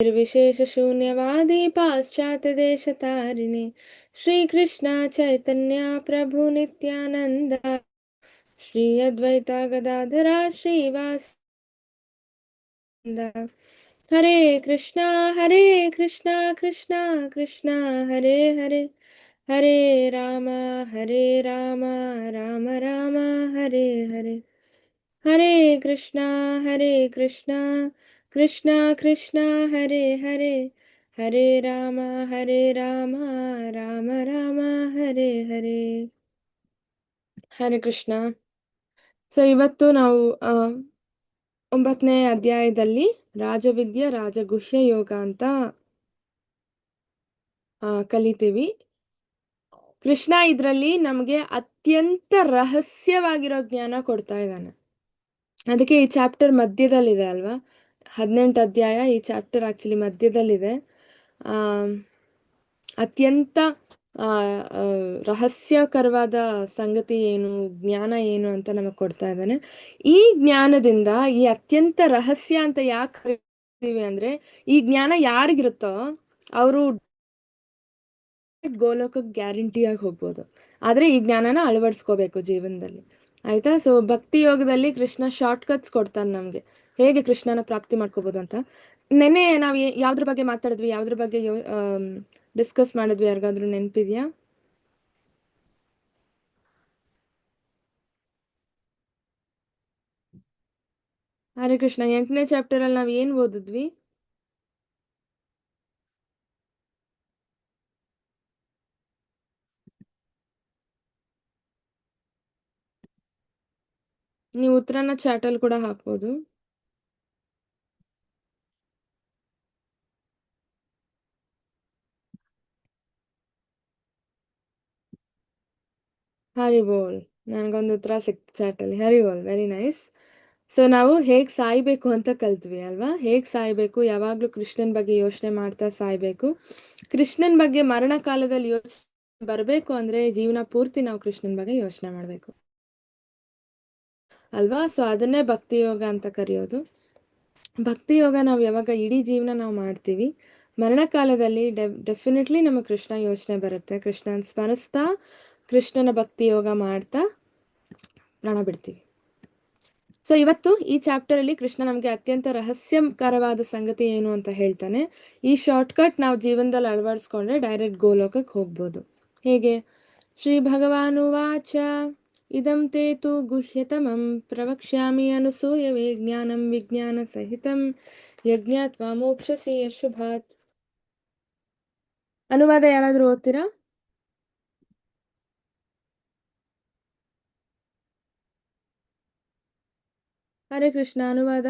निर्विशेष शून्यवादी पाश्चात्य देश तारिणे श्री कृष्ण चैतन्य प्रभु नित्यानंद श्री अद्वैता गदाधरा श्रीवास हरे कृष्णा कृष्णा कृष्णा हरे हरे हरे राम राम राम हरे हरे हरे कृष्णा कृष्णा कृष्णा हरे हरे हरे राम राम राम हरे हरे ಹರೇ ಕೃಷ್ಣ. ಸೊ ಇವತ್ತು ನಾವು 9ನೇ ಅಧ್ಯಾಯದಲ್ಲಿ ರಾಜವಿದ್ಯೆ ರಾಜಗುಹ್ಯ ಯೋಗ ಅಂತ ಕಲಿತೀವಿ. ಕೃಷ್ಣ ಇದರಲ್ಲಿ ನಮಗೆ ಅತ್ಯಂತ ರಹಸ್ಯವಾಗಿರೋ ಜ್ಞಾನ ಕೊಡ್ತಾ ಇದ್ದಾನೆ. ಅದಕ್ಕೆ ಈ ಚಾಪ್ಟರ್ ಮಧ್ಯದಲ್ಲಿದೆ ಅಲ್ವಾ, 18 ಅಧ್ಯಾಯ ಈ ಚಾಪ್ಟರ್ ಆಕ್ಚುಲಿ ಮಧ್ಯದಲ್ಲಿದೆ. ಅತ್ಯಂತ ರಹಸ್ಯಕರವಾದ ಸಂಗತಿ ಏನು, ಜ್ಞಾನ ಏನು ಅಂತ ನಮಗೆ ಕೊಡ್ತಾ ಇದ್ದಾನೆ. ಈ ಜ್ಞಾನದಿಂದ, ಈ ಅತ್ಯಂತ ರಹಸ್ಯ ಅಂತ ಯಾಕೆ ಕರಿತೀವಿ ಅಂದ್ರೆ, ಈ ಜ್ಞಾನ ಯಾರಿಗಿರುತ್ತೋ ಅವರು ಗೋಲೋಕಕ್ಕೆ ಗ್ಯಾರಂಟಿಯಾಗಿ ಹೋಗ್ಬೋದು. ಆದ್ರೆ ಈ ಜ್ಞಾನನ ಅಳವಡಿಸ್ಕೋಬೇಕು ಜೀವನದಲ್ಲಿ, ಆಯ್ತಾ? ಸೊ ಭಕ್ತಿ ಯೋಗದಲ್ಲಿ ಕೃಷ್ಣ ಶಾರ್ಟ್ ಕಟ್ಸ್ ಕೊಡ್ತಾನೆ ನಮ್ಗೆ, ಹೇಗೆ ಕೃಷ್ಣನ ಪ್ರಾಪ್ತಿ ಮಾಡ್ಕೋಬಹುದು ಅಂತ. ನೆನ್ನೆ ನಾವು ಯಾವ್ದ್ರ ಬಗ್ಗೆ ಮಾತಾಡಿದ್ವಿ, ಯಾವ್ದ್ರ ಬಗ್ಗೆ ಡಿಸ್ಕಸ್ ಮಾಡಿದ್ವಿ, ಯಾರಿಗಾದ್ರೂ ನೆನಪಿದ್ಯಾ? ಹರೇ ಕೃಷ್ಣ 8ನೇ ಚಾಪ್ಟರ್ ಅಲ್ಲಿ ನಾವ್ ಏನ್ ಓದಿದ್ವಿ? ನೀವು ಉತ್ತರನ ಚಾಟ್ ಅಲ್ಲಿ ಕೂಡ ಹಾಕ್ಬೋದು. ಹರಿ ಬೋಲ್, ನನ್ಗೊಂದು ಉತ್ತರ ಸಿಕ್ತು ಚಾಟ್ ಅಲ್ಲಿ. ಹರಿ ಬೋಲ್, ವೆರಿ ನೈಸ್. ಸೊ ನಾವು ಹೇಗ್ ಸಾಯ್ಬೇಕು ಅಂತ ಕಲ್ತ್ವಿ ಅಲ್ವಾ? ಹೇಗ್ ಸಾಯ್ಬೇಕು, ಯಾವಾಗ್ಲೂ ಕೃಷ್ಣನ್ ಬಗ್ಗೆ ಯೋಚನೆ ಮಾಡ್ತಾ ಸಾಯ್ಬೇಕು. ಕೃಷ್ಣನ್ ಬಗ್ಗೆ ಮರಣ ಕಾಲದಲ್ಲಿ ಯೋಚನೆ ಬರ್ಬೇಕು ಅಂದ್ರೆ ಜೀವನ ಪೂರ್ತಿ ನಾವು ಕೃಷ್ಣನ್ ಬಗ್ಗೆ ಯೋಚನೆ ಮಾಡ್ಬೇಕು ಅಲ್ವಾ? ಸೊ ಅದನ್ನೇ ಭಕ್ತಿ ಯೋಗ ಅಂತ ಕರೆಯೋದು. ಭಕ್ತಿ ಯೋಗ ನಾವು ಯಾವಾಗ ಇಡೀ ಜೀವನ ನಾವು ಮಾಡ್ತೀವಿ, ಮರಣ ಕಾಲದಲ್ಲಿ ಡೆಫಿನೆಟ್ಲಿ ನಮಗೆ ಕೃಷ್ಣ ಯೋಚನೆ ಬರುತ್ತೆ. ಕೃಷ್ಣನ್ ಸ್ಮರಿಸ್ತಾ ಕೃಷ್ಣನ ಭಕ್ತಿ ಯೋಗ ಮಾಡ್ತಾ ಪ್ರಾಣ ಬಿಡ್ತೀವಿ. ಸೊ ಇವತ್ತು ಈ ಚಾಪ್ಟರ್ ಅಲ್ಲಿ ಕೃಷ್ಣ ನಮಗೆ ಅತ್ಯಂತ ರಹಸ್ಯಕರವಾದ ಸಂಗತಿ ಏನು ಅಂತ ಹೇಳ್ತಾನೆ. ಈ ಶಾರ್ಟ್ ಕಟ್ ನಾವು ಜೀವನದಲ್ಲಿ ಅಳವಡಿಸ್ಕೊಂಡ್ರೆ ಡೈರೆಕ್ಟ್ ಗೋಲೋಕಕ್ಕೆ ಹೋಗ್ಬೋದು. ಹೇಗೆ? ಶ್ರೀ ಭಗವಾನುವಾಚ ಇದಂ ತೇ ತು ಗುಹ್ಯತಮಂ ಪ್ರವಕ್ಷ್ಯಾಮಿ ಅನುಸೂಯವೇ ಜ್ಞಾನಂ ವಿಜ್ಞಾನ ಸಹಿತಂ ಯಜ್ಞಾತ್ವಾ ಮೋಕ್ಷಸಿ ಯಶುಭಾತ್. ಅನುವಾದ ಯಾರಾದ್ರೂ ಓದ್ತೀರಾ? ಹರೇ ಕೃಷ್ಣ, ಅನುವಾದ.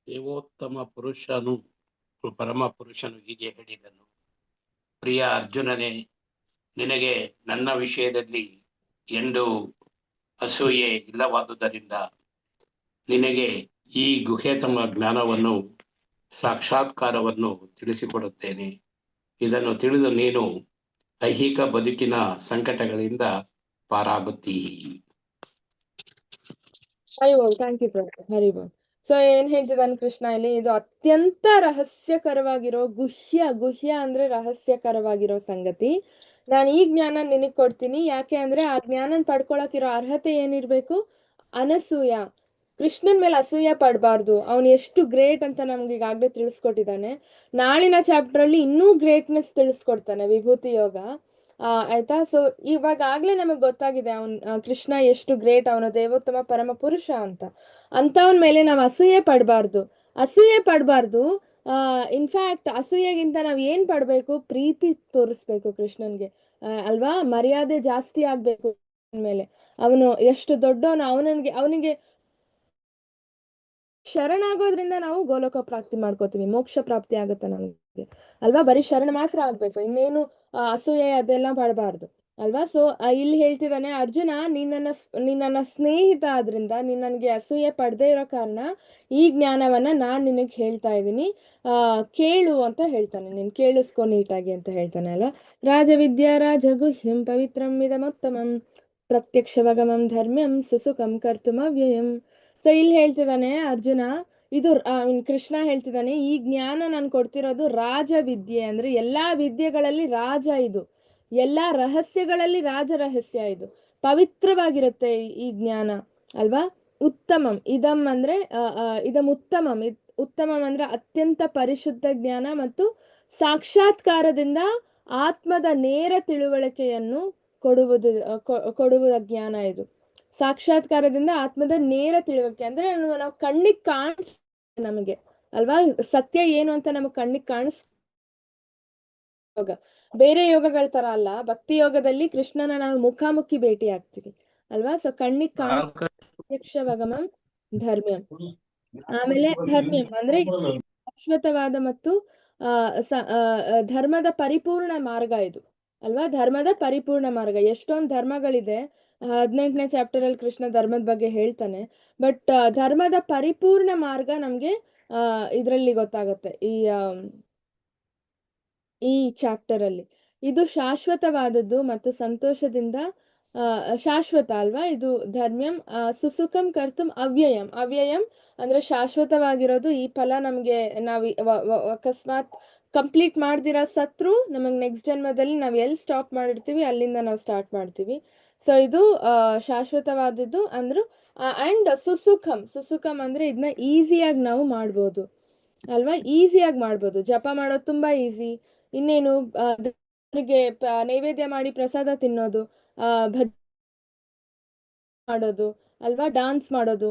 ದೇವೋತ್ತಮ ಪುರುಷನು ಪರಮ ಪುರುಷನು ಹೀಗೆ ಹೇಳಿದನು, ಪ್ರಿಯ ಅರ್ಜುನನೇ, ನಿನಗೆ ನನ್ನ ವಿಷಯದಲ್ಲಿ ಎಂದು ಅಸೂಯೆ ಇಲ್ಲವಾದುದರಿಂದ ನಿನಗೆ ಈ ಗುಹ್ಯತಮ ಜ್ಞಾನವನ್ನು ಸಾಕ್ಷಾತ್ಕಾರವನ್ನು ತಿಳಿಸಿಕೊಡುತ್ತೇನೆ. ಇದನ್ನು ತಿಳಿದು ನೀನು ಐಹಿಕ ಬದುಕಿನ ಸಂಕಟಗಳಿಂದ ಪಾರಾಗುತ್ತೀ. ಹರಿಬೋಲ್, ಥ್ಯಾಂಕ್ ಯು ಪ್ರಭು. ಹರಿಬೋಲ್. ಸೊ ಏನ್ ಹೇಳ್ತಿದ್ದಾನೆ ಕೃಷ್ಣ ಇಲ್ಲಿ? ಇದು ಅತ್ಯಂತ ರಹಸ್ಯಕರವಾಗಿರೋ ಗುಹ್ಯ ಅಂದ್ರೆ ರಹಸ್ಯಕರವಾಗಿರೋ ಸಂಗತಿ. ನಾನು ಈ ಜ್ಞಾನ ನಿನಗ್ ಕೊಡ್ತೀನಿ. ಯಾಕೆ ಅಂದ್ರೆ ಆ ಜ್ಞಾನನ್ ಪಡ್ಕೊಳಕಿರೋ ಅರ್ಹತೆ ಏನಿರ್ಬೇಕು? ಅನಸೂಯ. ಕೃಷ್ಣನ್ ಮೇಲೆ ಅಸೂಯ ಪಡಬಾರ್ದು. ಅವನು ಎಷ್ಟು ಗ್ರೇಟ್ ಅಂತ ನಮ್ಗೆ ಈಗಾಗ್ಲೇ ತಿಳಿಸ್ಕೊಟ್ಟಿದ್ದಾನೆ. ನಾಳಿನ ಚಾಪ್ಟರ್ ಅಲ್ಲಿ ಇನ್ನೂ ಗ್ರೇಟ್ನೆಸ್ ತಿಳಿಸ್ಕೊಡ್ತಾನೆ, ವಿಭೂತಿ ಯೋಗ. ಆಯ್ತಾ? ಸೊ ಇವಾಗಾಗ್ಲೇ ನಮಗ್ ಗೊತ್ತಾಗಿದೆ ಕೃಷ್ಣ ಎಷ್ಟು ಗ್ರೇಟ್, ಅವನ ದೇವೋತ್ತಮ ಪರಮ ಪುರುಷ ಅಂತ. ಅಂತವನ್ ಮೇಲೆ ನಾವು ಅಸೂಯೆ ಪಡಬಾರ್ದು. ಇನ್ಫ್ಯಾಕ್ಟ್ ಅಸೂಯೆಗಿಂತ ನಾವ್ ಏನ್ ಪಡ್ಬೇಕು? ಪ್ರೀತಿ ತೋರಿಸ್ಬೇಕು ಕೃಷ್ಣನ್ಗೆ, ಅಲ್ವಾ? ಮರ್ಯಾದೆ ಜಾಸ್ತಿ ಆಗ್ಬೇಕು ಮೇಲೆ. ಅವನು ಎಷ್ಟು ದೊಡ್ಡವನು, ಅವನಿಗೆ ಶರಣಾಗೋದ್ರಿಂದ ನಾವು ಗೋಲೋಕ ಪ್ರಾಪ್ತಿ ಮಾಡ್ಕೋತೀವಿ, ಮೋಕ್ಷ ಪ್ರಾಪ್ತಿ ಆಗುತ್ತೆ ನಮಗೆ, ಅಲ್ವಾ? ಬರೀ ಶರಣ ಮಾತ್ರ ಆಗ್ಬೇಕು, ಇನ್ನೇನು ಅಸೂಯೆ ಅದೆಲ್ಲ ಪಡಬಾರ್ದು. ಅಲ್ವಾ? ಸೊ ಇಲ್ಲಿ ಹೇಳ್ತಿದ್ದಾನೆ ಅರ್ಜುನ, ನೀನ್ ನನ್ನ ಸ್ನೇಹಿತ ಆದ್ರಿಂದ ನೀನ್ ನನಗೆ ಅಸೂಯೆ ಪಡದೇ ಇರೋ ಕಾರಣ ಈ ಜ್ಞಾನವನ್ನ ನಾನ್ ನಿನಗ್ ಹೇಳ್ತಾ ಇದ್ದೀನಿ, ಕೇಳು ಅಂತ ಹೇಳ್ತಾನೆ. ನೀನ್ ಕೇಳಿಸ್ಕೊ ನೀಟಾಗಿ ಅಂತ ಹೇಳ್ತಾನೆ ಅಲ್ವಾ. ರಾಜವಿದ್ಯಾ ರಾಜಗುಹ್ಯಂ ಪವಿತ್ರಂ ಇದಮುತ್ತಮಂ ಪ್ರತ್ಯಕ್ಷವಗಮಂ ಧರ್ಮ್ಯಂ ಸುಸುಖಂ ಕರ್ತುಮವ್ಯಯಂ. ಸೊ ಇಲ್ಲಿ ಹೇಳ್ತಿದ್ದಾನೆ ಅರ್ಜುನ, ಇದು ಕೃಷ್ಣ ಹೇಳ್ತಿದ್ದಾನೆ, ಈ ಜ್ಞಾನ ನಾನು ಕೊಡ್ತಿರೋದು ರಾಜವಿದ್ಯೆ, ಅಂದ್ರೆ ಎಲ್ಲಾ ವಿದ್ಯೆಗಳಲ್ಲಿ ರಾಜ ಇದು, ಎಲ್ಲಾ ರಹಸ್ಯಗಳಲ್ಲಿ ರಾಜ ರಹಸ್ಯ ಇದು, ಪವಿತ್ರವಾಗಿರುತ್ತೆ ಈ ಜ್ಞಾನ ಅಲ್ವಾ. ಉತ್ತಮಂ ಇದಂ ಅಂದ್ರೆ ಇದಂ ಉತ್ತಮಂ, ಉತ್ತಮಂ ಅಂದ್ರೆ ಅತ್ಯಂತ ಪರಿಶುದ್ಧ ಜ್ಞಾನ ಮತ್ತು ಸಾಕ್ಷಾತ್ಕಾರದಿಂದ ಆತ್ಮದ ನೇರ ತಿಳುವಳಿಕೆಯನ್ನು ಕೊಡುವ ಜ್ಞಾನ ಇದು. ಸಾಕ್ಷಾತ್ಕಾರದಿಂದ ಆತ್ಮದ ನೇರ ತಿಳುವಳಿಕೆ ಅಂದ್ರೆ ನಾವು ಕಣ್ಣಿಗೆ ಕಾಣಿಸ್ ನಮಗೆ ಅಲ್ವಾ, ಸತ್ಯ ಏನು ಅಂತ ನಮಗೆ ಕಣ್ಣಿಗೆ ಯೋಗ. ಬೇರೆ ಯೋಗಗಳ ತರ ಅಲ್ಲ, ಭಕ್ತಿ ಯೋಗದಲ್ಲಿ ಕೃಷ್ಣನ ನಾವು ಮುಖಾಮುಖಿ ಭೇಟಿ ಆಗ್ತೀವಿ ಅಲ್ವಾ. ಸೊ ಕಣ್ಣಿಗೆ ಪ್ರತ್ಯಕ್ಷವಗಮಂ ಧರ್ಮ್ಯಂ. ಆಮೇಲೆ ಧರ್ಮ್ಯಂ ಅಂದ್ರೆ ಶಾಶ್ವತವಾದ ಮತ್ತು ಧರ್ಮದ ಪರಿಪೂರ್ಣ ಮಾರ್ಗ ಇದು ಅಲ್ವಾ. ಧರ್ಮದ ಪರಿಪೂರ್ಣ ಮಾರ್ಗ, ಎಷ್ಟೊಂದು ಧರ್ಮಗಳಿದೆ. 18ನೇ ಚಾಪ್ಟರ್ ಅಲ್ಲಿ ಕೃಷ್ಣ ಧರ್ಮದ ಬಗ್ಗೆ ಹೇಳ್ತಾನೆ. ಬಟ್ ಧರ್ಮದ ಪರಿಪೂರ್ಣ ಮಾರ್ಗ ನಮ್ಗೆ ಇದ್ರಲ್ಲಿ ಗೊತ್ತಾಗತ್ತೆ, ಈ ಚಾಪ್ಟರ್ ಅಲ್ಲಿ. ಇದು ಶಾಶ್ವತವಾದದ್ದು ಮತ್ತು ಸಂತೋಷದಿಂದ ಶಾಶ್ವತ ಅಲ್ವಾ ಇದು ಧರ್ಮ್ಯಂ. ಸುಸುಖಂ ಕರ್ತುಂ ಅವ್ಯಯಂ. ಅವ್ಯಯಂ ಅಂದ್ರೆ ಶಾಶ್ವತವಾಗಿರೋದು. ಈ ಫಲ ನಮ್ಗೆ ನಾವ್ ಅಕಸ್ಮಾತ್ ಕಂಪ್ಲೀಟ್ ಮಾಡ್ದಿರ ಸತ್ರು ನಮಗ್ ನೆಕ್ಸ್ಟ್ ಜನ್ಮದಲ್ಲಿ ನಾವ್ ಎಲ್ಲಿ ಸ್ಟಾಪ್ ಮಾಡಿರ್ತೀವಿ ಅಲ್ಲಿಂದ ನಾವು ಸ್ಟಾರ್ಟ್ ಮಾಡ್ತೀವಿ. ಸೊ ಇದು ಶಾಶ್ವತವಾದದ್ದು ಅಂದ್ರು. ಅಂಡ್ ಸುಸುಖಂ, ಸುಸುಖಂ ಅಂದ್ರೆ ಇದನ್ನ ಈಸಿಯಾಗಿ ನಾವು ಮಾಡ್ಬೋದು ಅಲ್ವಾ, ಈಸಿಯಾಗಿ ಮಾಡ್ಬೋದು. ಜಪ ಮಾಡೋದು ತುಂಬಾ ಈಸಿ. ಇನ್ನೇನು ದೇವರಿಗೆ ನೈವೇದ್ಯ ಮಾಡಿ ಪ್ರಸಾದ ತಿನ್ನೋದು, ಮಾಡೋದು ಅಲ್ವಾ, ಡಾನ್ಸ್ ಮಾಡೋದು,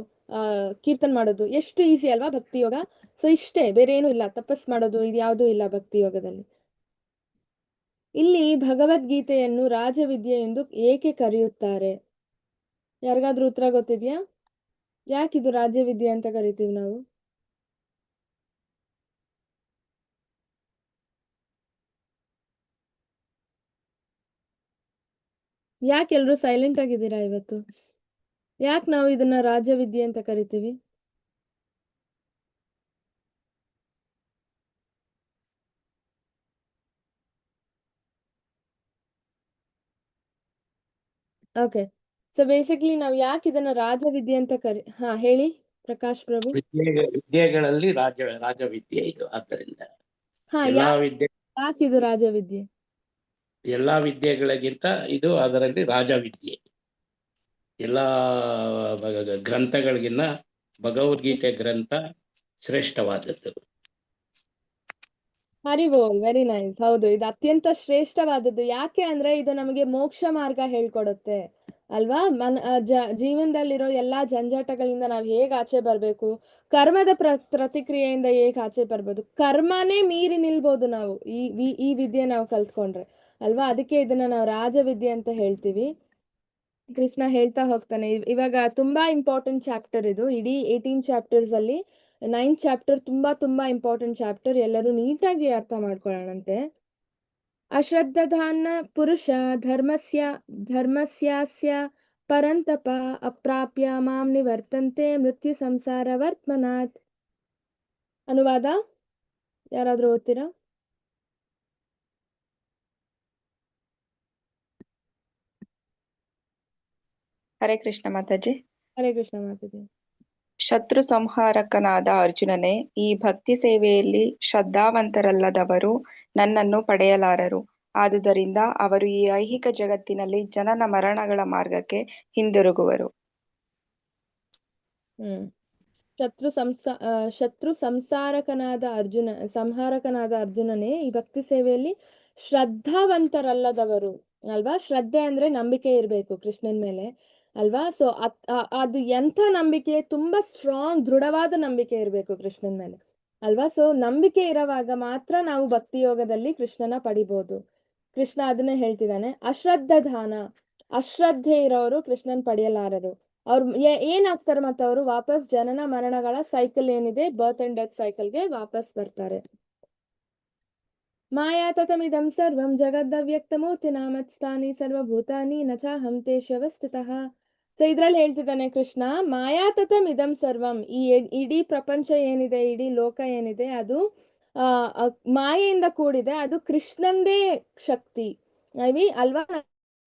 ಕೀರ್ತನ್ ಮಾಡೋದು ಎಷ್ಟು ಈಸಿ ಅಲ್ವಾ ಭಕ್ತಿ ಯೋಗ. ಸೊ ಇಷ್ಟೇ, ಬೇರೆ ಏನು ಇಲ್ಲ. ತಪಸ್ ಮಾಡೋದು ಇದು ಯಾವುದೂ ಇಲ್ಲ ಭಕ್ತಿ ಯೋಗದಲ್ಲಿ. ಇಲ್ಲಿ ಭಗವದ್ಗೀತೆಯನ್ನು ರಾಜವಿದ್ಯೆ ಎಂದು ಏಕೆ ಕರೆಯುತ್ತಾರೆ? ಯಾರಿಗಾದ್ರೂ ಉತ್ತರ ಗೊತ್ತಿದ್ಯಾ? ಯಾಕಿದು ರಾಜವಿದ್ಯೆ ಅಂತ ಕರಿತೀವಿ ನಾವು? ಯಾಕೆ ಎಲ್ರು ಸೈಲೆಂಟ್ ಆಗಿದ್ದೀರಾ ಇವತ್ತು? ಯಾಕೆ ನಾವು ಇದನ್ನ ರಾಜವಿದ್ಯೆ ಅಂತ ಕರಿತೀವಿ? ಓಕೆ, ಸೊ ಬೇಸಿಕ್ಲಿ ನಾವು ಯಾಕೆ ಇದನ್ನ ರಾಜವಿದ್ಯೆ ಅಂತ ಹೇಳಿ ಪ್ರಕಾಶ್ ಪ್ರಭು. ವಿದ್ಯೆಗಳಲ್ಲಿ ರಾಜವಿದ್ಯೆ ಇದು. ಆದ್ದರಿಂದ ಯಾಕೆ ಇದು ರಾಜವಿದ್ಯೆ? ಎಲ್ಲಾ ವಿದ್ಯೆಗಳಿಗಿಂತ ಇದು ಅದರಲ್ಲಿ ರಾಜವಿದ್ಯೆ. ಎಲ್ಲಾ ಗ್ರಂಥಗಳಿಗಿನ್ನ ಭಗವದ್ಗೀತೆ ಗ್ರಂಥ ಶ್ರೇಷ್ಠವಾದದ್ದು. ಹರಿಬೋಲ್, ವೆರಿ ನೈಸ್. ಹೌದು, ಇದು ಅತ್ಯಂತ ಶ್ರೇಷ್ಠವಾದದ್ದು. ಯಾಕೆ ಅಂದ್ರೆ ಇದು ನಮಗೆ ಮೋಕ್ಷ ಮಾರ್ಗ ಹೇಳ್ಕೊಡುತ್ತೆ ಅಲ್ವಾ. ಜೀವನದಲ್ಲಿರೋ ಎಲ್ಲಾ ಜಂಜಾಟಗಳಿಂದ ನಾವ್ ಹೇಗ್ ಆಚೆ ಬರ್ಬೇಕು, ಕರ್ಮದ ಪ್ರತಿಕ್ರಿಯೆಯಿಂದ ಹೇಗ್ ಆಚೆ ಬರ್ಬೋದು, ಕರ್ಮನೇ ಮೀರಿ ನಿಲ್ಬೋದು ನಾವು ಈ ವಿದ್ಯೆ ನಾವು ಕಲ್ತ್ಕೊಂಡ್ರೆ ಅಲ್ವಾ. ಅದಕ್ಕೆ ಇದನ್ನ ನಾವು ರಾಜವಿದ್ಯೆ ಅಂತ ಹೇಳ್ತೀವಿ. ಕೃಷ್ಣ ಹೇಳ್ತಾ ಹೋಗ್ತಾನೆ. ಇವಾಗ ತುಂಬಾ ಇಂಪಾರ್ಟೆಂಟ್ ಚಾಪ್ಟರ್ ಇದು. ಇಡೀ 18 ಚಾಪ್ಟರ್ಸ್ ಅಲ್ಲಿ 9th ಚಾಪ್ಟರ್ ತುಂಬಾ ಇಂಪಾರ್ಟೆಂಟ್ ಚಾಪ್ಟರ್. ಎಲ್ಲರೂ ನೀಟಾಗಿ ಅರ್ಥ ಮಾಡ್ಕೊಳ್ಳೋಣಂತೆ. ಅಶ್ರದ್ಧಾನ ಪುರುಷ ಧರ್ಮಸ್ಯಾಸ್ಯ ಪರಂತಪ ಅಪ್ರಾಪ್ಯ ಮಾಂ ನಿವರ್ತಂತೆ ಮೃತ್ಯು ಸಂಸಾರ ವರ್ತ್ಮನಾತ್. ಅನುವಾದ ಯಾರಾದ್ರೂ ಓದ್ತೀರಾ? ಹರೇ ಕೃಷ್ಣ ಮಾತಾಜಿ. ಹರೇ ಕೃಷ್ಣ ಮಾತಾಜಿ. ಶತ್ರು ಸಂಹಾರಕನಾದ ಅರ್ಜುನನೇ, ಈ ಭಕ್ತಿ ಸೇವೆಯಲ್ಲಿ ಶ್ರದ್ಧಾವಂತರಲ್ಲದವರು ನನ್ನನ್ನು ಪಡೆಯಲಾರರು. ಆದುದರಿಂದ ಅವರು ಈ ಐಹಿಕ ಜಗತ್ತಿನಲ್ಲಿ ಜನನ ಮರಣಗಳ ಮಾರ್ಗಕ್ಕೆ ಹಿಂದಿರುಗುವರು. ಶತ್ರು ಸಂಹಾರಕನಾದ ಅರ್ಜುನನೇ, ಈ ಭಕ್ತಿ ಸೇವೆಯಲ್ಲಿ ಶ್ರದ್ಧಾವಂತರಲ್ಲದವರು ಅಲ್ವಾ. ಶ್ರದ್ಧೆ ಅಂದ್ರೆ ನಂಬಿಕೆ ಇರ್ಬೇಕು ಕೃಷ್ಣನ್ ಮೇಲೆ ಅಲ್ವಾ. ಸೊ ಅದು ಎಂಥ ನಂಬಿಕೆ? ತುಂಬಾ ಸ್ಟ್ರಾಂಗ್, ದೃಢವಾದ ನಂಬಿಕೆ ಇರ್ಬೇಕು ಕೃಷ್ಣನ್ ಮೇಲೆ ಅಲ್ವಾ. ಸೊ ನಂಬಿಕೆ ಇರೋವಾಗ ಮಾತ್ರ ನಾವು ಭಕ್ತಿ ಯೋಗದಲ್ಲಿ ಕೃಷ್ಣನ ಪಡಿಬಹುದು. ಕೃಷ್ಣ ಅದನ್ನೇ ಹೇಳ್ತಿದ್ದಾನೆ. ಅಶ್ರದ್ಧೆ ಇರೋರು ಕೃಷ್ಣನ್ ಪಡೆಯಲಾರರು. ಅವ್ರು ಏನಾಗ್ತಾರೆ ಮತ್ತೆ ಅವರು ವಾಪಸ್ ಜನನ ಮರಣಗಳ ಸೈಕಲ್ ಏನಿದೆ, ಬರ್ತ್ ಅಂಡ್ ಡೆತ್ ಸೈಕಲ್ಗೆ ವಾಪಸ್ ಬರ್ತಾರೆ. ಮಾಯಾ ತತಮಿದಂ ಸರ್ವಂ ಜಗದವ್ಯಕ್ತಮೂರ್ತಿನ ಮತ್ಸ್ಥಾನಿ ಸರ್ವಭೂತಾನಿ ನ ಚಾಹಂ ತೇಷ್ಯವಸ್ಥಿತಃ. ಸೊ ಇದ್ರಲ್ಲಿ ಹೇಳ್ತಿದ್ದಾನೆ ಕೃಷ್ಣ, ಮಾಯಾ ತತಮಿದಂ ಸರ್ವಂ, ಈ ಇಡೀ ಪ್ರಪಂಚ ಏನಿದೆ, ಇಡೀ ಲೋಕ ಏನಿದೆ, ಅದು ಮಾಯೆಯಿಂದ ಕೂಡಿದೆ. ಅದು ಕೃಷ್ಣಂದೇ ಶಕ್ತಿ. ಅಲ್ವಾ,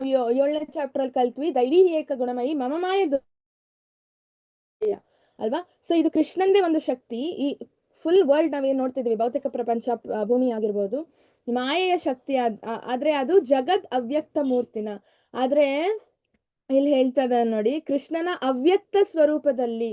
7ನೇ ಚಾಪ್ಟರ್ ಅಲ್ಲಿ ಕಲ್ತ್ವಿ, ದೈವಿ ಏಕ ಗುಣಮಯಿ ಮಮ ಮಾಯ ಅಲ್ವಾ. ಸೊ ಇದು ಕೃಷ್ಣಂದೇ ಒಂದು ಶಕ್ತಿ. ಈ ಫುಲ್ ವರ್ಲ್ಡ್ ನಾವೇನ್ ನೋಡ್ತಿದೀವಿ, ಭೌತಿಕ ಪ್ರಪಂಚ, ಭೂಮಿ ಆಗಿರ್ಬೋದು, ಮಾಯೆಯ ಶಕ್ತಿ. ಆದ್ರೆ ಅದು ಜಗದ್ ಅವ್ಯಕ್ತ ಮೂರ್ತಿನ. ಆದ್ರೆ ಇಲ್ಲಿ ಹೇಳ್ತದ ನೋಡಿ, ಕೃಷ್ಣನ ಅವ್ಯಕ್ತ ಸ್ವರೂಪದಲ್ಲಿ,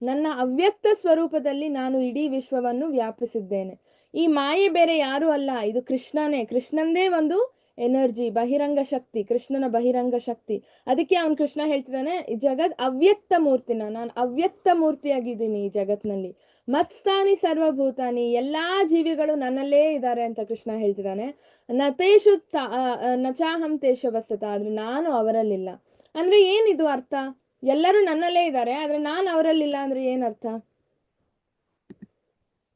ನನ್ನ ಅವ್ಯಕ್ತ ಸ್ವರೂಪದಲ್ಲಿ ನಾನು ಇಡೀ ವಿಶ್ವವನ್ನು ವ್ಯಾಪಿಸಿದ್ದೇನೆ. ಈ ಮಾಯೆ ಬೇರೆ ಯಾರು ಅಲ್ಲ, ಇದು ಕೃಷ್ಣನೇ, ಕೃಷ್ಣಂದೇ ಒಂದು ಎನರ್ಜಿ, ಬಹಿರಂಗ ಶಕ್ತಿ, ಕೃಷ್ಣನ ಬಹಿರಂಗ ಶಕ್ತಿ. ಅದಕ್ಕೆ ಅವನ್ ಕೃಷ್ಣ ಹೇಳ್ತಿದ್ದಾನೆ, ಜಗದ್ ಅವ್ಯಕ್ತ ಮೂರ್ತಿನ, ನಾನು ಅವ್ಯಕ್ತ ಮೂರ್ತಿಯಾಗಿದ್ದೀನಿ ಈ ಜಗತ್ನಲ್ಲಿ. ಮತ್ಸ್ಥಾನಿ ಸರ್ವಭೂತಾನಿ, ಎಲ್ಲಾ ಜೀವಿಗಳು ನನ್ನಲ್ಲೇ ಇದ್ದಾರೆ ಅಂತ ಕೃಷ್ಣ ಹೇಳ್ತಿದ್ದಾನೆ. ನತೇಶು ನಚಾಹಂ ತೇಷವಸ್ತತ, ಆದ್ರೆ ನಾನು ಅವರಲ್ಲಿಲ್ಲ. ಅಂದ್ರೆ ಏನಿದು ಅರ್ಥ? ಎಲ್ಲರೂ ನನ್ನಲ್ಲೇ ಇದ್ದಾರೆ, ಆದ್ರೆ ನಾನು ಅವರಲ್ಲಿಲ್ಲ ಅಂದ್ರೆ ಏನ್ ಅರ್ಥ?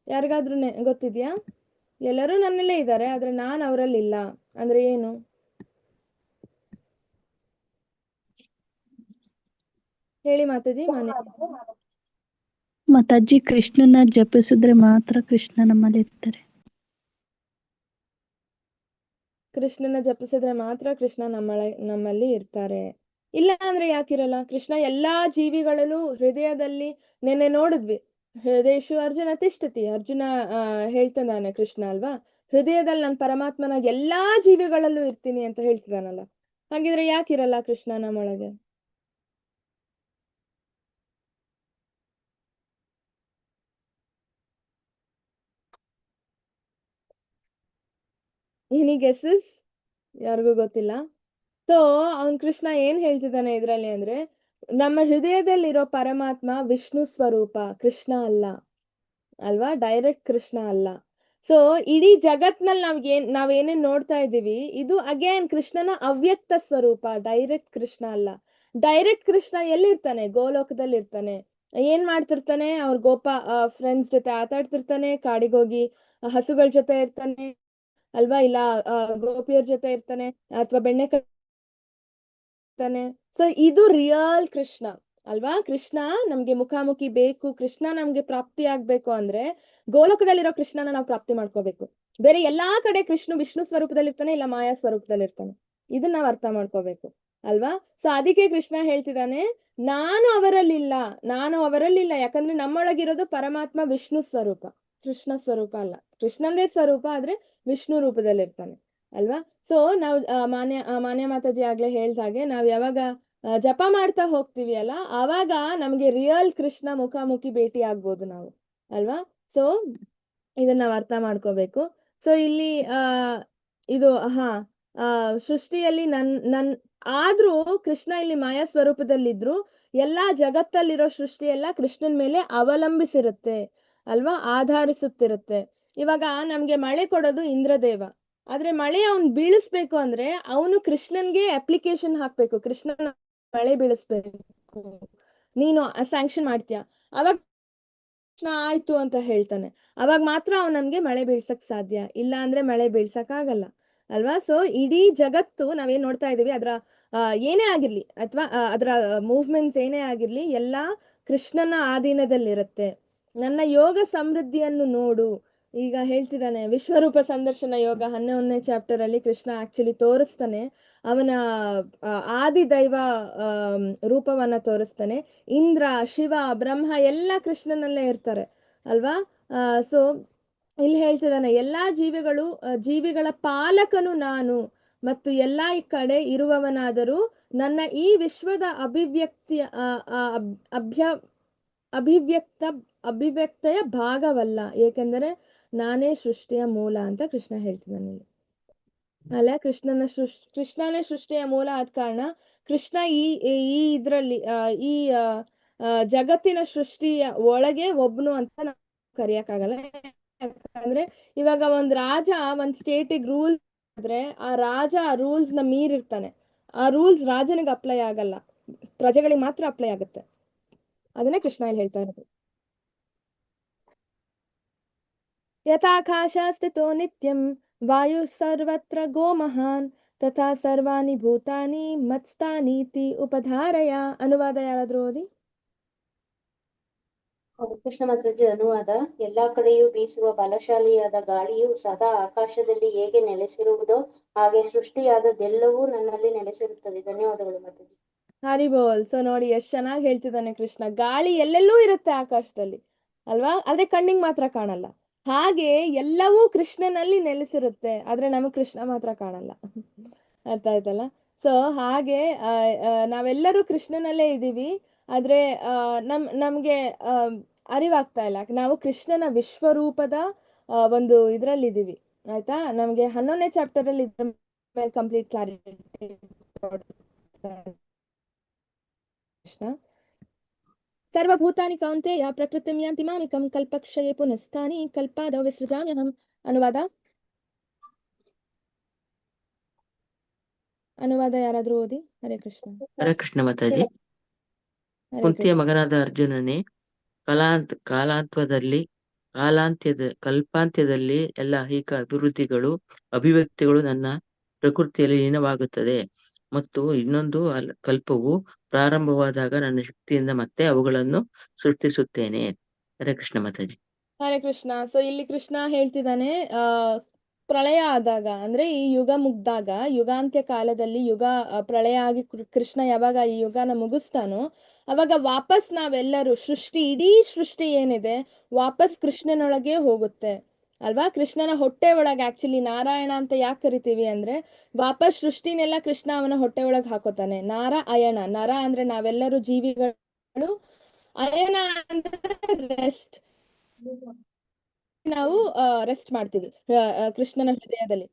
ಯಾರಿಗಾದ್ರೂ ಗೊತ್ತಿದ್ಯಾ? ಎಲ್ಲರೂ ನನ್ನಲ್ಲೇ ಇದ್ದಾರೆ, ಆದ್ರೆ ನಾನು ಅವರಲ್ಲಿಲ್ಲ ಅಂದ್ರೆ ಏನು? ಹೇಳಿ ಮಾತಾಜಿ. ಮಾತಾಜಿ, ಕೃಷ್ಣನ ಜಪಿಸಿದ್ರೆ ಮಾತ್ರ ಕೃಷ್ಣ ನಮ್ಮಲ್ಲಿ ಇರ್ತಾರೆ. ಕೃಷ್ಣನ ಜಪಿಸಿದ್ರೆ ಮಾತ್ರ ಕೃಷ್ಣ ನಮ್ಮಲ್ಲಿ ಇರ್ತಾರೆ. ಇಲ್ಲ ಅಂದ್ರೆ ಯಾಕಿರಲ್ಲ? ಕೃಷ್ಣ ಎಲ್ಲಾ ಜೀವಿಗಳಲ್ಲೂ ಹೃದಯದಲ್ಲಿ, ನೆನ್ನೆ ನೋಡಿದ್ವಿ, ಹೃದಯೇಶು ಅರ್ಜುನ ತಿಷ್ಠತಿ, ಅರ್ಜುನ ಹೇಳ್ತಾನೆ ಕೃಷ್ಣ ಅಲ್ವಾ, ಹೃದಯದಲ್ಲಿ ನಾನು ಪರಮಾತ್ಮನ ಎಲ್ಲಾ ಜೀವಿಗಳಲ್ಲೂ ಇರ್ತೀನಿ ಅಂತ ಹೇಳ್ತಿದಾನಲ್ಲ. ಹಾಗಿದ್ರೆ ಯಾಕಿರಲ್ಲ ಕೃಷ್ಣ ನಮ್ಮೊಳಗೆ? Any guesses? ಯಾರಿಗೂ ಗೊತ್ತಿಲ್ಲ. ಸೊ ಅವನ್ ಕೃಷ್ಣ ಏನ್ ಹೇಳ್ತಿದ್ದಾನೆ ಇದ್ರಲ್ಲಿ ಅಂದ್ರೆ, ನಮ್ಮ ಹೃದಯದಲ್ಲಿರೋ ಪರಮಾತ್ಮ ವಿಷ್ಣು ಸ್ವರೂಪ, ಕೃಷ್ಣ ಅಲ್ಲ ಅಲ್ವಾ, ಡೈರೆಕ್ಟ್ ಕೃಷ್ಣ ಅಲ್ಲ. ಸೊ ಇಡೀ ಜಗತ್ನಲ್ಲಿ ನಾವೇನೇನ್ ನೋಡ್ತಾ ಇದ್ದೀವಿ, ಇದು ಅಗೇನ್ ಕೃಷ್ಣನ ಅವ್ಯಕ್ತ ಸ್ವರೂಪ, ಡೈರೆಕ್ಟ್ ಕೃಷ್ಣ ಅಲ್ಲ. ಡೈರೆಕ್ಟ್ ಕೃಷ್ಣ ಎಲ್ಲಿರ್ತಾನೆ? ಗೋಲೋಕದಲ್ಲಿ ಇರ್ತಾನೆ. ಏನ್ ಮಾಡ್ತಿರ್ತಾನೆ? ಅವ್ರ ಫ್ರೆಂಡ್ಸ್ ಜೊತೆ ಆಟಾಡ್ತಿರ್ತಾನೆ, ಕಾಡಿಗೋಗಿ ಹಸುಗಳ ಜೊತೆ ಇರ್ತಾನೆ ಅಲ್ವಾ, ಇಲ್ಲ ಗೋಪಿಯರ್ ಜೊತೆ ಇರ್ತಾನೆ, ಅಥವಾ ಬೆಣ್ಣೆ ಇರ್ತಾನೆ. ಸೊ ಇದು ರಿಯಲ್ ಕೃಷ್ಣ ಅಲ್ವಾ. ಕೃಷ್ಣ ನಮ್ಗೆ ಮುಖಾಮುಖಿ ಬೇಕು, ಕೃಷ್ಣ ನಮ್ಗೆ ಪ್ರಾಪ್ತಿ ಆಗ್ಬೇಕು ಅಂದ್ರೆ ಗೋಲೋಕದಲ್ಲಿರೋ ಕೃಷ್ಣನ ನಾವು ಪ್ರಾಪ್ತಿ ಮಾಡ್ಕೋಬೇಕು. ಬೇರೆ ಎಲ್ಲಾ ಕಡೆ ವಿಷ್ಣು ಸ್ವರೂಪದಲ್ಲಿ ಇರ್ತಾನೆ, ಇಲ್ಲ ಮಾಯಾ ಸ್ವರೂಪದಲ್ಲಿ ಇರ್ತಾನೆ. ಇದನ್ನ ನಾವ್ ಅರ್ಥ ಮಾಡ್ಕೋಬೇಕು ಅಲ್ವಾ. ಸೊ ಅದಕ್ಕೆ ಕೃಷ್ಣ ಹೇಳ್ತಿದ್ದಾನೆ, ನಾನು ಅವರಲ್ಲಿಲ್ಲ. ಯಾಕಂದ್ರೆ ನಮ್ಮೊಳಗಿರೋದು ಪರಮಾತ್ಮ ವಿಷ್ಣು ಸ್ವರೂಪ, ಕೃಷ್ಣ ಸ್ವರೂಪ ಅಲ್ಲ. ಕೃಷ್ಣಂದೇ ಸ್ವರೂಪ, ಆದ್ರೆ ವಿಷ್ಣು ರೂಪದಲ್ಲಿ ಇರ್ತಾನೆ ಅಲ್ವಾ. ಸೊ ನಾವು ಮಾನ್ಯ ಮಾತಾಜಿ ಆಗ್ಲೇ ಹೇಳ್ದಾಗೆ, ನಾವ್ ಯಾವಾಗ ಜಪ ಮಾಡ್ತಾ ಹೋಗ್ತೀವಿ ಅಲ್ಲ, ಆವಾಗ ನಮ್ಗೆ ರಿಯಲ್ ಕೃಷ್ಣ ಮುಖಾಮುಖಿ ಭೇಟಿ ಆಗ್ಬೋದು ನಾವು ಅಲ್ವಾ. ಸೊ ಇದನ್ನ ನಾವ್ ಅರ್ಥ ಮಾಡ್ಕೋಬೇಕು. ಸೊ ಇಲ್ಲಿ ಇದು ಸೃಷ್ಟಿಯಲ್ಲಿ ಆದ್ರೂ ಕೃಷ್ಣ ಇಲ್ಲಿ ಮಾಯಾ ಸ್ವರೂಪದಲ್ಲಿದ್ರು ಎಲ್ಲಾ ಜಗತ್ತಲ್ಲಿರೋ ಸೃಷ್ಟಿ ಎಲ್ಲ ಕೃಷ್ಣನ್ ಮೇಲೆ ಅವಲಂಬಿಸಿರುತ್ತೆ ಅಲ್ವಾ, ಆಧರಿಸುತ್ತಿರುತ್ತೆ. ಇವಾಗ ನಮ್ಗೆ ಮಳೆ ಕೊಡೋದು ಇಂದ್ರದೇವ, ಆದ್ರೆ ಮಳೆ ಅವ್ನ್ ಬೀಳಿಸ್ಬೇಕು ಅಂದ್ರೆ ಅವನು ಕೃಷ್ಣನ್ಗೆ ಅಪ್ಲಿಕೇಶನ್ ಹಾಕ್ಬೇಕು, ಕೃಷ್ಣನ ಮಳೆ ಬೀಳಿಸ್ಬೇಕು, ನೀನು ಸ್ಯಾಂಕ್ಷನ್ ಮಾಡ್ತೀಯ, ಅವಾಗ ಕೃಷ್ಣ ಆಯ್ತು ಅಂತ ಹೇಳ್ತಾನೆ. ಅವಾಗ ಮಾತ್ರ ಅವ್ನು ನಮ್ಗೆ ಮಳೆ ಬೀಳ್ಸಕ್ ಸಾಧ್ಯ, ಇಲ್ಲ ಅಂದ್ರೆ ಮಳೆ ಬೀಳ್ಸಕ್ ಆಗಲ್ಲ ಅಲ್ವಾ. ಸೊ ಇಡೀ ಜಗತ್ತು ನಾವೇನ್ ನೋಡ್ತಾ ಇದೀವಿ, ಅದ್ರ ಏನೇ ಆಗಿರ್ಲಿ ಅಥವಾ ಅದರ ಮೂವ್ಮೆಂಟ್ಸ್ ಏನೇ ಆಗಿರ್ಲಿ, ಎಲ್ಲಾ ಕೃಷ್ಣನ ಆಧೀನದಲ್ಲಿರುತ್ತೆ. ನನ್ನ ಯೋಗ ಸಮೃದ್ಧಿಯನ್ನು ನೋಡು, ಈಗ ಹೇಳ್ತಿದ್ದಾನೆ ವಿಶ್ವರೂಪ ಸಂದರ್ಶನ ಯೋಗ 11ನೇ ಚಾಪ್ಟರ್ ಅಲ್ಲಿ ಕೃಷ್ಣ ಆಕ್ಚುಲಿ ತೋರಿಸ್ತಾನೆ, ಅವನ ಆದಿ ದೈವ ರೂಪವನ್ನ ತೋರಿಸ್ತಾನೆ. ಇಂದ್ರ, ಶಿವ, ಬ್ರಹ್ಮ ಎಲ್ಲ ಕೃಷ್ಣನಲ್ಲೇ ಇರ್ತಾರೆ ಅಲ್ವಾ. ಸೊ ಇಲ್ಲಿ ಹೇಳ್ತಿದ್ದಾನೆ, ಎಲ್ಲಾ ಜೀವಿಗಳ ಪಾಲಕನು ನಾನು, ಮತ್ತು ಎಲ್ಲಾ ಈ ಕಡೆ ಇರುವವನಾದರೂ ನನ್ನ ಈ ವಿಶ್ವದ ಅಭಿವ್ಯಕ್ತೆಯ ಭಾಗವಲ್ಲ, ಏಕೆಂದರೆ ನಾನೇ ಸೃಷ್ಟಿಯ ಮೂಲ ಅಂತ ಕೃಷ್ಣ ಹೇಳ್ತಿದ್ದಾನೆ ಇಲ್ಲಿ ಅಲ್ಲ. ಕೃಷ್ಣನೇ ಸೃಷ್ಟಿಯ ಮೂಲ ಆದ ಕಾರಣ ಕೃಷ್ಣ ಇದ್ರಲ್ಲಿ ಈ ಜಗತ್ತಿನ ಸೃಷ್ಟಿಯ ಒಳಗೆ ಒಬ್ನು ಅಂತ ನಾವು ಕರೆಯಕ್ಕಾಗಲ್ಲ. ಯಾಕಂದ್ರೆ ಇವಾಗ ಒಂದ್ ರಾಜ ಒಂದ್ ಸ್ಟೇಟಿಗೆ ರೂಲ್ಸ್ ಆದ್ರೆ ಆ ರಾಜ ಆ ರೂಲ್ಸ್ ನ ಮೀರಿರ್ತಾನೆ, ಆ ರೂಲ್ಸ್ ರಾಜನಿಗೆ ಅಪ್ಲೈ ಆಗಲ್ಲ, ಪ್ರಜೆಗಳಿಗೆ ಮಾತ್ರ ಅಪ್ಲೈ ಆಗುತ್ತೆ. ಅದನ್ನೇ ಕೃಷ್ಣ ಇಲ್ಲಿ ಹೇಳ್ತಾ ಇರೋದು. ಯಥಾಕಾಶ ಸ್ಥಿತೋ ನಿತ್ಯಂ ವಾಯು ಸರ್ವತ್ರ ಗೋ ಮಹಾನ್ ತಥಾ ಸರ್ವಾಣಿ ಭೂತಾನಿ ಮತ್ಸ್ತಾನೀತಿ ಉಪಧಾರಯ. ಅನುವಾದ ಯಾರಾದ್ರೂ ಓದಿ. ಕೃಷ್ಣ ಮಾತಾಜಿ ಅನುವಾದ. ಎಲ್ಲಾ ಕಡೆಯೂ ಬೀಸುವ ಬಲಶಾಲಿಯಾದ ಗಾಳಿಯು ಸದಾ ಆಕಾಶದಲ್ಲಿ ಹೇಗೆ ನೆಲೆಸಿರುವುದೋ ಹಾಗೆ ಸೃಷ್ಟಿಯಾದದ್ದೆಲ್ಲವೂ ನನ್ನಲ್ಲಿ ನೆಲೆಸಿರುತ್ತದೆ. ಧನ್ಯವಾದಗಳು ಮಾತಾಜಿ. ಹರಿ ಬೋಲ್. ಸೊ ನೋಡಿ ಎಷ್ಟು ಚೆನ್ನಾಗಿ ಹೇಳ್ತಿದ್ದಾನೆ ಕೃಷ್ಣ. ಗಾಳಿ ಎಲ್ಲೆಲ್ಲೂ ಇರುತ್ತೆ ಆಕಾಶದಲ್ಲಿ ಅಲ್ವಾ, ಆದ್ರೆ ಕಣ್ಣಿಗೆ ಮಾತ್ರ ಕಾಣಲ್ಲ. ಹಾಗೆ ಎಲ್ಲವೂ ಕೃಷ್ಣನಲ್ಲಿ ನೆಲೆಸಿರುತ್ತೆ, ಆದ್ರೆ ನಮಗ್ ಕೃಷ್ಣ ಮಾತ್ರ ಕಾಣಲ್ಲ. ಅರ್ಥ ಆಯ್ತಲ್ಲ? ಸೊ ಹಾಗೆ ನಾವೆಲ್ಲರೂ ಕೃಷ್ಣನಲ್ಲೇ ಇದ್ದೀವಿ, ಆದ್ರೆ ನಮ್ಗೆ ಅರಿವಾಗ್ತಾ ಇಲ್ಲ. ನಾವು ಕೃಷ್ಣನ ವಿಶ್ವರೂಪದ ಒಂದು ಇದ್ರಲ್ಲಿ ಇದೀವಿ. ಆಯ್ತಾ? ನಮ್ಗೆ 11ನೇ ಚಾಪ್ಟರ್ ಅಲ್ಲಿ ಇದ್ರ ಮೇಲೆ ಕಂಪ್ಲೀಟ್ ಕ್ಲಾರಿಟಿ ಕೃಷ್ಣ. ಸರ್ವಭೂತಾನಿ ಕೌಂತೆಯ ಪ್ರಕೃತಿಂ ಯಾಂತಿ ಮಾಮಿಕಂ ಕಲ್ಪಕ್ಷಯೇ ಪುನಸ್ತಾನಿ ಕಲ್ಪಾದೌ ವಿಸೃಜಾಮ್ಯಹಂ. ಅನುವಾದ ಯಾರಾದ್ರೂ ಓದಿ. ಹರೇ ಕೃಷ್ಣ. ಹರೇ ಕೃಷ್ಣ ಮಾತಾಜಿ. ಹರೇ ಕುಂತಿಯ ಕೃಷ್ಣ. ಮಗನಾದ ಅರ್ಜುನನೇ, ಕಲ್ಪಾಂತ್ಯದಲ್ಲಿ ಎಲ್ಲ ಐಹಿಕ ಅಭಿವ್ಯಕ್ತಿಗಳು ನನ್ನ ಪ್ರಕೃತಿಯಲ್ಲಿ ಲೀನವಾಗುತ್ತದೆ, ಮತ್ತು ಇನ್ನೊಂದು ಕಲ್ಪವು ಪ್ರಾರಂಭವಾದಾಗ ನನ್ನ ಶಕ್ತಿಯಿಂದ ಮತ್ತೆ ಅವುಗಳನ್ನು ಸೃಷ್ಟಿಸುತ್ತೇನೆ. ಹರೇ ಕೃಷ್ಣ ಮಾತಾಜಿ. ಹರೇ ಕೃಷ್ಣ. ಸೊ ಇಲ್ಲಿ ಕೃಷ್ಣ ಹೇಳ್ತಿದ್ದಾನೆ, ಪ್ರಳಯ ಆದಾಗ ಅಂದ್ರೆ ಈ ಯುಗ ಮುಗ್ದಾಗ, ಯುಗಾಂತ್ಯ ಕಾಲದಲ್ಲಿ ಪ್ರಳಯ ಆಗಿ ಕೃಷ್ಣ ಯಾವಾಗ ಈ ಯುಗನ ಮುಗಿಸ್ತಾನೋ ಅವಾಗ ವಾಪಸ್ ನಾವೆಲ್ಲರೂ ಇಡೀ ಸೃಷ್ಟಿ ಏನಿದೆ ವಾಪಸ್ ಕೃಷ್ಣನೊಳಗೆ ಹೋಗುತ್ತೆ ಅಲ್ವಾ. ಕೃಷ್ಣನ ಹೊಟ್ಟೆ ಒಳಗೆ ಆಕ್ಚುಲಿ ನಾರಾಯಣ ಅಂತ ಯಾಕೆ ಕರಿತೀವಿ ಅಂದ್ರೆ ವಾಪಸ್ ಸೃಷ್ಟಿನೆಲ್ಲ ಕೃಷ್ಣ ಅವನ ಹೊಟ್ಟೆ ಒಳಗೆ ಹಾಕೋತಾನೆ. ಅಯಣ, ನರ ಅಂದ್ರೆ ನಾವೆಲ್ಲರೂ ಜೀವಿಗಳು, ಅಯನ ಅಂದ್ರೆ ರೆಸ್ಟ್. ನಾವು ರೆಸ್ಟ್ ಮಾಡ್ತೀವಿ ಕೃಷ್ಣನ ಹೃದಯದಲ್ಲಿ,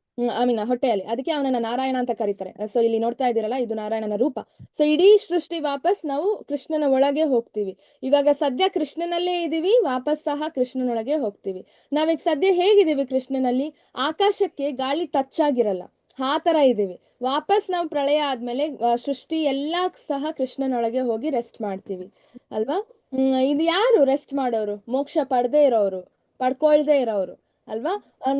ಹೊಟ್ಟೆಯಲ್ಲಿ. ಅದಕ್ಕೆ ಅವನನ್ನ ನಾರಾಯಣ ಅಂತ ಕರೀತಾರೆ. ಸೊ ಇಲ್ಲಿ ನೋಡ್ತಾ ಇದ್ದೀರಲ್ಲ, ಇದು ನಾರಾಯಣನ ರೂಪ. ಸೊ ಇಡೀ ಸೃಷ್ಟಿ ವಾಪಸ್ ನಾವು ಕೃಷ್ಣನ ಒಳಗೆ ಹೋಗ್ತೀವಿ. ಇವಾಗ ಸದ್ಯ ಕೃಷ್ಣನಲ್ಲೇ ಇದೀವಿ, ವಾಪಸ್ ಸಹ ಕೃಷ್ಣನೊಳಗೆ ಹೋಗ್ತೀವಿ. ನಾವೀಗ ಸದ್ಯ ಹೇಗಿದ್ದೀವಿ ಕೃಷ್ಣನಲ್ಲಿ? ಆಕಾಶಕ್ಕೆ ಗಾಳಿ ಟಚ್ ಆಗಿರಲ್ಲ, ಆ ತರ ಇದೀವಿ. ವಾಪಸ್ ನಾವು ಪ್ರಳಯ ಆದ್ಮೇಲೆ ಸೃಷ್ಟಿ ಎಲ್ಲಾ ಸಹ ಕೃಷ್ಣನೊಳಗೆ ಹೋಗಿ ರೆಸ್ಟ್ ಮಾಡ್ತೀವಿ ಅಲ್ವಾ. ಇದು ಯಾರು ರೆಸ್ಟ್ ಮಾಡೋರು? ಮೋಕ್ಷ ಪಡ್ಕೊಳ್ದೇ ಇರೋರು ಅಲ್ವಾ.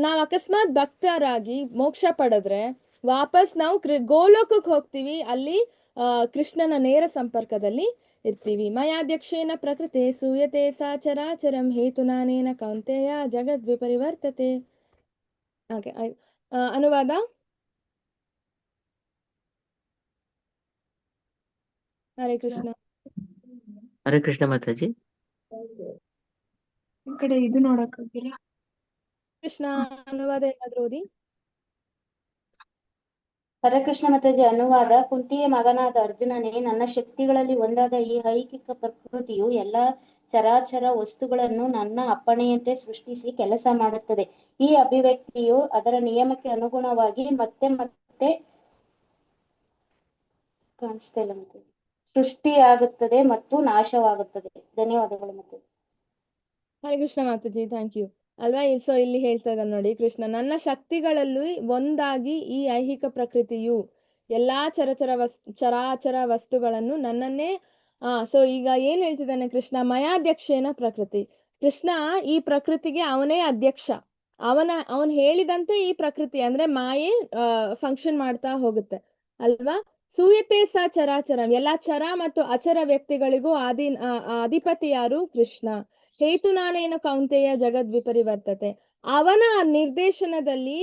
ನಾವ್ ಅಕಸ್ಮಾತ್ ಭಕ್ತರಾಗಿ ಮೋಕ್ಷ ಪಡೆದ್ರೆ ವಾಪಸ್ ನಾವು ಗೋಲೋಕಕ್ಕೆ ಹೋಗ್ತೀವಿ. ಅಲ್ಲಿ ಕೃಷ್ಣನ ನೇರ ಸಂಪರ್ಕದಲ್ಲಿ ಇರ್ತೀವಿ. ಮಯಾಧ್ಯಕ್ಷೇನ ಪ್ರಕೃತಿ ಸೂಯತೆ ಸಾ ಚರಾಚರಂ ಹೇತುನಾನೇನ ಕೌಂತೆಯ ಜಗದ್ ವಿಪರಿವರ್ತತೆ. ಹಾಗೆ ಅನುವಾದ. ಹರೇ ಕೃಷ್ಣ. ಹರೇ ಕೃಷ್ಣ ಮಾತಾಜಿ. ಈ ಕಡೆ ಇದು ನೋಡಕ್ಕಾಗಿಲ್ಲ. ಕೃಷ್ಣ ಅನುವಾದ ಏನಾದ್ರೂ ಓದಿ. ಹರೇ ಕೃಷ್ಣ ಮಾತಾಜಿ ಅನುವಾದ. ಕುಂತಿಯ ಮಗನಾದ ಅರ್ಜುನನೇ, ನನ್ನ ಶಕ್ತಿಗಳಲ್ಲಿ ಒಂದಾದ ಈ ಐಹಿಕ ಪ್ರಕೃತಿಯು ಎಲ್ಲಾ ಚರಾಚರ ವಸ್ತುಗಳನ್ನು ನನ್ನ ಅಪ್ಪಣೆಯಂತೆ ಸೃಷ್ಟಿಸಿ ಕೆಲಸ ಮಾಡುತ್ತದೆ. ಈ ಅಭಿವ್ಯಕ್ತಿಯು ಅದರ ನಿಯಮಕ್ಕೆ ಅನುಗುಣವಾಗಿ ಮತ್ತೆ ಮತ್ತೆ ಸೃಷ್ಟಿಯಾಗುತ್ತದೆ ಮತ್ತು ನಾಶವಾಗುತ್ತದೆ. ಧನ್ಯವಾದಗಳು ಮಾತಾಜಿ. Hare Krishna Mataji, thank you. ಅಲ್ವಾ. ಸೊ ಇಲ್ಲಿ ಹೇಳ್ತಾ ಇದ್ದಾನೆ ನೋಡಿ ಕೃಷ್ಣ, ನನ್ನ ಶಕ್ತಿಗಳಲ್ಲಿ ಒಂದಾಗಿ ಈ ಐಹಿಕ ಪ್ರಕೃತಿಯು ಎಲ್ಲಾ ಚರಾಚರ ವಸ್ತುಗಳನ್ನು ನನ್ನನ್ನೇ ಸೊ ಈಗ ಏನ್ ಹೇಳ್ತಿದ್ದಾನೆ ಕೃಷ್ಣ? ಮಯಾಧ್ಯಕ್ಷೇನ ಪ್ರಕೃತಿ. ಕೃಷ್ಣ ಈ ಪ್ರಕೃತಿಗೆ ಅವನೇ ಅಧ್ಯಕ್ಷ. ಅವನ್ ಹೇಳಿದಂತೆ ಈ ಪ್ರಕೃತಿ ಅಂದ್ರೆ ಮಾಯೆ ಫಂಕ್ಷನ್ ಮಾಡ್ತಾ ಹೋಗುತ್ತೆ ಅಲ್ವಾ. ಸೂಯತೆ ಸ ಚರಾಚರಂ, ಎಲ್ಲಾ ಚರ ಮತ್ತು ಅಚರ ವ್ಯಕ್ತಿಗಳಿಗೂ ಅಧಿಪತಿ ಯಾರು? ಕೃಷ್ಣ. ಹೇತು ನಾನೇನು ಕೌಂತೆಯ ಜಗದ್ ವಿಪರಿವರ್ತತೆ, ಅವನ ನಿರ್ದೇಶನದಲ್ಲಿ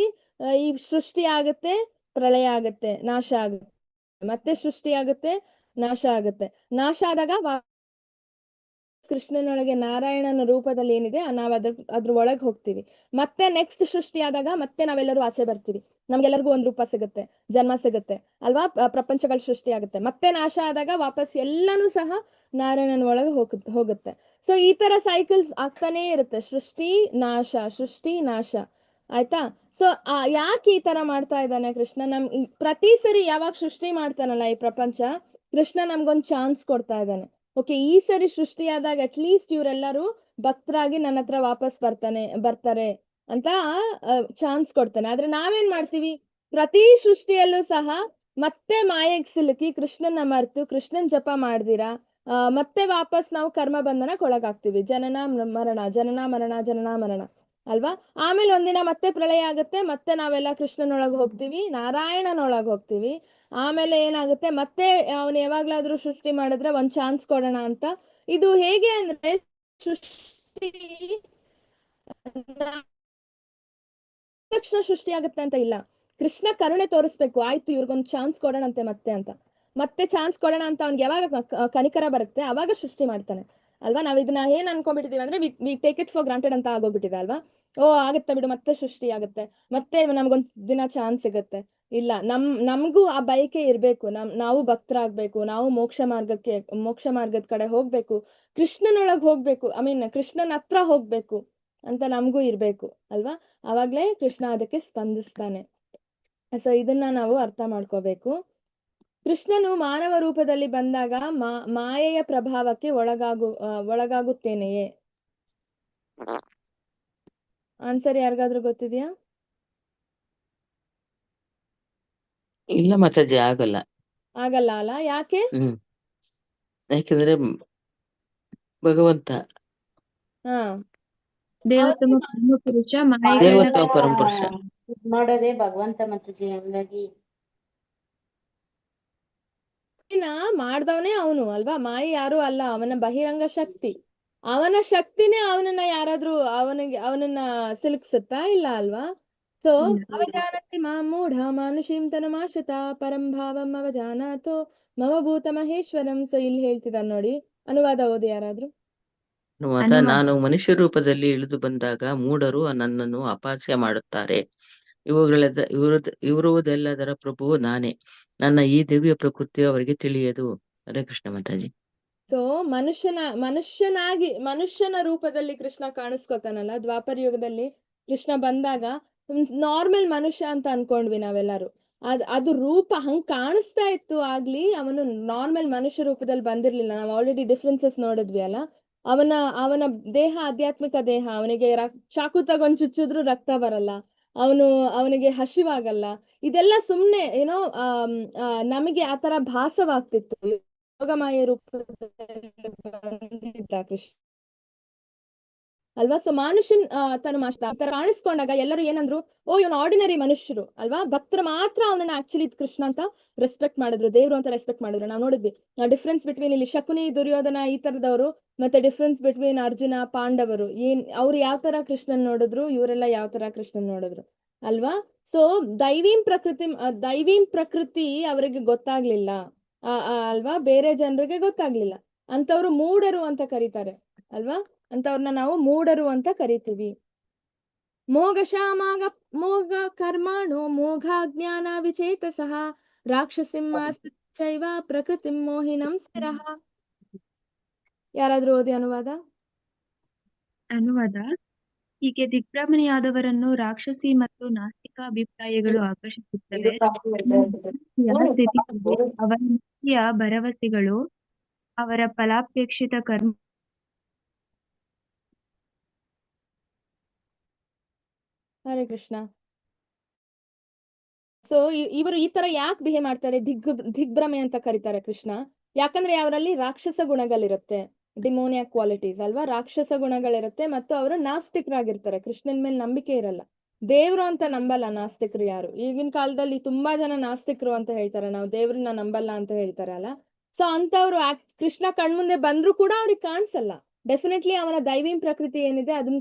ಈ ಸೃಷ್ಟಿ ಆಗುತ್ತೆ, ಪ್ರಳಯ ಆಗುತ್ತೆ, ನಾಶ ಆಗುತ್ತೆ, ಮತ್ತೆ ಸೃಷ್ಟಿ ಆಗುತ್ತೆ, ನಾಶ ಆಗುತ್ತೆ. ನಾಶ ಆದಾಗ ಕೃಷ್ಣನೊಳಗೆ ನಾರಾಯಣನ ರೂಪದಲ್ಲಿ ಏನಿದೆ ನಾವು ಅದ್ರ ಒಳಗೆ ಹೋಗ್ತೀವಿ. ಮತ್ತೆ ನೆಕ್ಸ್ಟ್ ಸೃಷ್ಟಿ ಆದಾಗ ಮತ್ತೆ ನಾವೆಲ್ಲರೂ ಆಚೆ ಬರ್ತೀವಿ, ನಮ್ಗೆಲ್ಲರಿಗೂ ಒಂದ್ ರೂಪ ಸಿಗುತ್ತೆ, ಜನ್ಮ ಸಿಗುತ್ತೆ ಅಲ್ವಾ. ಪ್ರಪಂಚಗಳ ಸೃಷ್ಟಿ ಆಗುತ್ತೆ. ಮತ್ತೆ ನಾಶ ಆದಾಗ ವಾಪಸ್ ಎಲ್ಲಾನು ಸಹ ನಾರಾಯಣನ ಒಳಗೆ ಹೋಗುತ್ತೆ. ಸೊ ಈ ತರ ಸೈಕಲ್ಸ್ ಆಗ್ತಾನೆ ಇರುತ್ತೆ, ಸೃಷ್ಟಿ ನಾಶ. ಆಯ್ತಾ. ಸೊ ಯಾಕೆ ಈ ತರ ಮಾಡ್ತಾ ಇದ್ದಾನೆ ಕೃಷ್ಣ? ಪ್ರತಿ ಸರಿ ಯಾವಾಗ ಸೃಷ್ಟಿ ಮಾಡ್ತಾನಲ್ಲ ಈ ಪ್ರಪಂಚ, ಕೃಷ್ಣ ನಮ್ಗೊಂದ್ ಚಾನ್ಸ್ ಕೊಡ್ತಾ ಇದ್ದಾನೆ. ಓಕೆ, ಈ ಸರಿ ಸೃಷ್ಟಿಯಾದಾಗ ಅಟ್ಲೀಸ್ಟ್ ಇವರೆಲ್ಲರೂ ಭಕ್ತರಾಗಿ ನನ್ನ ಹತ್ರ ವಾಪಸ್ ಬರ್ತಾರೆ ಅಂತ ಚಾನ್ಸ್ ಕೊಡ್ತಾನೆ. ಆದ್ರೆ ನಾವೇನ್ ಮಾಡ್ತೀವಿ? ಪ್ರತಿ ಸೃಷ್ಟಿಯಲ್ಲೂ ಸಹ ಮತ್ತೆ ಮಾಯೆಗೆ ಸಿಲುಕಿ ಕೃಷ್ಣನ ಮರೆತು ಕೃಷ್ಣನ್ ಜಪ ಮಾಡ್ದಿರಾ ಮತ್ತೆ ವಾಪಸ್ ನಾವು ಕರ್ಮ ಬಂಧನಕ್ಕೆ ಒಳಗಾಗ್ತೀವಿ. ಜನನ ಮರಣ. ಅಲ್ವಾ? ಆಮೇಲೆ ಒಂದಿನ ಮತ್ತೆ ಪ್ರಳಯ ಆಗುತ್ತೆ, ಮತ್ತೆ ನಾವೆಲ್ಲ ಕೃಷ್ಣನೊಳಗೆ ಹೋಗ್ತೀವಿ, ನಾರಾಯಣನೊಳಗೆ ಹೋಗ್ತೀವಿ. ಆಮೇಲೆ ಏನಾಗುತ್ತೆ, ಮತ್ತೆ ಅವನು ಯಾವಾಗ್ಲಾದ್ರೂ ಸೃಷ್ಟಿ ಮಾಡಿದ್ರೆ ಒಂದ್ ಚಾನ್ಸ್ ಕೊಡೋಣ ಅಂತ. ಇದು ಹೇಗೆ ಅಂದ್ರೆ ಸೃಷ್ಟಿ ತಕ್ಷಣ ಸೃಷ್ಟಿ ಆಗುತ್ತೆ ಅಂತ ಇಲ್ಲ. ಕೃಷ್ಣ ಕರುಣೆ ತೋರಿಸ್ಬೇಕು, ಆಯ್ತು ಇವ್ರಿಗೊಂದು ಚಾನ್ಸ್ ಕೊಡೋಣಂತೆ ಮತ್ತೆ ಅಂತ. ಮತ್ತೆ ಚಾನ್ಸ್ ಕೊಡೋಣ ಅಂತ ಅವ್ನಿಗೆ ಯಾವಾಗ ಕನಿಕರ ಬರುತ್ತೆ ಅವಾಗ ಸೃಷ್ಟಿ ಮಾಡ್ತಾನೆ ಅಲ್ವಾ? ನಾವ್ ಇದನ್ನ ಏನ್ ಅನ್ಕೊಂಡ್ಬಿಟ್ಟಿದೀವಿ ಅಂದ್ರೆ we take it for granted ಅಂತ ಆಗೋಗ್ಬಿಟ್ಟಿದೆ ಅಲ್ವಾ? ಓ ಆಗುತ್ತೆ ಬಿಡು, ಮತ್ತೆ ಸೃಷ್ಟಿ ಆಗುತ್ತೆ, ಮತ್ತೆ ನಮ್ಗೊಂದ್ ದಿನ ಚಾನ್ಸ್ ಸಿಗುತ್ತೆ. ಇಲ್ಲ, ನಮ್ಗೂ ಆ ಬಯಕೆ ಇರ್ಬೇಕು. ನಾವು ಭಕ್ತರಾಗ್ಬೇಕು, ನಾವು ಮೋಕ್ಷ ಮಾರ್ಗದ ಕಡೆ ಹೋಗ್ಬೇಕು, ಕೃಷ್ಣನೊಳಗ್ ಹೋಗ್ಬೇಕು, ಕೃಷ್ಣನ ಹತ್ರ ಹೋಗ್ಬೇಕು ಅಂತ ನಮಗೂ ಇರ್ಬೇಕು ಅಲ್ವಾ? ಅವಾಗ್ಲೇ ಕೃಷ್ಣ ಅದಕ್ಕೆ ಸ್ಪಂದಿಸ್ತಾನೆ. ಸೊ ಇದನ್ನ ನಾವು ಅರ್ಥ ಮಾಡ್ಕೋಬೇಕು. ಕೃಷ್ಣನು ಮಾನವ ರೂಪದಲ್ಲಿ ಬಂದಾಗ ಮಾಯೆಯ ಪ್ರಭಾವಕ್ಕೆ ಒಳಗಾಗುತ್ತೇನೆಯೇ? ಆನ್ಸರ್ ಯಾರಿಗಾದ್ರೂ ಗೊತ್ತಿದ್ಯಾ? ಇಲ್ಲ ಮಾತಾಜಿ, ಆಗಲ್ಲ. ಆಗಲ್ಲ ಅಲ್ಲ? ಯಾಕೆ? ಯಾಕಂದ್ರೆ ಭಗವಂತ ಹಾ, ದೇವೋತ್ತಮ ಪರಮಪುರುಷ ಮಾಯೆಗಳ ದೇವೋತ್ತಮ ಪರಮಪುರುಷ. ಇದ್ ಮಾಡೋದೇ ಭಗವಂತ ಮಾತಾಜಿ, ಹಂಗಾಗಿ ಮಾಡ್ದವನೇ ಅವನು ಅಲ್ವಾ? ಮಾಯೆ ಯಾರು ಅಲ್ಲ, ಅವನ ಬಹಿರಂಗ ಶಕ್ತಿ. ಅವನ ಶಕ್ತಿನೇ ಅವನನ್ನ ಯಾರಾದ್ರೂ ಅವನನ್ನ ಸಿಲುಕ್ಸುತ್ತಾ? ಇಲ್ಲ ಅಲ್ವಾ? ಸೊ ಅವಜಾನತಿ ಮೂಢ ಮಾನುಷೀಂ ತನುಮಾಶ್ರಿತ ಪರಂ ಭಾವಂ ಅವಜಾನಾಥೋ ಮಮ ಭೂತ ಮಹೇಶ್ವರಂ. ಸೊ ಇಲ್ಲಿ ಹೇಳ್ತಿದ್ದಾರೆ ನೋಡಿ, ಅನುವಾದ ಓದಿ ಯಾರಾದ್ರೂ. ನಾನು ಮನುಷ್ಯ ರೂಪದಲ್ಲಿ ಇಳಿದು ಬಂದಾಗ ಮೂಢರು ನನ್ನನ್ನು ಅಪಹಾಸ್ಯ ಮಾಡುತ್ತಾರೆ. ಇರುವುದೆಲ್ಲದರ ಪ್ರಭುವು ನಾನೇ. ನನ್ನ ಈ ದಿವ್ಯ ಪ್ರಕೃತಿ ಅವರಿಗೆ ತಿಳಿಯದು. ಹರೇ ಕೃಷ್ಣ ಮಾತಾಜಿ. ಸೊ ಮನುಷ್ಯನ ರೂಪದಲ್ಲಿ ಕೃಷ್ಣ ಕಾಣಿಸ್ಕೊತಾನಲ್ಲ ದ್ವಾಪರ ಯುಗದಲ್ಲಿ. ಕೃಷ್ಣ ಬಂದಾಗ ನಾರ್ಮಲ್ ಮನುಷ್ಯ ಅಂತ ಅನ್ಕೊಂಡ್ವಿ ನಾವೆಲ್ಲರೂ. ಅದು ರೂಪ ಹಂಗ್ ಕಾಣಿಸ್ತಾ ಇತ್ತು ಆಗ್ಲಿ, ಅವನು ನಾರ್ಮಲ್ ಮನುಷ್ಯ ರೂಪದಲ್ಲಿ ಬಂದಿರ್ಲಿಲ್ಲ. ನಾವು ಆಲ್ರೆಡಿ ಡಿಫ್ರೆನ್ಸಸ್ ನೋಡಿದ್ವಿ ಅಲ್ಲ. ಅವನ ದೇಹ ಆಧ್ಯಾತ್ಮಿಕ ದೇಹ. ಅವನಿಗೆ ಚಾಕು ತಗೊಂಡ್ ಚುಚ್ಚಿದ್ರು ರಕ್ತ ಬರಲ್ಲ, ಅವನಿಗೆ ಹಸಿವಾಗಲ್ಲ. ಇದೆಲ್ಲ ಸುಮ್ನೆ ಏನೋ ನಮಗೆ ಆತರ ಭಾಸವಾಗ್ತಿತ್ತು. ಯೋಗಮಾಯ ರೂಪದಲ್ಲಿ ಬಂದಿದ್ದ ಕೃಷ್ಣ ಅಲ್ವಾ? ಸೊ ಮನುಷ್ಯನ್ ತರ ಕಾಣಿಸ್ಕೊಂಡಾಗ ಎಲ್ಲರೂ ಏನಂದ್ರು, ಓ ಇವನು ಆರ್ಡಿನರಿ ಮನುಷ್ಯರು ಅಲ್ವಾ? ಭಕ್ತರು ಮಾತ್ರ ಅವನನ್ನ ಆಕ್ಚುಲಿ ಕೃಷ್ಣ ಅಂತ ರೆಸ್ಪೆಕ್ಟ್ ಮಾಡಿದ್ರು, ದೇವ್ರು ಅಂತ ರೆಸ್ಪೆಕ್ಟ್ ಮಾಡಿದ್ರು. ನಾವು ನೋಡಿದ್ವಿ ಡಿಫ್ರೆನ್ಸ್ ಬಿಟ್ವೀನ್ ಇಲ್ಲಿ ಶಕುನಿ, ದುರ್ಯೋಧನ ಈ ತರದವರು, ಮತ್ತೆ ಡಿಫ್ರೆನ್ಸ್ ಬಿಟ್ವೀನ್ ಅರ್ಜುನ, ಪಾಂಡವರು. ಅವ್ರು ಯಾವ ತರ ಕೃಷ್ಣನ್ ನೋಡಿದ್ರು, ಇವರೆಲ್ಲ ಯಾವ ತರ ಕೃಷ್ಣನ್ ನೋಡಿದ್ರು ಅಲ್ವಾ? ಸೊ ದೈವೀಂ ಪ್ರಕೃತಿ ಅವರಿಗೆ ಗೊತ್ತಾಗ್ಲಿಲ್ಲ ಅಲ್ವಾ? ಬೇರೆ ಜನರಿಗೆ ಗೊತ್ತಾಗ್ಲಿಲ್ಲ. ಅಂತವ್ರು ಮೂಢರು ಅಂತ ಕರೀತಾರೆ ಅಲ್ವಾ? ಅಂತವ್ರನ್ನ ನಾವು ಮೂಢರು ಅಂತ ಕರಿತೀವಿ. ಮೋಘ ಕರ್ಮಾಣೋ ಮೋಘ ಜ್ಞಾನ ವಿಚೇತಸಃ ರಾಕ್ಷಸಿಂಹ ಪ್ರಕೃತಿ ಮೋಹಿನಂ ಸ್ಥಿರಃ. ಯಾರಾದ್ರೂ ಓದಿ ಅನುವಾದ. ಹೀಗೆ ದಿಗ್ಭ್ರಮಣೆಯಾದವರನ್ನು ರಾಕ್ಷಸಿ ಮತ್ತು ನಾಸ್ತಿಕ ಅಭಿಪ್ರಾಯಗಳು ಆಕರ್ಷಿಸುತ್ತವೆ. ಅವರ ಮುಖ್ಯ ಭರವಸೆಗಳು ಅವರ ಫಲಾಪೇಕ್ಷಿತ ಕರ್ಮ. ಹರೇ ಕೃಷ್ಣ. ಸೊ ಇವರು ಈ ತರ ಯಾಕೆ ಬಿಹೇವ್ ಮಾಡ್ತಾರೆ? ದಿಗ್ಭ್ರಮೆ ಅಂತ ಕರೀತಾರೆ ಕೃಷ್ಣ. ಯಾಕಂದ್ರೆ ಅವರಲ್ಲಿ ರಾಕ್ಷಸ ಗುಣಗಳಿರುತ್ತೆ, ಡಿಮೋನಿಯಾಕ್ ಕ್ವಾಲಿಟೀಸ್ ಅಲ್ವಾ? ರಾಕ್ಷಸ ಗುಣಗಳಿರುತ್ತೆ, ಮತ್ತು ಅವರು ನಾಸ್ತಿಕರಾಗಿರ್ತಾರೆ. ಕೃಷ್ಣನ್ ಮೇಲೆ ನಂಬಿಕೆ ಇರಲ್ಲ, ದೇವ್ರು ಅಂತ ನಂಬಲ್ಲ ನಾಸ್ತಿಕರು ಯಾರು. ಈಗಿನ ಕಾಲದಲ್ಲಿ ತುಂಬಾ ಜನ ನಾಸ್ತಿಕರು ಅಂತ ಹೇಳ್ತಾರೆ, ನಾವು ದೇವ್ರನ್ನ ನಂಬಲ್ಲ ಅಂತ ಹೇಳ್ತಾರೆ ಅಲ್ಲ. ಸೊ ಅಂತವ್ರು ಕೃಷ್ಣ ಕಣ್ಮುಂದೆ ಬಂದ್ರು ಕೂಡ ಅವ್ರಿಗೆ ಕಾಣಿಸಲ್ಲ. ಡೆಫಿನೆಟ್ಲಿ ಅವನ ದೈವೀಂ ಪ್ರಕೃತಿ ಏನಿದೆ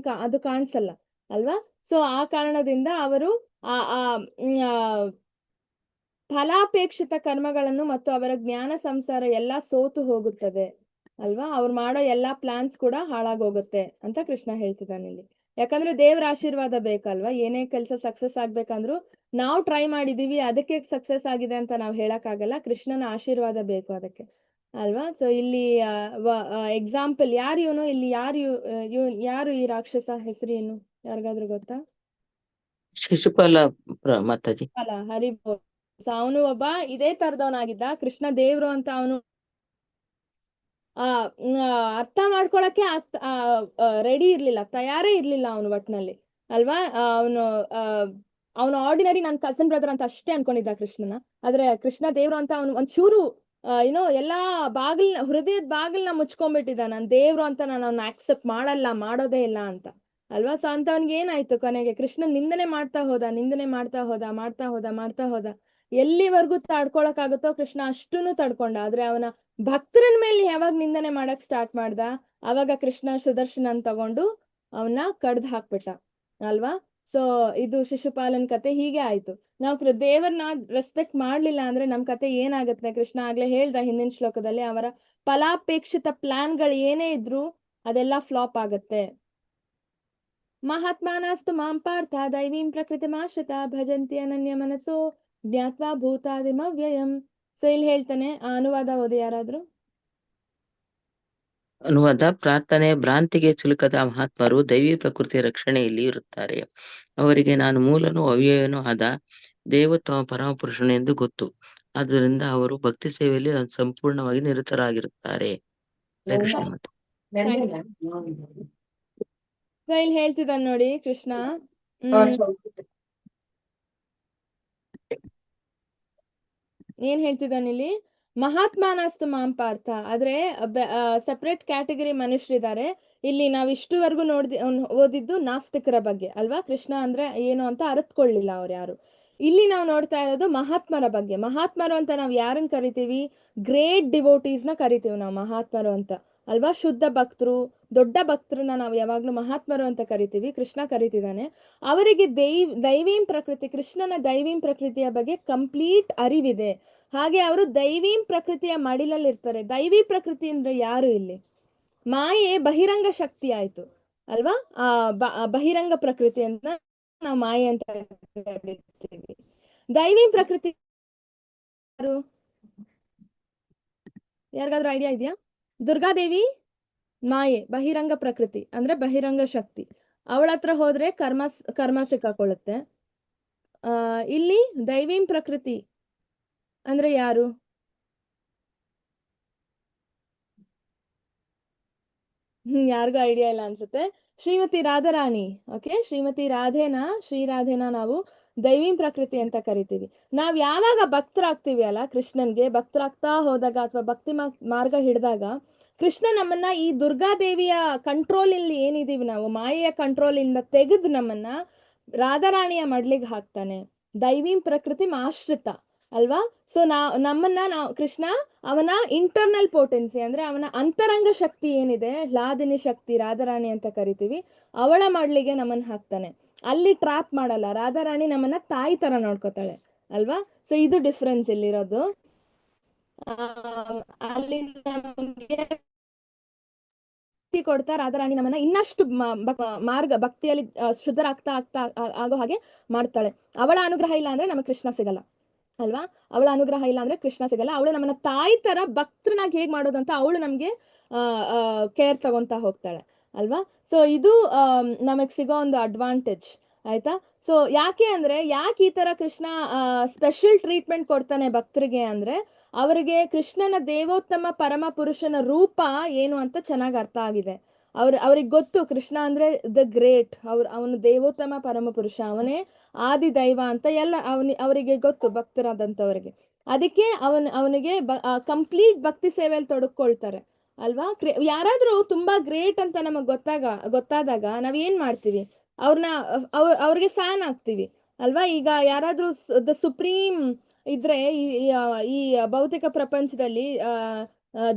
ಅದು ಕಾಣಿಸಲ್ಲ ಅಲ್ವಾ? ಸೊ ಆ ಕಾರಣದಿಂದ ಅವರು ಫಲಾಪೇಕ್ಷಿತ ಕರ್ಮಗಳನ್ನು ಮತ್ತು ಅವರ ಜ್ಞಾನ ಸಂಸಾರ ಎಲ್ಲ ಸೋತು ಹೋಗುತ್ತದೆ ಅಲ್ವಾ? ಅವ್ರು ಮಾಡೋ ಎಲ್ಲಾ ಪ್ಲಾನ್ಸ್ ಕೂಡ ಹಾಳಾಗೋಗುತ್ತೆ ಅಂತ ಕೃಷ್ಣ ಹೇಳ್ತಿದ್ದಾನೆ ಇಲ್ಲಿ. ಯಾಕಂದ್ರೆ ದೇವ್ರ ಆಶೀರ್ವಾದ ಬೇಕಲ್ವಾ? ಏನೇ ಕೆಲಸ ಸಕ್ಸಸ್ ಆಗ್ಬೇಕಂದ್ರು ನಾವು ಟ್ರೈ ಮಾಡಿದೀವಿ, ಅದಕ್ಕೆ ಸಕ್ಸಸ್ ಆಗಿದೆ ಅಂತ ನಾವು ಹೇಳಕ್ ಆಗಲ್ಲ. ಕೃಷ್ಣನ ಆಶೀರ್ವಾದ ಬೇಕು ಅದಕ್ಕೆ ಅಲ್ವಾ? ಸೊ ಇಲ್ಲಿ ಎಕ್ಸಾಂಪಲ್ ಯಾರು ಇವನು, ಇಲ್ಲಿ ಯಾರು ಈ ರಾಕ್ಷಸ ಹೆಸರು ಏನು? ಯಾರಿಗಾದ್ರೂ ಗೊತ್ತಾ? ಶಿಶುಪಾಲ ಮಾತಾಜಿ. ಅಲ್ಲ, ಹರಿ ಬೋಲ್. ಅವನು ಒಬ್ಬ ಇದೇ ತರದವನಾಗಿದ್ದ. ಕೃಷ್ಣ ದೇವ್ರು ಅಂತ ಅವನು ಅರ್ಥ ಮಾಡ್ಕೊಳಕ್ಕೆ ರೆಡಿ ಇರ್ಲಿಲ್ಲ, ತಯಾರೇ ಇರ್ಲಿಲ್ಲ ಅವನು ಒಟ್ನಲ್ಲಿ ಅಲ್ವಾ? ಅವನು ಆರ್ಡಿನರಿ ನನ್ನ ಕಸನ್ ಬ್ರದರ್ ಅಂತ ಅಷ್ಟೇ ಅನ್ಕೊಂಡಿದ್ದ ಕೃಷ್ಣನ. ಆದ್ರೆ ಕೃಷ್ಣ ದೇವ್ರು ಅಂತ ಅವನು ಒಂಚೂರು ಎಲ್ಲಾ ಹೃದಯದ ಬಾಗಿಲ್ನ ಮುಚ್ಕೊಂಡ್ಬಿಟ್ಟಿದ್ದ. ನಾನು ದೇವ್ರು ಅಂತ ನಾನು ಅವ್ನ ಆಕ್ಸೆಪ್ಟ್ ಮಾಡೋದೇ ಇಲ್ಲ ಅಂತ ಅಲ್ವಾ? ಸೊ ಅಂತವನ್ಗೆ ಏನಾಯ್ತು ಕೊನೆಗೆ? ಕೃಷ್ಣ ನಿಂದನೆ ಮಾಡ್ತಾ ಹೋದ, ನಿಂದನೆ ಮಾಡ್ತಾ ಹೋದ, ಮಾಡ್ತಾ ಹೋದ, ಮಾಡ್ತಾ ಹೋದ. ಎಲ್ಲಿವರೆಗೂ ತಡ್ಕೊಳಕ್ಕಾಗುತ್ತೋ ಕೃಷ್ಣ ಅಷ್ಟೂನು ತಡ್ಕೊಂಡ. ಆದ್ರೆ ಅವನ ಭಕ್ತರನ್ ಮೇಲೆ ಯಾವಾಗ ನಿಂದನೆ ಮಾಡಕ್ ಸ್ಟಾರ್ಟ್ ಮಾಡ್ದ, ಅವಾಗ ಕೃಷ್ಣ ಸುದರ್ಶನನ್ ತಗೊಂಡು ಅವನ್ನ ಕಡ್ದ್ ಹಾಕ್ಬಿಟ್ಟ ಅಲ್ವಾ? ಸೊ ಇದು ಶಿಶುಪಾಲನ್ ಕತೆ ಹೀಗೆ ಆಯ್ತು. ನಾವು ದೇವರನ್ನ ರೆಸ್ಪೆಕ್ಟ್ ಮಾಡ್ಲಿಲ್ಲ ಅಂದ್ರೆ ನಮ್ ಕತೆ ಏನಾಗುತ್ತೆ? ಕೃಷ್ಣ ಆಗ್ಲೇ ಹೇಳ್ದ ಹಿಂದಿನ ಶ್ಲೋಕದಲ್ಲಿ, ಅವರ ಫಲಾಪೇಕ್ಷಿತ ಪ್ಲಾನ್ಗಳು ಏನೇ ಇದ್ರು ಅದೆಲ್ಲ ಫ್ಲಾಪ್ ಆಗತ್ತೆ. ಮಹಾತ್ಮಾನಸ್ತು ಮಾಂ ಪಾರ್ಥ ದೈವೀಂ ಪ್ರಕೃತಿಮಾಶ್ರಿತ ಭಜಂತಿ ಅನನ್ಯ ಮನಸ್ಸೋ ಜ್ಞಾತ್ವಾ ಭೂತಾದಿಮವ್ಯಯಂ. ಸೊ ಇಲ್ಲಿ ಹೇಳ್ತಾನೆ, ಆ ಅನುವಾದ ಓದಿ ಯಾರಾದ್ರೂ. ಅನುವಾದ: ಪ್ರಾರ್ಥನೆ ಭ್ರಾಂತಿಗೆ ಸಿಲುಕದ ಮಹಾತ್ಮರು ದೈವಿ ಪ್ರಕೃತಿಯ ರಕ್ಷಣೆಯಲ್ಲಿ ಇರುತ್ತಾರೆ. ಅವರಿಗೆ ನಾನು ಮೂಲನೂ ಅವ್ಯಯನೂ ಆದ ದೇವೋತ್ತಮ ಪರಮಪುರುಷನು ಎಂದು ಗೊತ್ತು. ಆದ್ದರಿಂದ ಅವರು ಭಕ್ತಿ ಸೇವೆಯಲ್ಲಿ ಸಂಪೂರ್ಣವಾಗಿ ನಿರತರಾಗಿರುತ್ತಾರೆ. ಹರೇ ಕೃಷ್ಣ ಮಾತೆ. ಸೊ ಇಲ್ಲಿ ಹೇಳ್ತಿದ್ದಾನೆ ನೋಡಿ ಕೃಷ್ಣ. ಏನ್ ಹೇಳ್ತಿದ್ದಾನೆ ಇಲ್ಲಿ? ಮಹಾತ್ಮಾನಸ್ತು ಮಾಂ ಪಾರ್ಥ. ಆದ್ರೆ ಸೆಪರೇಟ್ ಕ್ಯಾಟಗರಿ ಮನುಷ್ಯರಿದ್ದಾರೆ ಇಲ್ಲಿ. ನಾವ್ ಇಷ್ಟುವರೆಗೂ ಓದಿದ್ದು ನಾಸ್ತಿಕರ ಬಗ್ಗೆ ಅಲ್ವಾ? ಕೃಷ್ಣ ಅಂದ್ರೆ ಏನು ಅಂತ ಅರ್ಥಕೊಳ್ಳಿಲ್ಲ ಅವ್ರು ಯಾರು. ಇಲ್ಲಿ ನಾವು ನೋಡ್ತಾ ಇರೋದು ಮಹಾತ್ಮರ ಬಗ್ಗೆ. ಮಹಾತ್ಮರು ಅಂತ ನಾವ್ ಯಾರನ್ನ ಕರಿತೀವಿ? ಗ್ರೇಟ್ ಡಿವೋಟೀಸ್ ನ ಕರಿತೀವಿ ನಾವು ಮಹಾತ್ಮರು ಅಂತ ಅಲ್ವಾ? ಶುದ್ಧ ಭಕ್ತರು, ದೊಡ್ಡ ಭಕ್ತರನ್ನ ನಾವು ಯಾವಾಗ್ಲೂ ಮಹಾತ್ಮರು ಅಂತ ಕರಿತೀವಿ. ಕೃಷ್ಣ ಕರಿತಿದ್ದಾನೆ. ಅವರಿಗೆ ದೈವೀಂ ಪ್ರಕೃತಿ, ಕೃಷ್ಣನ ದೈವೀಂ ಪ್ರಕೃತಿಯ ಬಗ್ಗೆ ಕಂಪ್ಲೀಟ್ ಅರಿವಿದೆ. ಹಾಗೆ ಅವರು ದೈವೀಂ ಪ್ರಕೃತಿಯ ಮಡಿಲಲ್ಲಿ ಇರ್ತಾರೆ. ದೈವಿ ಪ್ರಕೃತಿ ಅಂದ್ರೆ ಯಾರು ಇಲ್ಲಿ? ಮಾಯೆ ಬಹಿರಂಗ ಶಕ್ತಿ ಆಯ್ತು ಅಲ್ವಾ? ಬಹಿರಂಗ ಪ್ರಕೃತಿ ಅಂತ ನಾವು ಮಾಯೆ ಅಂತ ಕರಿತೀವಿ. ದೈವೀಂ ಪ್ರಕೃತಿ ಯಾರು? ಯಾರಿಗಾದ್ರೂ ಐಡಿಯಾ ಇದೆಯಾ? ದುರ್ಗಾದೇವಿ ಮಾಯೆ, ಬಹಿರಂಗ ಪ್ರಕೃತಿ ಅಂದ್ರೆ ಬಹಿರಂಗ ಶಕ್ತಿ. ಅವಳ ಹತ್ರ ಹೋದ್ರೆ ಕರ್ಮ ಸಿಕ್ಕಾಕೊಳ್ಳುತ್ತೆ. ಇಲ್ಲಿ ದೈವೀಂ ಪ್ರಕೃತಿ ಅಂದ್ರೆ ಯಾರು? ಯಾರಿಗೂ ಐಡಿಯಾ ಇಲ್ಲ ಅನ್ಸುತ್ತೆ. ಶ್ರೀಮತಿ ರಾಧಾರಾಣಿ. ಓಕೆ, ಶ್ರೀಮತಿ ಶ್ರೀರಾಧೆನ ನಾವು ದೈವೀಂ ಪ್ರಕೃತಿ ಅಂತ ಕರಿತೀವಿ. ನಾವ್ ಯಾವಾಗ ಭಕ್ತರಾಗ್ತೀವಿ ಅಲ್ಲ ಕೃಷ್ಣನ್ಗೆ, ಭಕ್ತರಾಗ್ತಾ ಹೋದಾಗ ಅಥವಾ ಭಕ್ತಿ ಮಾರ್ಗ ಹಿಡಿದಾಗ ಕೃಷ್ಣ ನಮ್ಮನ್ನ ಈ ದುರ್ಗಾದೇವಿಯ ಕಂಟ್ರೋಲ್ ಇಲ್ಲಿ ಏನಿದೀವಿ ನಾವು, ಮಾಯೆಯ ಕಂಟ್ರೋಲ್ ಇಂದ ತೆಗೆದು ನಮ್ಮನ್ನ ರಾಧಾರಾಣಿಯ ಮಡ್ಲಿಗೆ ಹಾಕ್ತಾನೆ. ದೈವೀಂ ಪ್ರಕೃತಿ ಆಶ್ರಿತ ಅಲ್ವಾ? ಸೊ ಕೃಷ್ಣ ಅವನ ಇಂಟರ್ನಲ್ ಪೋಟೆನ್ಸಿ ಅಂದ್ರೆ ಅವನ ಅಂತರಂಗ ಶಕ್ತಿ ಏನಿದೆ, ಹ್ಲಾದಿನಿ ಶಕ್ತಿ, ರಾಧಾರಾಣಿ ಅಂತ ಕರಿತೀವಿ, ಅವಳ ಮಡ್ಲಿಗೆ ನಮ್ಮನ್ನ ಹಾಕ್ತಾನೆ. ಅಲ್ಲಿ ಟ್ರಾಪ್ ಮಾಡಲ್ಲ. ರಾಧಾರಾಣಿ ನಮ್ಮನ್ನ ತಾಯಿ ತರ ನೋಡ್ಕೋತಾಳೆ ಅಲ್ವಾ? ಸೊ ಇದು ಡಿಫ್ರೆನ್ಸ್ ಇಲ್ಲಿರೋದು. ಅಲ್ಲಿ ನಮಗೆ ಕೊಡ್ತಾ ರಾಧಾರಾಣಿ ನಮ್ಮನ್ನ ಇನ್ನಷ್ಟು ಮಾರ್ಗ ಭಕ್ತಿಯಲ್ಲಿ ಶುದ್ಧರಾಗ್ತಾ ಆಗೋ ಹಾಗೆ ಮಾಡ್ತಾಳೆ. ಅವಳ ಅನುಗ್ರಹ ಇಲ್ಲ ಅಂದ್ರೆ ನಮಗೆ ಕೃಷ್ಣ ಸಿಗಲ್ಲ ಅಲ್ವಾ? ಅವಳ ಅನುಗ್ರಹ ಇಲ್ಲ ಅಂದ್ರೆ ಕೃಷ್ಣ ಸಿಗಲ್ಲ. ಅವಳು ನಮ್ಮನ್ನ ತಾಯಿ ತರ ಭಕ್ತರನ್ನಾಗಿ ಹೇಗ್ ಮಾಡೋದು ಅಂತ ಅವಳು ನಮ್ಗೆ ಕೇರ್ ತಗೊಂತಾ ಹೋಗ್ತಾಳೆ ಅಲ್ವಾ? ಸೊ ಇದು ನಮಗ್ ಸಿಗೋ ಒಂದು ಅಡ್ವಾಂಟೇಜ್ ಆಯ್ತಾ? ಸೊ ಯಾಕೆ ಈ ತರ ಕೃಷ್ಣ ಸ್ಪೆಷಲ್ ಟ್ರೀಟ್ಮೆಂಟ್ ಕೊಡ್ತಾನೆ ಭಕ್ತರಿಗೆ ಅಂದ್ರೆ, ಅವರಿಗೆ ಕೃಷ್ಣನ ದೇವೋತ್ತಮ ಪರಮ ಪುರುಷನ ರೂಪ ಏನು ಅಂತ ಚೆನ್ನಾಗಿ ಅರ್ಥ ಆಗಿದೆ. ಅವ್ರಿಗೆ ಗೊತ್ತು ಕೃಷ್ಣ ಅಂದ್ರೆ ದ ಗ್ರೇಟ್, ಅವನು ದೇವೋತ್ತಮ ಪರಮ ಪುರುಷ, ಅವನೇ ಆದಿ ದೈವ ಅಂತ ಎಲ್ಲ ಅವರಿಗೆ ಗೊತ್ತು ಭಕ್ತರಾದಂಥವ್ರಿಗೆ. ಅದಕ್ಕೆ ಅವನಿಗೆ ಕಂಪ್ಲೀಟ್ ಭಕ್ತಿ ಸೇವೆಯಲ್ಲಿ ತೊಡಕೊಳ್ತಾರೆ ಅಲ್ವಾ? ಯಾರಾದ್ರೂ ತುಂಬಾ ಗ್ರೇಟ್ ಅಂತ ನಮಗ್ ಗೊತ್ತಾದಾಗ ನಾವ್ ಏನ್ ಮಾಡ್ತೀವಿ? ಅವ್ರಿಗೆ ಫ್ಯಾನ್ ಆಗ್ತೀವಿ ಅಲ್ವಾ? ಈಗ ಯಾರಾದ್ರೂ ದ ಸುಪ್ರೀಂ ಇದ್ರೆ ಈ ಭೌತಿಕ ಪ್ರಪಂಚದಲ್ಲಿ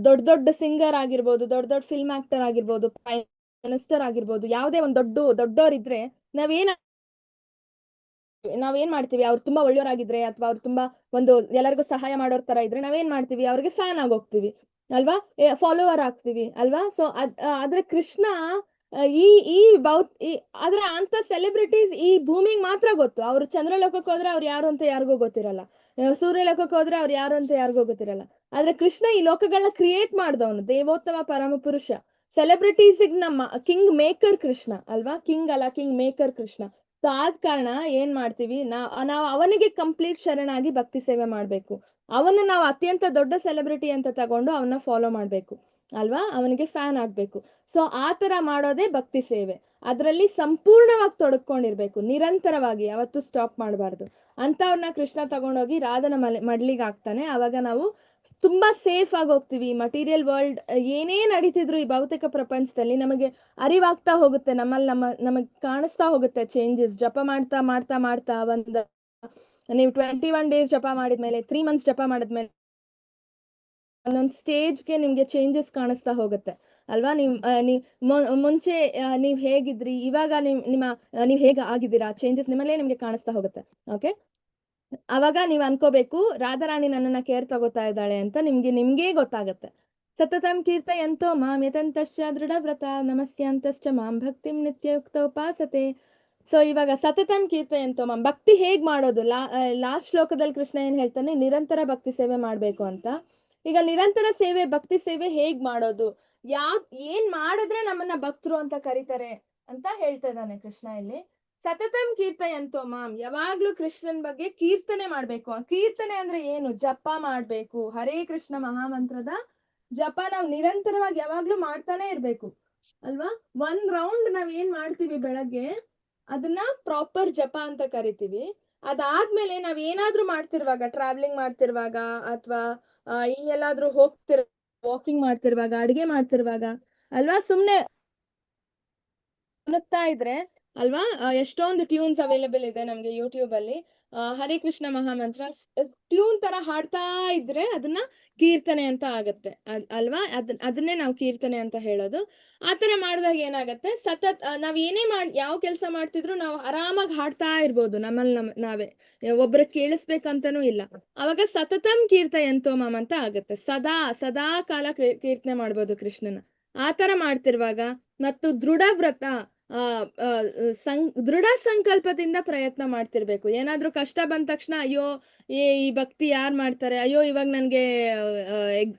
ದೊಡ್ಡ ಸಿಂಗರ್ ಆಗಿರ್ಬೋದು, ದೊಡ್ಡ ಫಿಲ್ಮ್ ಆಕ್ಟರ್ ಆಗಿರ್ಬೋದು, ಪ್ರೈಮ್ ಮಿನಿಸ್ಟರ್ ಆಗಿರ್ಬೋದು, ಯಾವುದೇ ಒಂದು ದೊಡ್ಡವರಿದ್ರೆ ನಾವೇನ್ ಮಾಡ್ತೀವಿ? ಅವ್ರು ತುಂಬಾ ಒಳ್ಳೆಯವರಾಗಿದ್ರೆ ಅಥವಾ ಅವ್ರು ತುಂಬಾ ಒಂದು ಎಲ್ಲರಿಗೂ ಸಹಾಯ ಮಾಡೋರ್ ತರ ಇದ್ರೆ ನಾವೇನ್ ಮಾಡ್ತೀವಿ? ಅವ್ರಿಗೆ ಫ್ಯಾನ್ ಆಗೋಗ್ತೀವಿ ಅಲ್ವಾ? ಫಾಲೋವರ್ ಆಗ್ತೀವಿ ಅಲ್ವಾ? ಸೊ ಆದ್ರೆ ಕೃಷ್ಣ ಆದ್ರೆ ಅಂತ ಸೆಲೆಬ್ರಿಟೀಸ್ ಈ ಭೂಮಿಗೆ ಮಾತ್ರ ಗೊತ್ತು. ಅವ್ರು ಚಂದ್ರಲೋಕಕ್ಕೆ ಹೋದ್ರೆ ಅವ್ರು ಯಾರು ಅಂತ ಯಾರಿಗೂ ಗೊತ್ತಿರಲ್ಲ, ಸೂರ್ಯ ಲೋಕಕ್ಕೆ ಹೋದ್ರೆ ಅವ್ರು ಯಾರು ಅಂತ ಯಾರಿಗೂ ಗೊತ್ತಿರಲ್ಲ. ಆದ್ರೆ ಕೃಷ್ಣ ಈ ಲೋಕಗಳನ್ನ ಕ್ರಿಯೇಟ್ ಮಾಡ್ದವನು, ದೇವೋತ್ತಮ ಪರಮ ಪುರುಷ. ಸೆಲೆಬ್ರಿಟೀಸಿಗೆ ನಮ್ಮ ಕಿಂಗ್ ಮೇಕರ್ ಕೃಷ್ಣ ಅಲ್ವಾ? ಕಿಂಗ್ ಅಲ್ಲ, ಕಿಂಗ್ ಮೇಕರ್ ಕೃಷ್ಣ. ಸೊ ಆದ ಕಾರಣ ಏನ್ ಮಾಡ್ತೀವಿ? ನಾವು ಅವನಿಗೆ ಕಂಪ್ಲೀಟ್ ಶರಣಾಗಿ ಭಕ್ತಿ ಸೇವೆ ಮಾಡ್ಬೇಕು. ಅವನ್ನ ನಾವು ಅತ್ಯಂತ ದೊಡ್ಡ ಸೆಲೆಬ್ರಿಟಿ ಅಂತ ತಗೊಂಡು ಅವನ್ನ ಫಾಲೋ ಮಾಡ್ಬೇಕು ಅಲ್ವಾ? ಅವನಿಗೆ ಫ್ಯಾನ್ ಆಗ್ಬೇಕು. ಸೊ ಆತರ ಮಾಡೋದೇ ಭಕ್ತಿ ಸೇವೆ. ಅದರಲ್ಲಿ ಸಂಪೂರ್ಣವಾಗಿ ತೊಡಕೊಂಡಿರ್ಬೇಕು, ನಿರಂತರವಾಗಿ, ಯಾವತ್ತೂ ಸ್ಟಾಪ್ ಮಾಡಬಾರ್ದು. ಅಂತವ್ರನ್ನ ಕೃಷ್ಣ ತಗೊಂಡೋಗಿ ರಾಧನ ಮಡ್ಲಿಗೆ ಹಾಕ್ತಾನೆ. ಅವಾಗ ನಾವು ತುಂಬಾ ಸೇಫ್ ಆಗಿ ಹೋಗ್ತೀವಿ. ಮಟೀರಿಯಲ್ ವರ್ಲ್ಡ್ ಏನೇ ನಡೀತಿದ್ರು ಈ ಭೌತಿಕ ಪ್ರಪಂಚದಲ್ಲಿ ನಮಗೆ ಅರಿವಾಗ್ತಾ ಹೋಗುತ್ತೆ, ನಮಗೆ ಕಾಣಿಸ್ತಾ ಹೋಗುತ್ತೆ ಚೇಂಜಸ್. ಜಪ ಮಾಡ್ತಾ ಮಾಡ್ತಾ ಮಾಡ್ತಾ ನೀವು 21 ಡೇಸ್ ಜಪ ಮಾಡಿದ್ಮೇಲೆ, 3 ಮಂತ್ಸ್ ಜಪ ಮಾಡಿದ್ಮೇಲೆ ಒಂದೊಂದು ಸ್ಟೇಜ್ಗೆ ನಿಮ್ಗೆ ಚೇಂಜಸ್ ಕಾಣಿಸ್ತಾ ಹೋಗುತ್ತೆ ಅಲ್ವಾ. ಮುಂಚೆ ನೀವ್ ಹೇಗಿದ್ರಿ, ಇವಾಗ ನೀವ್ ಹೇಗೆ ಆಗಿದ್ದೀರಾ, ಚೇಂಜಸ್ ನಿಮ್ಮಲ್ಲೇ ನಿಮ್ಗೆ ಕಾಣಿಸ್ತಾ ಹೋಗುತ್ತೆ. ಓಕೆ, ಅವಾಗ ನೀವ್ ಅನ್ಕೋಬೇಕು ರಾಧಾರಾಣಿ ನನ್ನನ್ನ ಕೇರ್ ತಗೋತಾ ಇದ್ದಾಳೆ ಅಂತ ನಿಮ್ಗೆ ಗೊತ್ತಾಗತ್ತೆ. ಸತತಂ ಕೀರ್ತಯಂತೋ ಮಾಂ ಯತಂತಶ್ಚ ದೃಢವ್ರತ ನಮಸ್ಯಾಂತಶ್ಚ ಮಾಂ ಭಕ್ತಿಂ ನಿತ್ಯಯುಕ್ತ ಉಪಾಸತೆ. ಸೊ ಇವಾಗ ಸತತಂ ಕೀರ್ತಯಂತೋ ಮಾಂ, ಭಕ್ತಿ ಹೇಗ್ ಮಾಡೋದು? ಲಾಸ್ಟ್ ಶ್ಲೋಕದಲ್ಲಿ ಕೃಷ್ಣ ಏನ್ ಹೇಳ್ತಾನೆ, ನಿರಂತರ ಭಕ್ತಿ ಸೇವೆ ಮಾಡ್ಬೇಕು ಅಂತ. ಈಗ ನಿರಂತರ ಸೇವೆ, ಭಕ್ತಿ ಸೇವೆ ಹೇಗ್ ಮಾಡೋದು, ಏನ್ ಮಾಡಿದ್ರೆ ನಮ್ಮನ್ನ ಭಕ್ತರು ಅಂತ ಕರೀತಾರೆ ಅಂತ ಹೇಳ್ತಾ ಇದ್ದಾನೆ ಕೃಷ್ಣ ಇಲ್ಲಿ. ಸತತಂ ಕೀರ್ತಯಂತೋ ಮಾಂ, ಯಾವಾಗ್ಲೂ ಕೃಷ್ಣನ್ ಬಗ್ಗೆ ಕೀರ್ತನೆ ಮಾಡ್ಬೇಕು. ಕೀರ್ತನೆ ಅಂದ್ರೆ ಏನು? ಜಪ ಮಾಡ್ಬೇಕು. ಹರೇ ಕೃಷ್ಣ ಮಹಾಮಂತ್ರದ ಜಪ ನಾವು ನಿರಂತರವಾಗಿ ಯಾವಾಗ್ಲೂ ಮಾಡ್ತಾನೆ ಇರ್ಬೇಕು ಅಲ್ವಾ. 1 ರೌಂಡ್ ನಾವ್ ಏನ್ ಮಾಡ್ತೀವಿ ಬೆಳಗ್ಗೆ, ಅದನ್ನ ಪ್ರಾಪರ್ ಜಪ ಅಂತ ಕರಿತೀವಿ. ಅದಾದ್ಮೇಲೆ ನಾವ್ ಏನಾದ್ರೂ ಮಾಡ್ತಿರುವಾಗ, ಟ್ರಾವೆಲಿಂಗ್ ಮಾಡ್ತಿರುವಾಗ ಅಥವಾ ಇನ್ನೆಲ್ಲಾದ್ರೂ ವಾಕಿಂಗ್ ಮಾಡ್ತಿರುವಾಗ, ಅಡ್ಗೆ ಮಾಡ್ತಿರುವಾಗ ಅಲ್ವಾ, ಸುಮ್ನೆ ಇದ್ರೆ ಅಲ್ವಾ, ಎಷ್ಟೊಂದು ಟ್ಯೂನ್ಸ್ ಅವೈಲೇಬಲ್ ಇದೆ ನಮ್ಗೆ ಯೂಟ್ಯೂಬ್ ಅಲ್ಲಿ. ಹರೇ ಕೃಷ್ಣ ಮಹಾಮಂತ್ರ ಟ್ಯೂನ್ ತರ ಹಾಡ್ತಾ ಇದ್ರೆ ಅದನ್ನ ಕೀರ್ತನೆ ಅಂತ ಆಗತ್ತೆ ಅಲ್ವಾ. ಅದನ್ನೇ ನಾವು ಕೀರ್ತನೆ ಅಂತ ಹೇಳೋದು. ಆತರ ಮಾಡಿದಾಗ ಏನಾಗತ್ತೆ, ನಾವ್ ಏನೇ ಯಾವ ಕೆಲಸ ಮಾಡ್ತಿದ್ರು ನಾವು ಆರಾಮಾಗಿ ಹಾಡ್ತಾ ಇರ್ಬೋದು, ನಾವೇ, ಒಬ್ರ ಕೇಳಿಸ್ಬೇಕಂತನೂ ಇಲ್ಲ. ಅವಾಗ ಸತತಂ ಕೀರ್ತಯಂತೋ ಮಾಂ ಅಂತ ಆಗತ್ತೆ. ಸದಾ ಕಾಲ ಕೀರ್ತನೆ ಮಾಡ್ಬೋದು ಕೃಷ್ಣನ. ಆತರ ಮಾಡ್ತಿರುವಾಗ ಮತ್ತು ದೃಢವ್ರತ, ದೃಢ ಸಂಕಲ್ಪದಿಂದ ಪ್ರಯತ್ನ ಮಾಡ್ತಿರ್ಬೇಕು. ಏನಾದ್ರೂ ಕಷ್ಟ ಬಂದ ತಕ್ಷಣ ಅಯ್ಯೋ ಈ ಭಕ್ತಿ ಯಾರು ಮಾಡ್ತಾರೆ, ಅಯ್ಯೋ ಇವಾಗ ನನ್ಗೆ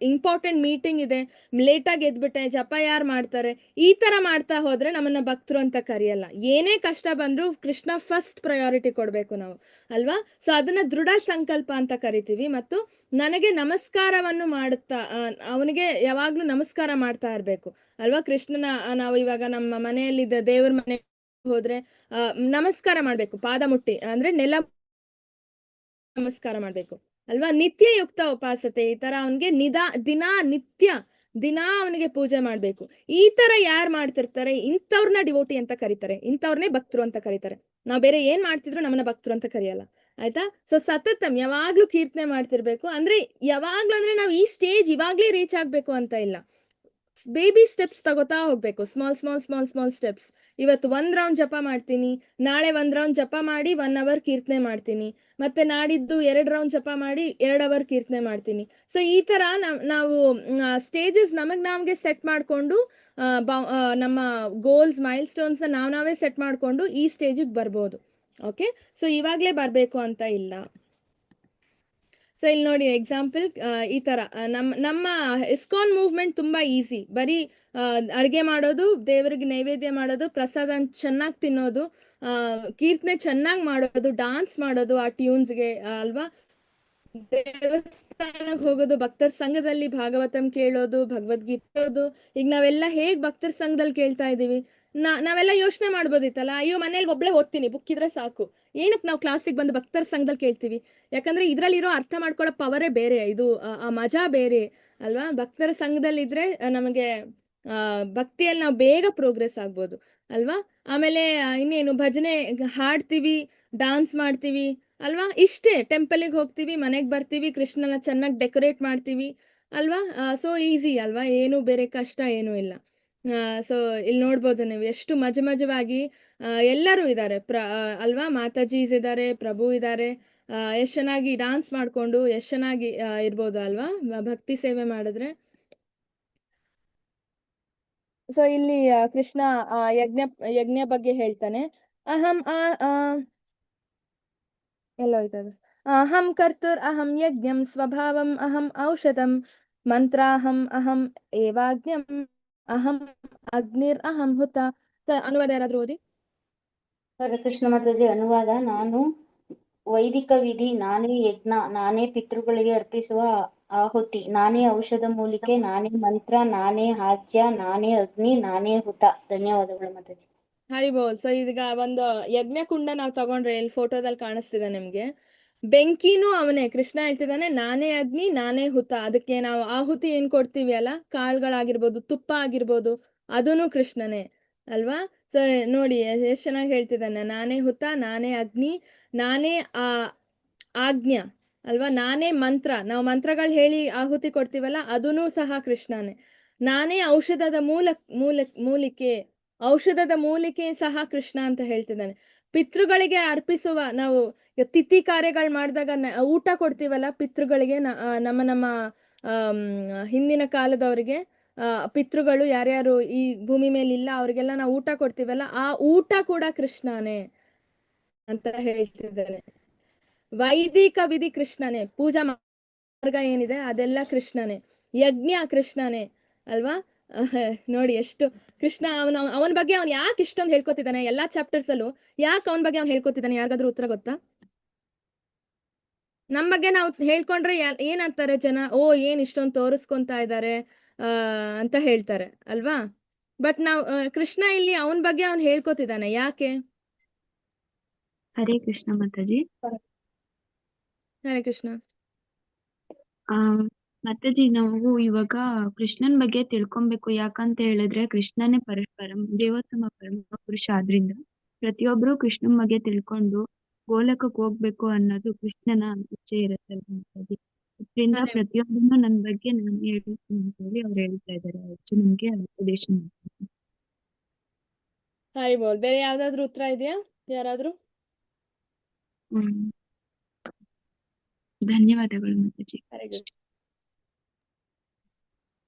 ಇಂಪಾರ್ಟೆಂಟ್ ಮೀಟಿಂಗ್ ಇದೆ, ಲೇಟಾಗಿ ಎದ್ಬಿಟ್ಟೆ, ಜಪ ಯಾರು ಮಾಡ್ತಾರೆ, ಈ ತರ ಮಾಡ್ತಾ ಹೋದ್ರೆ ನಮ್ಮನ್ನ ಭಕ್ತರು ಅಂತ ಕರೆಯಲ್ಲ. ಏನೇ ಕಷ್ಟ ಬಂದ್ರು ಕೃಷ್ಣ ಫಸ್ಟ್ ಪ್ರಯಾರಿಟಿ ಕೊಡ್ಬೇಕು ನಾವು ಅಲ್ವಾ. ಸೊ ಅದನ್ನ ದೃಢ ಸಂಕಲ್ಪ ಅಂತ ಕರಿತೀವಿ. ಮತ್ತು ನನಗೆ ನಮಸ್ಕಾರವನ್ನು ಮಾಡುತ್ತಾ, ಅವನಿಗೆ ಯಾವಾಗ್ಲೂ ನಮಸ್ಕಾರ ಮಾಡ್ತಾ ಇರ್ಬೇಕು ಅಲ್ವಾ. ಕೃಷ್ಣನ ನಾವು ಇವಾಗ ನಮ್ಮ ಮನೆಯಲ್ಲಿ ದೇವ್ರ ಮನೆ ಹೋದ್ರೆ ನಮಸ್ಕಾರ ಮಾಡ್ಬೇಕು, ಪಾದ ಮುಟ್ಟಿ, ಅಂದ್ರೆ ನೆಲ ನಮಸ್ಕಾರ ಮಾಡ್ಬೇಕು ಅಲ್ವಾ. ನಿತ್ಯಯುಕ್ತ ಉಪಾಸತೆ, ಈ ತರ ಅವನ್ಗೆ ದಿನಾ ಅವನಿಗೆ ಪೂಜೆ ಮಾಡ್ಬೇಕು. ಈ ತರ ಯಾರು ಮಾಡ್ತಿರ್ತಾರೆ ಇಂಥವ್ರನ್ನ ಡಿವೋಟಿ ಅಂತ ಕರೀತಾರೆ, ಇಂಥವ್ರನ್ನೇ ಭಕ್ತರು ಅಂತ ಕರೀತಾರೆ. ನಾವ್ ಬೇರೆ ಏನ್ ಮಾಡ್ತಿದ್ರು ನಮ್ಮನ್ನ ಭಕ್ತರು ಅಂತ ಕರೆಯಲ್ಲ, ಆಯ್ತಾ. ಸೊ ಸತತಂ ಯಾವಾಗ್ಲೂ ಕೀರ್ತನೆ ಮಾಡ್ತಿರ್ಬೇಕು. ಅಂದ್ರೆ ಯಾವಾಗ್ಲೂ ಅಂದ್ರೆ ನಾವ್ ಈ ಸ್ಟೇಜ್ ಇವಾಗ್ಲೇ ರೀಚ್ ಆಗ್ಬೇಕು ಅಂತ ಇಲ್ಲ, ಬೇಬಿ ಸ್ಟೆಪ್ಸ್ ತಗೋತಾ ಹೋಗ್ಬೇಕು. Small steps. ಇವತ್ತು 1 ರೌಂಡ್ ಜಪ ಮಾಡ್ತೀನಿ, ನಾಳೆ 1 ರೌಂಡ್ ಜಪ ಮಾಡಿ 1 ಅವರ್ ಕೀರ್ತನೆ ಮಾಡ್ತೀನಿ, ಮತ್ತೆ ನಾಡಿದ್ದು 2 ರೌಂಡ್ ಜಪ ಮಾಡಿ 2 ಅವರ್ ಕೀರ್ತನೆ ಮಾಡ್ತೀನಿ. ಸೊ ಈ ತರ ನಾವು ಸ್ಟೇಜಸ್ ನಮ್ಗೆ ಸೆಟ್ ಮಾಡ್ಕೊಂಡು ನಮ್ಮ ಗೋಲ್ಸ್, ಮೈಲ್ ಸ್ಟೋನ್ಸ್ ನಾವೇ ಸೆಟ್ ಮಾಡ್ಕೊಂಡು ಈ ಸ್ಟೇಜಿಗೆ ಬರ್ಬೋದು. ಓಕೆ, ಸೊ ಇವಾಗ್ಲೇ ಬರ್ಬೇಕು ಅಂತ ಇಲ್ಲ. ಸೊ ಇಲ್ಲಿ ನೋಡಿ ಎಕ್ಸಾಂಪಲ್, ಈ ತರ ನಮ್ಮ ಇಸ್ಕಾನ್ ಮೂವ್ಮೆಂಟ್ ತುಂಬಾ ಈಸಿ. ಬರೀ ಅಡ್ಗೆ ಮಾಡೋದು, ದೇವರಿಗೆ ನೈವೇದ್ಯ ಮಾಡೋದು, ಪ್ರಸಾದ ಚೆನ್ನಾಗಿ ತಿನ್ನೋದು, ಕೀರ್ತನೆ ಚೆನ್ನಾಗಿ ಮಾಡೋದು, ಡಾನ್ಸ್ ಮಾಡೋದು ಆ ಟ್ಯೂನ್ಸ್ಗೆ ಅಲ್ವಾ, ದೇವಸ್ಥಾನಕ್ಕೆ ಹೋಗೋದು, ಭಕ್ತರ ಸಂಘದಲ್ಲಿ ಭಾಗವತಂ ಕೇಳೋದು, ಭಗವದ್ಗೀತೆ ಓದೋದು. ಈಗ ನಾವೆಲ್ಲ ಹೇಗ್ ಭಕ್ತರ ಸಂಘದಲ್ಲಿ ಕೇಳ್ತಾ ಇದೀವಿ, ನಾವೆಲ್ಲ ಯೋಚನೆ ಮಾಡ್ಬೋದಿತ್ತಲ್ಲ, ಅಯ್ಯೋ ಮನೇಲಿ ಒಬ್ಳೆ ಓದ್ತೀನಿ, ಬುಕ್ ಇದ್ರೆ ಸಾಕು, ಏನಕ್ಕೆ ನಾವು ಕ್ಲಾಸಿಗೆ ಬಂದು ಭಕ್ತರ ಸಂಘದಲ್ಲಿ ಕೇಳ್ತೀವಿ? ಯಾಕಂದ್ರೆ ಇದ್ರಲ್ಲಿರೋ ಅರ್ಥ ಮಾಡ್ಕೊಳ್ಳೋ ಪವರೇ ಬೇರೆ, ಇದು ಆ ಮಜಾ ಬೇರೆ ಅಲ್ವಾ. ಭಕ್ತರ ಸಂಘದಲ್ಲಿ ಇದ್ರೆ ನಮಗೆ ಭಕ್ತಿಯಲ್ಲಿ ನಾವು ಬೇಗ ಪ್ರೋಗ್ರೆಸ್ ಆಗ್ಬೋದು ಅಲ್ವಾ. ಆಮೇಲೆ ಇನ್ನೇನು, ಭಜನೆ ಹಾಡ್ತೀವಿ, ಡಾನ್ಸ್ ಮಾಡ್ತೀವಿ ಅಲ್ವಾ, ಇಷ್ಟೇ. ಟೆಂಪಲ್ಗೆ ಹೋಗ್ತೀವಿ, ಮನೆಗೆ ಬರ್ತೀವಿ, ಕೃಷ್ಣನ ಚೆನ್ನಾಗಿ ಡೆಕೋರೇಟ್ ಮಾಡ್ತೀವಿ ಅಲ್ವಾ. ಸೊ ಈಸಿ ಅಲ್ವಾ, ಏನು ಬೇರೆ ಕಷ್ಟ ಏನೂ ಇಲ್ಲ. ಸೊ ಇಲ್ಲಿ ನೋಡ್ಬೋದು ನೀವು ಎಷ್ಟು ಮಜವಾಗಿ ಎಲ್ಲರೂ ಇದ್ದಾರೆ ಅಲ್ವಾ. ಮಾತಾಜೀಸ್ ಇದ್ದಾರೆ, ಪ್ರಭು ಇದ್ದಾರೆ, ಎಷ್ಟು ಚೆನ್ನಾಗಿ ಡಾನ್ಸ್ ಮಾಡ್ಕೊಂಡು ಎಷ್ಟು ಚೆನ್ನಾಗಿ ಇರ್ಬೋದು ಅಲ್ವಾ ಭಕ್ತಿ ಸೇವೆ ಮಾಡಿದ್ರೆ. ಸೊ ಇಲ್ಲಿ ಕೃಷ್ಣ ಯಜ್ಞ ಬಗ್ಗೆ ಹೇಳ್ತಾನೆ. ಎಲ್ಲೋಯ್ತದೆ, ಅಹಂ ಕರ್ತುರ್ ಅಹಂ ಯಜ್ಞಂ ಸ್ವಭಾವಂ ಅಹಂ ಔಷಧಂ ಮಂತ್ರಾಹಂ ಅಹಂ ಏವಾಜ್ಞಂ ಅಹಂ ಅಗ್ನಿರ್ ಅಹಂ ಹುತ. ಅನುವಾದ ಯಾರಾದ್ರೂ ಓದಿ. ಹರೇ ಕೃಷ್ಣ ಮಾತಾಜಿ ಅನುವಾದ. ನಾನು ವೈದಿಕ ವಿಧಿ, ನಾನೇ ಯಜ್ಞ, ನಾನೇ ಪಿತೃಗಳಿಗೆ ಅರ್ಪಿಸುವ ಆಹುತಿ, ನಾನೇ ಔಷಧ ಮೂಲಿಕೆ, ನಾನೇ ಮಂತ್ರ, ನಾನೇ ಆಜ್ಯ, ನಾನೇ ಅಗ್ನಿ, ನಾನೇ ಹುತ. ಧನ್ಯವಾದಗಳು ಮಾತಾಜಿ. ಹರಿ ಬೋಲ್. ಸೊ ಈಗ ಒಂದು ಯಜ್ಞ ಕುಂಡ ನಾವು ತಗೊಂಡ್ರೆ, ಇಲ್ಲಿ ಫೋಟೋದಲ್ಲಿ ಕಾಣಿಸ್ತಿದೆ ನಿಮ್ಗೆ, ಬೆಂಕಿನೂ ಅವನೇ. ಕೃಷ್ಣ ಹೇಳ್ತಿದ್ದಾನೆ ನಾನೇ ಅಗ್ನಿ ನಾನೇ ಹುತ. ಅದಕ್ಕೆ ನಾವು ಆಹುತಿ ಏನ್ ಕೊಡ್ತೀವಿ ಅಲ್ಲ, ಕಾಳುಗಳಾಗಿರ್ಬೋದು, ತುಪ್ಪ ಆಗಿರ್ಬೋದು, ಅದೂನು ಕೃಷ್ಣನೇ ಅಲ್ವಾ. ಸೊ ನೋಡಿ ಎಷ್ಟ್ ಚೆನ್ನಾಗಿ ಹೇಳ್ತಿದ್ದಾನೆ, ನಾನೇ ಹುತ, ನಾನೇ ಅಗ್ನಿ, ನಾನೇ ಆಜ್ಞಾ ಅಲ್ವಾ, ನಾನೇ ಮಂತ್ರ. ನಾವು ಮಂತ್ರಗಳು ಹೇಳಿ ಆಹುತಿ ಕೊಡ್ತೀವಲ್ಲ, ಅದೂನು ಸಹ ಕೃಷ್ಣನೇ. ನಾನೇ ಔಷಧದ ಮೂಲಿಕೆ, ಔಷಧದ ಮೂಲಿಕೆ ಸಹ ಕೃಷ್ಣ ಅಂತ ಹೇಳ್ತಿದ್ದಾನೆ. ಪಿತೃಗಳಿಗೆ ಅರ್ಪಿಸುವ, ನಾವು ತಿಥಿ ಕಾರ್ಯಗಳು ಮಾಡಿದಾಗ ಊಟ ಕೊಡ್ತೀವಲ್ಲ ಪಿತೃಗಳಿಗೆ, ನಮ್ಮ ಹಿಂದಿನ ಕಾಲದವರಿಗೆ, ಪಿತೃಗಳು ಯಾರ್ಯಾರು ಈ ಭೂಮಿ ಮೇಲೆ ಇಲ್ಲ ಅವ್ರಿಗೆಲ್ಲ ನಾವು ಊಟ ಕೊಡ್ತೀವಲ್ಲ, ಆ ಊಟ ಕೂಡ ಕೃಷ್ಣನೇ ಅಂತ ಹೇಳ್ತಿದ್ದಾನೆ. ವೈದಿಕ ವಿಧಿ ಕೃಷ್ಣನೇ, ಪೂಜಾ ಮಾರ್ಗ ಏನಿದೆ ಅದೆಲ್ಲ ಕೃಷ್ಣನೇ, ಯಜ್ಞ ಕೃಷ್ಣನೇ ಅಲ್ವಾ. ನೋಡಿ ಎಷ್ಟು ಕೃಷ್ಣ ಅವನ ಬಗ್ಗೆ ಅವ್ನು ಯಾಕೆ ಇಷ್ಟೊಂದು ಹೇಳ್ಕೊತಿದ್ದಾನೆ ಎಲ್ಲಾ ಚಾಪ್ಟರ್ಸ್ ಅಲ್ಲೂ, ಯಾಕೆ ಅವನ ಬಗ್ಗೆ ಅವ್ನು ಹೇಳ್ಕೊತಿದ್ದಾನೆ, ಯಾರಿಗಾದ್ರೂ ಉತ್ತರ ಗೊತ್ತಾ? ನಮ್ ಬಗ್ಗೆ ನಾವು ಹೇಳ್ಕೊಂಡ್ರೆ ಏನಾಗ್ತಾರೆ ಜನ, ಓ ಏನ್ ಇಷ್ಟೊಂದು ತೋರಿಸ್ಕೊಂತಾ ಇದ್ದಾರೆ ಅಂತ ಹೇಳ್ತಾರೆ ಅಲ್ವಾ. ಬಟ್ ನಾವು ಕೃಷ್ಣ ಇಲ್ಲಿ ಅವನ ಬಗ್ಗೆ ಅವ್ನು ಹೇಳ್ಕೊತಿದ್ದಾನೆ, ಯಾಕೆ? ಹರೇ ಕೃಷ್ಣ ಮಾತಾಜಿ. ಹರೇ ಕೃಷ್ಣ. ಮಾತಾಜಿ, ನಾವು ಇವಾಗ ಕೃಷ್ಣನ್ ಬಗ್ಗೆ ತಿಳ್ಕೊಬೇಕು. ಯಾಕಂತ ಹೇಳಿದ್ರೆ ಕೃಷ್ಣನೇ ದೇವೋತ್ತಮ ಪರಮ ಪುರುಷ. ಆದ್ರಿಂದ ಪ್ರತಿಯೊಬ್ರು ಕೃಷ್ಣನ್ ಬಗ್ಗೆ ತಿಳ್ಕೊಂಡು ಗೋಲಕಕ್ಕೆ ಹೋಗ್ಬೇಕು ಅನ್ನೋದು ಕೃಷ್ಣನ ಇಚ್ಛೆ ಇರುತ್ತೆ ಮಾತಾಜಿ. ಇದರಿಂದ ಪ್ರತಿಯೊಬ್ಬರನ್ನು ನನ್ನ ಬಗ್ಗೆ ನಾನು ಹೇಳ್ತೀನಿ ಅಂತ ಹೇಳಿ ಅವ್ರು ಹೇಳ್ತಾ ಇದ್ದಾರೆ. ಹೆಚ್ಚು ನಮ್ಗೆ ಉಪದೇಶ ಮಾಡ್ತಾರೆ. ಹಾಯ್ ಬೋಲ್. ಬೇರೆ ಯಾವ್ದಾದ್ರು ಉತ್ತರ ಇದೆಯಾ ಯಾರಾದ್ರೂ? ಧನ್ಯವಾದಗಳು ಮಾತಾಜಿ.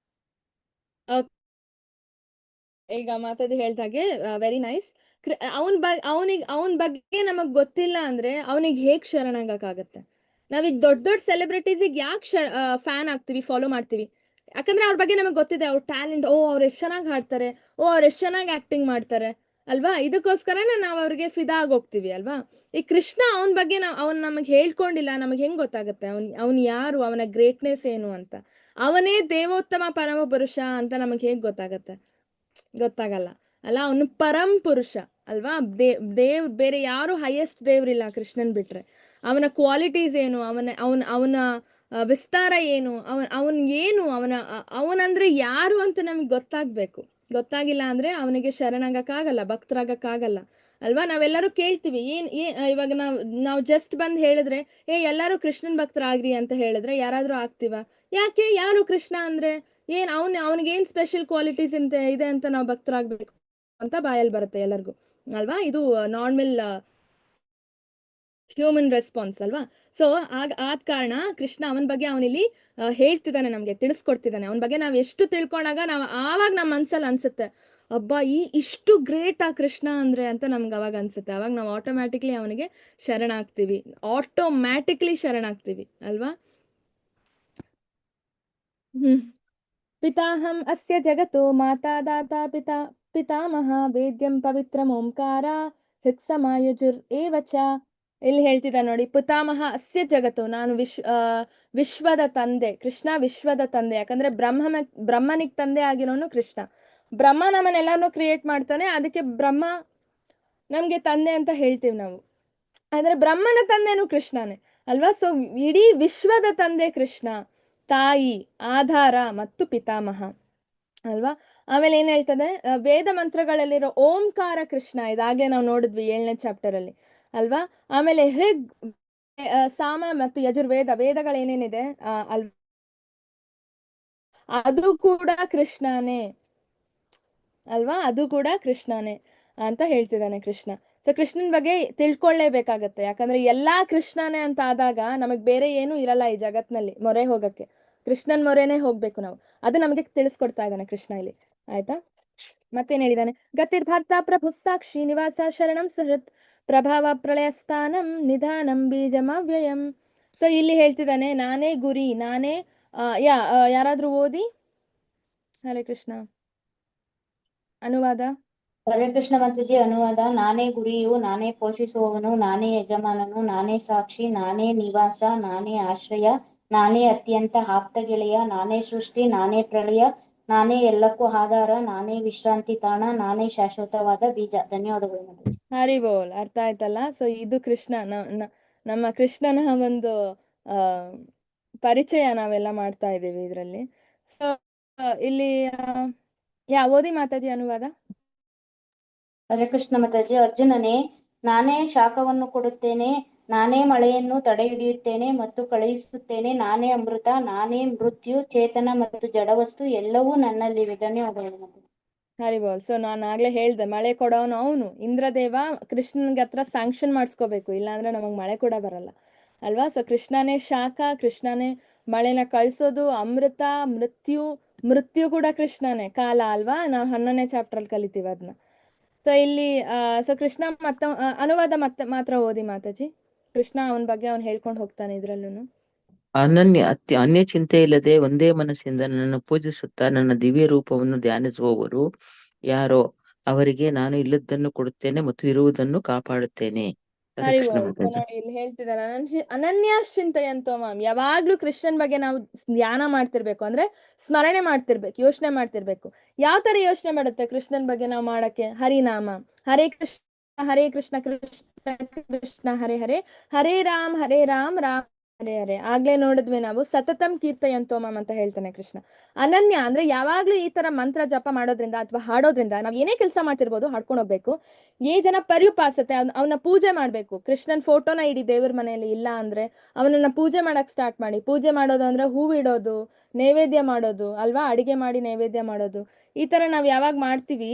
ಈಗ ಮಾತಾಜಿ ಹೇಳ್ದಾಗೆ ವೆರಿ ನೈಸ್. ಅವನ ಬಗ್ಗೆ ನಮಗ್ ಗೊತ್ತಿಲ್ಲ ಅಂದ್ರೆ ಅವನಿಗೆ ಹೇಗ್ ಶರಣಾಗಕ್ಕಾಗತ್ತೆ? ನಾವೀಗ ದೊಡ್ಡ ಸೆಲೆಬ್ರಿಟೀಸಿಗೆ ಯಾಕೆ ಫ್ಯಾನ್ ಆಗ್ತೀವಿ, ಫಾಲೋ ಮಾಡ್ತೀವಿ? ಯಾಕಂದ್ರೆ ಅವ್ರ ಬಗ್ಗೆ ನಮಗ್ ಗೊತ್ತಿದೆ, ಅವ್ರ ಟ್ಯಾಲೆಂಟ್, ಓ ಅವ್ರು ಎಷ್ಟ್ ಚೆನ್ನಾಗಿ ಹಾಡ್ತಾರೆ, ಓ ಅವ್ರು ಎಷ್ಟ್ ಚೆನ್ನಾಗಿ ಆಕ್ಟಿಂಗ್ ಮಾಡ್ತಾರೆ ಅಲ್ವಾ. ಇದಕ್ಕೋಸ್ಕರನೇ ನಾವು ಅವ್ರಿಗೆ ಫಿದಾ ಆಗೋಗ್ತೀವಿ ಅಲ್ವಾ. ಈ ಕೃಷ್ಣ ಅವನ ಬಗ್ಗೆ ಅವ್ನ್ ನಮಗ್ ಹೇಳ್ಕೊಂಡಿಲ್ಲ, ನಮಗ್ ಹೆಂಗ್ ಗೊತ್ತಾಗತ್ತೆ ಅವ್ನ್ ಯಾರು, ಅವನ ಗ್ರೇಟ್ನೆಸ್ ಏನು ಅಂತ? ಅವನೇ ದೇವೋತ್ತಮ ಪರಮ ಪುರುಷ ಅಂತ ನಮಗ್ ಹೇಗ್ ಗೊತ್ತಾಗತ್ತೆ? ಗೊತ್ತಾಗಲ್ಲ ಅಲ್ಲ. ಅವನು ಪರಂ ಪುರುಷ ಅಲ್ವಾ. ದೇವ್ ಬೇರೆ ಯಾರು ಹೈಯೆಸ್ಟ್ ದೇವ್ರಿಲ್ಲ ಕೃಷ್ಣನ್ ಬಿಟ್ರೆ. ಅವನ ಕ್ವಾಲಿಟೀಸ್ ಏನು, ಅವನ ವಿಸ್ತಾರ ಏನು, ಅವನ್ ಏನು, ಅವನಂದ್ರೆ ಯಾರು ಅಂತ ನಮ್ಗೆ ಗೊತ್ತಾಗ್ಬೇಕು. ಗೊತ್ತಾಗಿಲ್ಲ ಅಂದ್ರೆ ಅವನಿಗೆ ಶರಣಾಗಕ್ಕಾಗಲ್ಲ, ಭಕ್ತರಾಗಕ್ಕಾಗಲ್ಲ ಅಲ್ವಾ. ನಾವೆಲ್ಲರೂ ಕೇಳ್ತೀವಿ, ಇವಾಗ ನಾವು ಜಸ್ಟ್ ಬಂದ್ ಹೇಳಿದ್ರೆ ಎಲ್ಲರೂ ಕೃಷ್ಣನ್ ಭಕ್ತರಾಗ್ರಿ ಅಂತ ಹೇಳಿದ್ರೆ ಯಾರಾದ್ರೂ ಆಗ್ತೀವ? ಯಾಕೆ? ಯಾರು ಕೃಷ್ಣ ಅಂದ್ರೆ ಏನ್, ಅವನಿಗೇನ್ ಸ್ಪೆಷಲ್ ಕ್ವಾಲಿಟೀಸ್ ಇದೆ ಅಂತ ನಾವು ಭಕ್ತರಾಗ್ಬೇಕು ಅಂತ ಬಾಯಲ್ಲಿ ಬರುತ್ತೆ ಎಲ್ಲರಿಗೂ ಅಲ್ವಾ. ಇದು ನಾರ್ಮಲ್ ಹ್ಯೂಮನ್ ರೆಸ್ಪಾನ್ಸ್ ಅಲ್ವಾ. ಸೊ ಆದ ಕಾರಣ ಕೃಷ್ಣ ಅವನ ಬಗ್ಗೆ ಅವನಿಲ್ಲಿ ಹೇಳ್ತಿದ್ದಾನೆ, ನಮ್ಗೆ ತಿಳಿಸ್ಕೊಡ್ತಿದ್ದಾನೆ. ಅವನ ಬಗ್ಗೆ ನಾವ್ ಎಷ್ಟು ತಿಳ್ಕೊಂಡಾಗ ಆವಾಗ ನಮ್ಮ ಮನ್ಸಲ್ಲಿ ಅನ್ಸುತ್ತೆ, ಅಬ್ಬಾ ಇಷ್ಟು ಗ್ರೇಟ್ ಆ ಕೃಷ್ಣ ಅಂದ್ರೆ ಅಂತ ನಮ್ಗೆ ಅವಾಗ ಅನ್ಸುತ್ತೆ. ಅವಾಗ ನಾವು ಆಟೋಮ್ಯಾಟಿಕ್ಲಿ ಶರಣಾಗ್ತೀವಿ ಅಲ್ವಾ. ಪಿತಾಹಂ ಅಸ್ಯ ಜಗತೋ ಮಾತಾ ದಾತಾ ಪಿತಾಮಹ ವೇದ್ಯಂ ಪವಿತ್ರಂ ಓಂಕಾರ ಹೃತ್ಸಮಾಯುಜುರ್ ಏವಚ. ಇಲ್ಲಿ ಹೇಳ್ತಿದ್ದ ನೋಡಿ, ಪಿತಾಮಹ ಅಸ್ಯ ಜಗತ್ತು, ನಾನು ವಿಶ್ವದ ತಂದೆ. ಕೃಷ್ಣ ವಿಶ್ವದ ತಂದೆ, ಯಾಕಂದ್ರೆ ಬ್ರಹ್ಮನಿಗೆ ತಂದೆ ಆಗಿರೋನು ಕೃಷ್ಣ. ಬ್ರಹ್ಮ ನಮ್ಮನ್ನೆಲ್ಲಾನು ಕ್ರಿಯೇಟ್ ಮಾಡ್ತಾನೆ, ಅದಕ್ಕೆ ಬ್ರಹ್ಮ ನಮ್ಗೆ ತಂದೆ ಅಂತ ಹೇಳ್ತೀವಿ ನಾವು. ಆದ್ರೆ ಬ್ರಹ್ಮನ ತಂದೆನೂ ಕೃಷ್ಣನೇ ಅಲ್ವಾ. ಸೊ ಇಡೀ ವಿಶ್ವದ ತಂದೆ ಕೃಷ್ಣ, ತಾಯಿ, ಆಧಾರ ಮತ್ತು ಪಿತಾಮಹ ಅಲ್ವಾ. ಆಮೇಲೆ ಏನ್ ಹೇಳ್ತದೆ, ವೇದ ಮಂತ್ರಗಳಲ್ಲಿರೋ ಓಂಕಾರ ಕೃಷ್ಣ, ಇದಾಗೆ ನಾವು ನೋಡಿದ್ವಿ 7ನೇ ಚಾಪ್ಟರ್ ಅಲ್ಲಿ ಅಲ್ವಾ. ಆಮೇಲೆ ಸಾಮ ಮತ್ತು ವೇದಗಳೇನೇನಿದೆ ಅಲ್ವಾ, ಅದು ಕೂಡ ಕೃಷ್ಣನೇ ಅಲ್ವಾ, ಅದು ಕೂಡ ಕೃಷ್ಣನೇ ಅಂತ ಹೇಳ್ತಿದ್ದಾನೆ ಕೃಷ್ಣ. ಸೊ ಕೃಷ್ಣನ್ ಬಗ್ಗೆ ತಿಳ್ಕೊಳ್ಳೇಬೇಕಾಗತ್ತೆ, ಯಾಕಂದ್ರೆ ಎಲ್ಲಾ ಕೃಷ್ಣನೇ ಅಂತ ಆದಾಗ ನಮಗ್ ಬೇರೆ ಏನು ಇರಲ್ಲ ಈ ಜಗತ್ನಲ್ಲಿ ಮೊರೆ ಹೋಗಕ್ಕೆ. ಕೃಷ್ಣನ್ ಮೊರೆನೇ ಹೋಗ್ಬೇಕು ನಾವು. ಅದು ನಮಗೆ ತಿಳಿಸ್ಕೊಡ್ತಾ ಇದ್ದಾನೆ ಕೃಷ್ಣ ಇಲ್ಲಿ. ಆಯ್ತಾ? ಮತ್ತೇನ್ ಹೇಳಿದಾನೆ? ಗತಿರ್ಭರ್ತ ಪ್ರಭು ಸಾಕ್ಷಿ ನಿವಾಸ ಶರಣಂ ಸುಹೃತ್ ಪ್ರಭಾವ ಪ್ರಳಯ ಸ್ಥಾನಂ ನಿಧಾನಂ ಬೀಜಮವ್ಯಯಂ. ಸೊ ಇಲ್ಲಿ ಹೇಳ್ತಿದ್ದಾನೆ, ನಾನೇ ಗುರಿ, ನಾನೇ ಯಾರಾದ್ರೂ ಓದಿ ಹರೇ ಕೃಷ್ಣ ಅನುವಾದ. ಹರೇ ಕೃಷ್ಣ ಮಾತಾಜಿ ಅನುವಾದ. ನಾನೇ ಗುರಿಯು, ನಾನೇ ಪೋಷಿಸುವವನು, ನಾನೇ ಯಜಮಾನನು, ನಾನೇ ಸಾಕ್ಷಿ, ನಾನೇ ನಿವಾಸ, ನಾನೇ ಆಶ್ರಯ, ನಾನೇ ಅತ್ಯಂತ ಆಪ್ತ ಗೆಳೆಯ, ನಾನೇ ಸೃಷ್ಟಿ, ನಾನೇ ಪ್ರಳಯ, ನಾನೇ ಎಲ್ಲಕ್ಕೂ ಆಧಾರ, ನಾನೇ ವಿಶ್ರಾಂತಿ ತಾಣ, ನಾನೇ ಶಾಶ್ವತವಾದ ಬೀಜ. ಧನ್ಯವಾದಗಳು ಮಾತಾಜಿ. ಹರಿ ಬೋಲ್. ಅರ್ಥ ಆಯ್ತಲ್ಲ? ಸೊ ಇದು ಕೃಷ್ಣ. ನಮ್ಮ ಕೃಷ್ಣನ ಒಂದು ಆ ಪರಿಚಯ ನಾವೆಲ್ಲ ಮಾಡ್ತಾ ಇದ್ದೀವಿ ಇದರಲ್ಲಿ. ಸೊ ಇಲ್ಲಿ ಓದಿ ಮಾತಾಜಿ ಅನುವಾದ. ಹರೇ ಕೃಷ್ಣ ಮಾತಾಜಿ. ಅರ್ಜುನನೇ, ನಾನೇ ಶಾಖವನ್ನು ಕೊಡುತ್ತೇನೆ, ನಾನೇ ಮಳೆಯನ್ನು ತಡೆಹಿಡಿಯುತ್ತೇನೆ ಮತ್ತು ಕಳುಹಿಸುತ್ತೇನೆ, ನಾನೇ ಅಮೃತ, ನಾನೇ ಮೃತ್ಯು, ಚೇತನ ಮತ್ತು ಜಡವಸ್ತು, ಎಲ್ಲವೂ ನನ್ನಲ್ಲಿವೆ. ಧನ್ಯವಾದಗಳು ಮಾತಾಜಿ. ಹರಿಬೋಲ್. ಸೊ ನಾನು ಆಗ್ಲೇ ಹೇಳ್ದೆ, ಮಳೆ ಕೊಡೋನು ಅವನು ಇಂದ್ರದೇವ. ಕೃಷ್ಣನ್ಗೆ ಹತ್ರ ಸ್ಯಾಂಕ್ಷನ್ ಮಾಡಿಸ್ಕೋಬೇಕು, ಇಲ್ಲಾಂದ್ರೆ ನಮಗ್ ಮಳೆ ಕೂಡ ಬರಲ್ಲ ಅಲ್ವಾ. ಸೊ ಕೃಷ್ಣನೇ ಶಾಖ, ಕೃಷ್ಣನೇ ಮಳೆನ ಕಳ್ಸೋದು, ಅಮೃತ, ಮೃತ್ಯು ಕೂಡ ಕೃಷ್ಣನೇ, ಕಾಲ ಅಲ್ವಾ. ನಾವು 11ನೇ ಚಾಪ್ಟರ್ ಅಲ್ಲಿ ಕಲಿತೀವಿ ಅದನ್ನ. ಸೊ ಇಲ್ಲಿ ಸೊ ಕೃಷ್ಣ ಅನುವಾದ ಮಾತ್ರ ಓದಿ ಮಾತಾಜಿ. ಕೃಷ್ಣ ಅವನ ಬಗ್ಗೆ ಅವ್ನು ಹೇಳ್ಕೊಂಡು ಹೋಗ್ತಾನೆ ಇದ್ರಲ್ಲೂ. ಅನ್ಯ ಚಿಂತೆ ಇಲ್ಲದೆ ಒಂದೇ ಮನಸ್ಸಿಂದ ನನ್ನನ್ನು ಪೂಜಿಸುತ್ತಾ ನನ್ನ ದಿವ್ಯ ರೂಪವನ್ನು ಧ್ಯಾನಿಸುವವರು ಯಾರೋ ಅವರಿಗೆ ನಾನು ಇಲ್ಲದನ್ನು ಕೊಡುತ್ತೇನೆ ಮತ್ತು ಇರುವುದನ್ನು ಕಾಪಾಡುತ್ತೇನೆ. ಹರೇ ಕೃಷ್ಣ ಮಾತಾಜಿ. ನೋಡಿ ಇಲ್ಲಿ ಹೇಳ್ತಿದ್ದಾರೆ, ಅನನ್ಯಾಶ್ಚಿಂತೆಯಂತೋ ಮಾಂ. ಯಾವಾಗ್ಲೂ ಕೃಷ್ಣನ್ ಬಗ್ಗೆ ನಾವು ಧ್ಯಾನ ಮಾಡ್ತಿರ್ಬೇಕು, ಅಂದ್ರೆ ಸ್ಮರಣೆ ಮಾಡ್ತಿರ್ಬೇಕು, ಯೋಚನೆ ಮಾಡ್ತಿರ್ಬೇಕು. ಯಾವ ತರ ಯೋಚನೆ ಮಾಡುತ್ತೆ ಕೃಷ್ಣನ್ ಬಗ್ಗೆ ನಾವು ಮಾಡಕ್ಕೆ? ಹರಿನಾಮ, ಹರೇ ಕೃಷ್ಣ ಕೃಷ್ಣ ಕೃಷ್ಣ ಹರೇ ಹರೇ, ಹರೇ ರಾಮ್ ರಾಮ್ ಹರೇ ಹರೇ. ಆಗ್ಲೇ ನೋಡಿದ್ವಿ ನಾವು, ಸತತಂ ಕೀರ್ತಯಂತೋ ಮಾಂ ಅಂತ ಹೇಳ್ತಾನೆ ಕೃಷ್ಣ. ಅನನ್ಯ ಅಂದ್ರೆ ಯಾವಾಗ್ಲೂ ಈ ತರ ಮಂತ್ರ ಜಪ ಮಾಡೋದ್ರಿಂದ ಅಥವಾ ಹಾಡೋದ್ರಿಂದ ನಾವ್ ಏನೇ ಕೆಲಸ ಮಾಡ್ತಿರ್ಬೋದು ಹಾಡ್ಕೊಂಡು ಹೋಗ್ಬೇಕು. ಜನ ಪರ್ಯುಪಾಸತೆ, ಅವನ ಪೂಜೆ ಮಾಡ್ಬೇಕು. ಕೃಷ್ಣನ್ ಫೋಟೋನ ಇಡಿ ದೇವ್ರ ಮನೆಯಲ್ಲಿ, ಇಲ್ಲ ಅಂದ್ರೆ ಅವನನ್ನ ಪೂಜೆ ಮಾಡಕ್ ಸ್ಟಾರ್ಟ್ ಮಾಡಿ. ಪೂಜೆ ಮಾಡೋದು ಅಂದ್ರೆ ಹೂವು ಇಡೋದು, ನೈವೇದ್ಯ ಮಾಡೋದು ಅಲ್ವಾ, ಅಡಿಗೆ ಮಾಡಿ ನೈವೇದ್ಯ ಮಾಡೋದು. ಈ ತರ ನಾವ್ ಯಾವಾಗ ಮಾಡ್ತೀವಿ,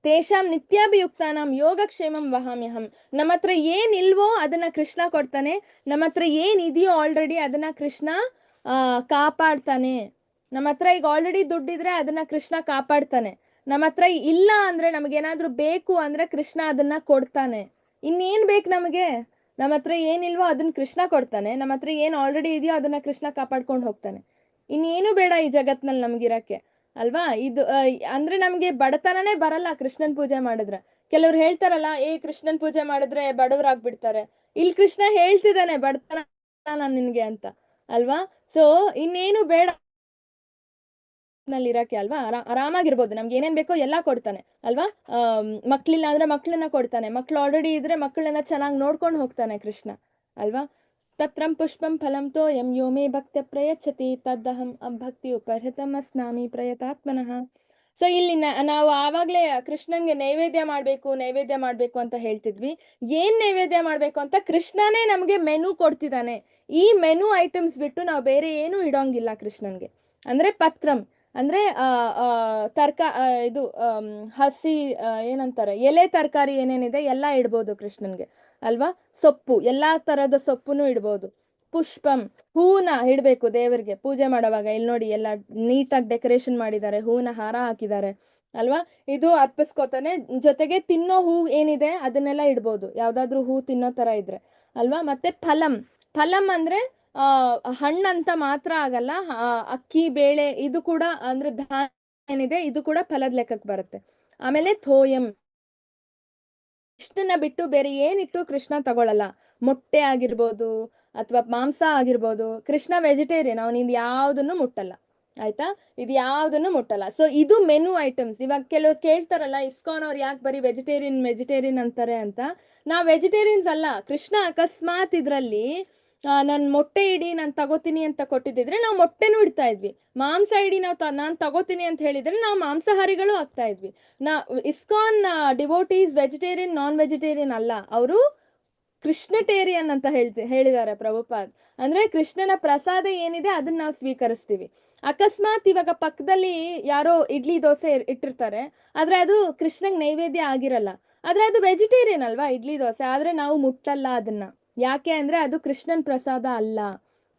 ತೇಷಾಂ ನಿತ್ಯಾಭಿಯುಕ್ತಾನಾಂ ಯೋಗಕ್ಷೇಮಂ ವಹಾಮ್ಯಹಂ. ನಮ್ಮ ಹತ್ರ ಏನಿಲ್ವೋ ಅದನ್ನ ಕೃಷ್ಣ ಕೊಡ್ತಾನೆ, ನಮ್ಮ ಹತ್ರ ಏನಿದೆಯೋ ಆಲ್ರೆಡಿ ಅದನ್ನ ಕೃಷ್ಣ ಕಾಪಾಡ್ತಾನೆ. ನಮ್ಮ ಹತ್ರ ಈಗ ಆಲ್ರೆಡಿ ದುಡ್ಡಿದ್ರೆ ಅದನ್ನ ಕೃಷ್ಣ ಕಾಪಾಡ್ತಾನೆ. ನಮ್ಮ ಹತ್ರ ಇಲ್ಲ ಅಂದ್ರೆ, ನಮಗೇನಾದ್ರೂ ಬೇಕು ಅಂದ್ರೆ ಕೃಷ್ಣ ಅದನ್ನ ಕೊಡ್ತಾನೆ. ಇನ್ನೇನ್ ಬೇಕು ನಮಗೆ? ನಮ್ಮ ಹತ್ರ ಏನಿಲ್ವೋ ಅದನ್ನ ಕೃಷ್ಣ ಕೊಡ್ತಾನೆ, ನಮ್ಮ ಹತ್ರ ಏನ್ ಆಲ್ರೆಡಿ ಇದೆಯೋ ಅದನ್ನ ಕೃಷ್ಣ ಕಾಪಾಡ್ಕೊಂಡು ಹೋಗ್ತಾನೆ. ಇನ್ನೇನು ಬೇಡ ಈ ಜಗತ್ನಲ್ಲಿ ನಮ್ಗಿರಕ್ಕೆ ಅಲ್ವಾ. ಇದು ಅಂದ್ರೆ ನಮ್ಗೆ ಬಡತನನೇ ಬರಲ್ಲ ಕೃಷ್ಣನ್ ಪೂಜೆ ಮಾಡಿದ್ರೆ. ಕೆಲವ್ರು ಹೇಳ್ತಾರಲ್ಲ, ಕೃಷ್ಣನ್ ಪೂಜೆ ಮಾಡಿದ್ರೆ ಬಡವರಾಗ್ಬಿಡ್ತಾರೆ. ಇಲ್ಲಿ ಕೃಷ್ಣ ಹೇಳ್ತಿದ್ದಾನೆ ಬಡತನ ನಾನು ನಿನ್ಗೆ ಅಂತ ಅಲ್ವಾ. ಸೊ ಇನ್ನೇನು ಬೇಡ ನಲ್ಲಿ ಇರಕ್ಕೆ ಅಲ್ವಾ. ಆರಾಮಾಗಿರ್ಬೋದು, ನಮ್ಗೆ ಏನೇನ್ ಬೇಕೋ ಎಲ್ಲಾ ಕೊಡ್ತಾನೆ ಅಲ್ವಾ. ಮಕ್ಳಿಲ್ಲ ಅಂದ್ರೆ ಮಕ್ಳನ್ನ ಕೊಡ್ತಾನೆ, ಮಕ್ಳು ಆಲ್ರೆಡಿ ಇದ್ರೆ ಮಕ್ಕಳನ್ನ ಚೆನ್ನಾಗಿ ನೋಡ್ಕೊಂಡು ಹೋಗ್ತಾನೆ ಕೃಷ್ಣ ಅಲ್ವಾ. ತತ್ರಂ ಪುಷ್ಪಂ ಫಲಂ ತೋಯಂ ಯೋ ಮೇ ಭಕ್ತ್ಯ ಪ್ರಯಚ್ಛತಿ ತದ್ದಹಂ ಅಭಕ್ತಿ ಉಪಹೃತಂ ಅಸ್ನಾಮಿ ಪ್ರಯತಾತ್ಮನಃ. ಸೊ ಇಲ್ಲಿ ನಾವು ಆವಾಗ್ಲೇ ಕೃಷ್ಣನ್ಗೆ ನೈವೇದ್ಯ ಮಾಡ್ಬೇಕು ಅಂತ ಹೇಳ್ತಿದ್ವಿ. ಏನ್ ನೈವೇದ್ಯ ಮಾಡ್ಬೇಕು ಅಂತ ಕೃಷ್ಣನೇ ನಮ್ಗೆ ಮೆನು ಕೊಡ್ತಿದ್ದಾನೆ. ಈ ಮೆನು ಐಟಮ್ಸ್ ಬಿಟ್ಟು ನಾವು ಬೇರೆ ಏನು ಇಡೋಂಗಿಲ್ಲ ಕೃಷ್ಣನ್ಗೆ. ಅಂದ್ರೆ ಪತ್ರಂ ಅಂದ್ರೆ ಇದು ಹಸಿ ಏನಂತಾರೆ, ಎಲೆ ತರಕಾರಿ ಏನೇನಿದೆ ಎಲ್ಲ ಇಡ್ಬೋದು ಕೃಷ್ಣನ್ಗೆ ಅಲ್ವಾ. ಸೊಪ್ಪು, ಎಲ್ಲಾ ತರದ ಸೊಪ್ಪುನು ಇಡ್ಬೋದು. ಪುಷ್ಪಂ, ಹೂನ ಇಡ್ಬೇಕು ದೇವರಿಗೆ ಪೂಜೆ ಮಾಡುವಾಗ. ಇಲ್ಲಿ ನೋಡಿ ಎಲ್ಲ ನೀಟಾಗಿ ಡೆಕೋರೇಷನ್ ಮಾಡಿದ್ದಾರೆ, ಹೂನ ಹಾರ ಹಾಕಿದ್ದಾರೆ ಅಲ್ವಾ. ಇದು ಅರ್ಪಿಸ್ಕೋತಾನೆ. ಜೊತೆಗೆ ತಿನ್ನೋ ಹೂ ಏನಿದೆ ಅದನ್ನೆಲ್ಲ ಇಡ್ಬೋದು, ಯಾವ್ದಾದ್ರು ಹೂ ತಿನ್ನೋ ತರ ಇದ್ರೆ ಅಲ್ವಾ. ಮತ್ತೆ ಫಲಂ ಅಂದ್ರೆ ಹಣ್ಣಂತ ಮಾತ್ರ ಆಗಲ್ಲ, ಅಕ್ಕಿ ಬೇಳೆ ಇದು ಕೂಡ ಅಂದ್ರೆ ಧಾನ್ಯ ಏನಿದೆ ಇದು ಕೂಡ ಫಲದ ಲೆಕ್ಕಕ್ಕೆ ಬರುತ್ತೆ. ಆಮೇಲೆ ಥೋಯಂ, ಇಷ್ಟನ್ನ ಬಿಟ್ಟು ಬೇರೆ ಏನಿಟ್ಟು ಕೃಷ್ಣ ತಗೊಳಲ್ಲ. ಮೊಟ್ಟೆ ಆಗಿರ್ಬೋದು ಅಥವಾ ಮಾಂಸ ಆಗಿರ್ಬೋದು. ಕೃಷ್ಣ ವೆಜಿಟೇರಿಯನ್, ಅವನಿಂದ ಯಾವ್ದನ್ನು ಮುಟ್ಟಲ್ಲ ಆಯ್ತಾ, ಇದು ಯಾವ್ದನ್ನು ಮುಟ್ಟಲ್ಲ. ಸೊ ಇದು ಮೆನು ಐಟಮ್ಸ್. ಇವಾಗ ಕೆಲವ್ರು ಕೇಳ್ತಾರಲ್ಲ, ಇಸ್ಕಾನ್ ಅವ್ರು ಯಾಕೆ ಬರೀ ವೆಜಿಟೇರಿಯನ್ ಅಂತಾರೆ ಅಂತ. ನಾವ್ ವೆಜಿಟೇರಿಯನ್ಸ್ ಅಲ್ಲ. ಕೃಷ್ಣ ಅಕಸ್ಮಾತ್ ಇದ್ರಲ್ಲಿ ನನ್ ಮೊಟ್ಟೆ ಇಡಿ ನಾನು ತಗೋತೀನಿ ಅಂತ ಕೊಟ್ಟಿದ್ರೆ ನಾವು ಮೊಟ್ಟೆನೂ ಇಡ್ತಾ ಇದ್ವಿ. ಮಾಂಸ ಇಡಿ ನಾನ್ ತಗೋತೀನಿ ಅಂತ ಹೇಳಿದ್ರೆ ನಾವು ಮಾಂಸಾಹಾರಿಗಳು ಆಗ್ತಾ ಇದ್ವಿ. ISKCON devotees vegetarian non vegetarian ಅಲ್ಲ, ಅವರು ಕೃಷ್ಣಟೇರಿಯನ್ ಅಂತ ಹೇಳಿದ್ದಾರೆ ಪ್ರಭುಪಾದ್. ಅಂದ್ರೆ ಕೃಷ್ಣನ ಪ್ರಸಾದ ಏನಿದೆ ಅದನ್ನ ನಾವು ಸ್ವೀಕರಿಸ್ತೀವಿ. ಅಕಸ್ಮಾತ್ ಇವಾಗ ಪಕ್ಕದಲ್ಲಿ ಯಾರೋ ಇಡ್ಲಿ ದೋಸೆ ಇಟ್ಟಿರ್ತಾರೆ, ಆದ್ರೆ ಅದು ಕೃಷ್ಣಂಗ್ ನೈವೇದ್ಯ ಆಗಿರಲ್ಲ, ಆದ್ರೆ ಅದು ವೆಜಿಟೇರಿಯನ್ ಅಲ್ವಾ ಇಡ್ಲಿ ದೋಸೆ, ಆದ್ರೆ ನಾವು ಮುಟ್ಟಲ್ಲ ಅದನ್ನ. ಯಾಕೆ ಅಂದ್ರೆ ಅದು ಕೃಷ್ಣನ್ ಪ್ರಸಾದ ಅಲ್ಲ.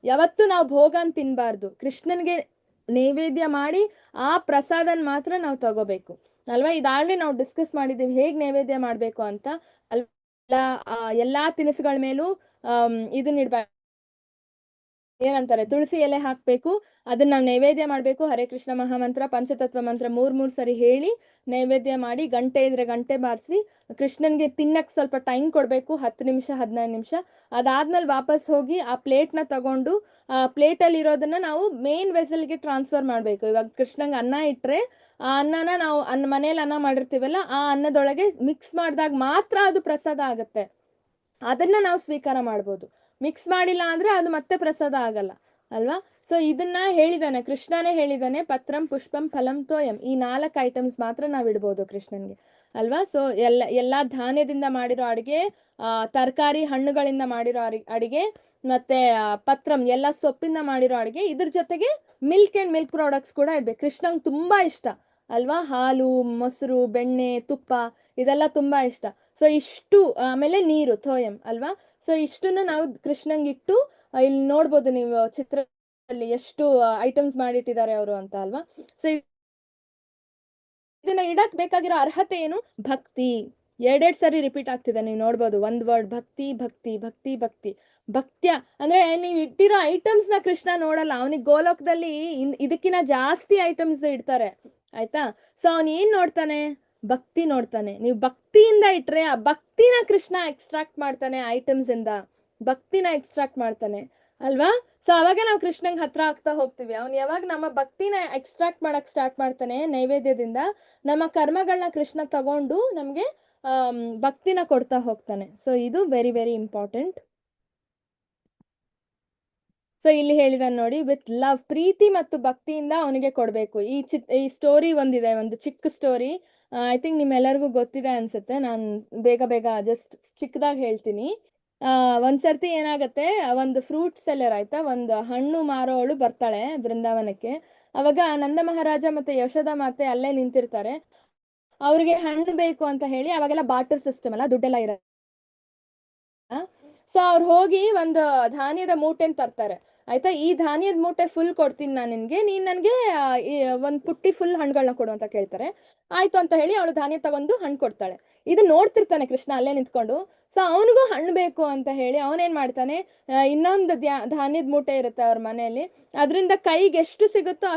ಯಾವತ್ತು ನಾವು ಭೋಗನ್ ತಿನ್ಬಾರ್ದು, ಕೃಷ್ಣನ್ಗೆ ನೈವೇದ್ಯ ಮಾಡಿ ಆ ಪ್ರಸಾದನ್ ಮಾತ್ರ ನಾವು ತಗೋಬೇಕು ಅಲ್ವಾ. ಇದಾಗ್ಲೇ ನಾವು ಡಿಸ್ಕಸ್ ಮಾಡಿದ್ದೀವಿ ಹೇಗ್ ನೈವೇದ್ಯ ಮಾಡ್ಬೇಕು ಅಂತ ಅಲ್ವಾ. ಎಲ್ಲಾ ತಿನಿಸುಗಳ ಮೇಲೂ ಇದನ್ನ ಇಡ್ಬೇಕು, ಏನಂತಾರೆ, ತುಳಸಿ ಎಲೆ ಹಾಕ್ಬೇಕು. ಅದನ್ನ ನಾವು ನೈವೇದ್ಯ ಮಾಡ್ಬೇಕು. ಹರೇ ಕೃಷ್ಣ ಮಹಾಮಂತ್ರ, ಪಂಚತತ್ವ ಮಂತ್ರ 3 ಸರಿ ಹೇಳಿ ನೈವೇದ್ಯ ಮಾಡಿ, ಗಂಟೆ ಇದ್ರೆ ಗಂಟೆ ಬಾರಿಸಿ ಕೃಷ್ಣನ್ಗೆ ತಿನ್ನಕ್ ಸ್ವಲ್ಪ ಟೈಮ್ ಕೊಡ್ಬೇಕು, 10 ನಿಮಿಷ 15 ನಿಮಿಷ. ಅದಾದ್ಮೇಲೆ ವಾಪಸ್ ಹೋಗಿ ಆ ಪ್ಲೇಟ್ನ ತಗೊಂಡು ಆ ಪ್ಲೇಟಲ್ಲಿ ಇರೋದನ್ನ ನಾವು ಮೇನ್ ವೆಸಲ್ಗೆ ಟ್ರಾನ್ಸ್ಫರ್ ಮಾಡ್ಬೇಕು. ಇವಾಗ ಕೃಷ್ಣಂಗೆ ಅನ್ನ ಇಟ್ರೆ ಆ ಅನ್ನನ ನಾವು ಮನೇಲಿ ಅನ್ನ ಮಾಡಿರ್ತೀವಲ್ಲ, ಆ ಅನ್ನದೊಳಗೆ ಮಿಕ್ಸ್ ಮಾಡಿದಾಗ ಮಾತ್ರ ಅದು ಪ್ರಸಾದ ಆಗತ್ತೆ ಅದನ್ನ ನಾವು ಸ್ವೀಕಾರ ಮಾಡ್ಬೋದು. ಮಿಕ್ಸ್ ಮಾಡಿಲ್ಲ ಅಂದ್ರೆ ಅದು ಮತ್ತೆ ಪ್ರಸಾದ ಆಗಲ್ಲ ಅಲ್ವಾ. ಸೊ ಇದನ್ನ ಹೇಳಿದಾನೆ, ಕೃಷ್ಣನೇ ಹೇಳಿದಾನೆ, ಪತ್ರಂ ಪುಷ್ಪಂ ಫಲಂ ತೋಯಂ, ಈ 4 ಐಟಮ್ಸ್ ಮಾತ್ರ ನಾವು ಇಡ್ಬೋದು ಕೃಷ್ಣನ್ಗೆ ಅಲ್ವಾ. ಸೊ ಎಲ್ಲಾ ಧಾನ್ಯದಿಂದ ಮಾಡಿರೋ ಅಡಿಗೆ, ತರಕಾರಿ ಹಣ್ಣುಗಳಿಂದ ಮಾಡಿರೋ ಅಡಿಗೆ, ಮತ್ತೆ ಪತ್ರಂ ಎಲ್ಲ ಸೊಪ್ಪಿಂದ ಮಾಡಿರೋ ಅಡಿಗೆ, ಇದ್ರ ಜೊತೆಗೆ ಮಿಲ್ಕ್ ಅಂಡ್ ಮಿಲ್ಕ್ ಪ್ರಾಡಕ್ಟ್ಸ್ ಕೂಡ ಇಡ್ಬೇಕು. ಕೃಷ್ಣಂಗೆ ತುಂಬಾ ಇಷ್ಟ ಅಲ್ವಾ, ಹಾಲು, ಮೊಸರು, ಬೆಣ್ಣೆ, ತುಪ್ಪ ಇದೆಲ್ಲ ತುಂಬಾ ಇಷ್ಟ. ಸೊ ಇಷ್ಟು, ಆಮೇಲೆ ನೀರು ಥೋಯಂ ಅಲ್ವಾ. ಸೊ ಇಷ್ಟನ್ನ ನಾವು ಕೃಷ್ಣಂಗೆ ಇಟ್ಟು, ಇಲ್ಲಿ ನೋಡ್ಬೋದು ನೀವು ಚಿತ್ರದಲ್ಲಿ ಎಷ್ಟು ಐಟಮ್ಸ್ ಮಾಡಿಟ್ಟಿದ್ದಾರೆ ಅವರು ಅಂತ ಅಲ್ವಾ. ಸೊ ಇದನ್ನ ಇಡಕ್ ಬೇಕಾಗಿರೋ ಅರ್ಹತೆ ಏನು? ಭಕ್ತಿ. 2 ಸರಿ ರಿಪೀಟ್ ಆಗ್ತಿದೆ, ನೀವು ನೋಡ್ಬೋದು. ಒಂದ್ ವರ್ಡ್ ಭಕ್ತಿ ಭಕ್ತಿ ಭಕ್ತಿ ಭಕ್ತಿ. ಭಕ್ತ್ಯ ಅಂದ್ರೆ ನೀವು ಇಟ್ಟಿರೋ ಐಟಮ್ಸ್ ನ ಕೃಷ್ಣ ನೋಡಲ್ಲ, ಅವನಿಗೆ ಗೋಲೋಕದಲ್ಲಿ ಇದಕ್ಕಿಂತ ಜಾಸ್ತಿ ಐಟಮ್ಸ್ ಇಡ್ತಾರೆ ಆಯ್ತಾ. ಸೊ ಅವನ್ ಏನ್ ನೋಡ್ತಾನೆ? ಭಕ್ತಿ ನೋಡ್ತಾನೆ. ನೀವು ಭಕ್ತಿಯಿಂದ ಇಟ್ರೆ ಆ ಭಕ್ತಿನ ಕೃಷ್ಣ ಎಕ್ಸ್ಟ್ರಾಕ್ಟ್ ಮಾಡ್ತಾನೆ, ಐಟಮ್ಸ್ ಇಂದ ಭಕ್ತಿನ ಎಕ್ಸ್ಟ್ರಾಕ್ಟ್ ಮಾಡ್ತಾನೆ ಅಲ್ವಾ. ಸೊ ಅವಾಗ ನಾವು ಕೃಷ್ಣಂಗೆ ಹತ್ರ ಆಗ್ತಾ ಹೋಗ್ತೀವಿ. ಅವ್ನು ಯಾವಾಗ ನಮ್ಮ ಭಕ್ತಿನ ಎಕ್ಸ್ಟ್ರಾಕ್ಟ್ ಮಾಡಕ್ ಸ್ಟಾರ್ಟ್ ಮಾಡ್ತಾನೆ ನೈವೇದ್ಯದಿಂದ, ನಮ್ಮ ಕರ್ಮಗಳನ್ನ ಕೃಷ್ಣ ತಗೊಂಡು ನಮ್ಗೆ ಭಕ್ತಿನ ಕೊಡ್ತಾ ಹೋಗ್ತಾನೆ. ಸೊ ಇದು ವೆರಿ ವೆರಿ ಇಂಪಾರ್ಟೆಂಟ್. ಸೊ ಇಲ್ಲಿ ಹೇಳಿದಾನೆ ನೋಡಿ, ವಿತ್ ಲವ್, ಪ್ರೀತಿ ಮತ್ತು ಭಕ್ತಿಯಿಂದ ಅವನಿಗೆ ಕೊಡ್ಬೇಕು. ಈ ಸ್ಟೋರಿ ಒಂದಿದೆ, ಒಂದು ಚಿಕ್ಕ ಸ್ಟೋರಿ. ಐ ಥಿಂಕ್ ನಿಮ್ಮೆಲ್ಲರಿಗೂ ಗೊತ್ತಿದೆ ಅನ್ಸುತ್ತೆ. ನಾನು ಬೇಗ ಜಸ್ಟ್ ಚಿಕ್ಕದಾಗಿ ಹೇಳ್ತೀನಿ. ಒಂದ್ಸರ್ತಿ ಏನಾಗತ್ತೆ, ಒಂದು ಫ್ರೂಟ್ ಸೆಲ್ಲರ್ ಆಯ್ತಾ, ಒಂದು ಹಣ್ಣು ಮಾರೋವಳು ಬರ್ತಾಳೆ ಬೃಂದಾವನಕ್ಕೆ. ಅವಾಗ ನಂದ ಮಹಾರಾಜ ಮತ್ತೆ ಯಶೋಧ ಮಾತೆ ಅಲ್ಲೇ ನಿಂತಿರ್ತಾರೆ. ಅವ್ರಿಗೆ ಹಣ್ಣು ಬೇಕು ಅಂತ ಹೇಳಿ, ಅವಾಗೆಲ್ಲ ಬಾಟರ್ ಸಿಸ್ಟಮ್ ಅಲ್ಲ, ದುಡ್ಡೆಲ್ಲ ಇರತ್ತೆ. ಸೊ ಅವ್ರು ಹೋಗಿ ಒಂದು ಧಾನ್ಯದ ಮೂಟೆನ್ ತರ್ತಾರೆ ಆಯ್ತಾ. ಈ ಧಾನ್ಯದ ಮೂಟೆ ಫುಲ್ ಕೊಡ್ತೀನಿ ನಾನು ನಿನ್ಗೆ, ನೀನ್ ನನ್ಗೆ ಒಂದ್ ಪುಟ್ಟಿ ಫುಲ್ ಹಣ್ಣುಗಳನ್ನ ಕೊಡು ಅಂತ ಕೇಳ್ತಾರೆ. ಆಯ್ತು ಅಂತ ಹೇಳಿ ಅವಳು ಧಾನ್ಯ ತಗೊಂಡು ಹಣ್ಣು ಕೊಡ್ತಾಳೆ. ಇದು ನೋಡ್ತಿರ್ತಾನೆ ಕೃಷ್ಣ ಅಲ್ಲೇ ನಿಂತ್ಕೊಂಡು. ಸೊ ಅವನಿಗೂ ಹಣ್ಣು ಬೇಕು ಅಂತ ಹೇಳಿ ಅವನೇನ್ ಮಾಡ್ತಾನೆ, ಇನ್ನೊಂದು ಧಾನ್ಯದ ಮೂಟೆ ಇರುತ್ತೆ ಅವ್ರ ಮನೆಯಲ್ಲಿ, ಅದರಿಂದ ಕೈಗೆ ಎಷ್ಟು ಸಿಗುತ್ತೋ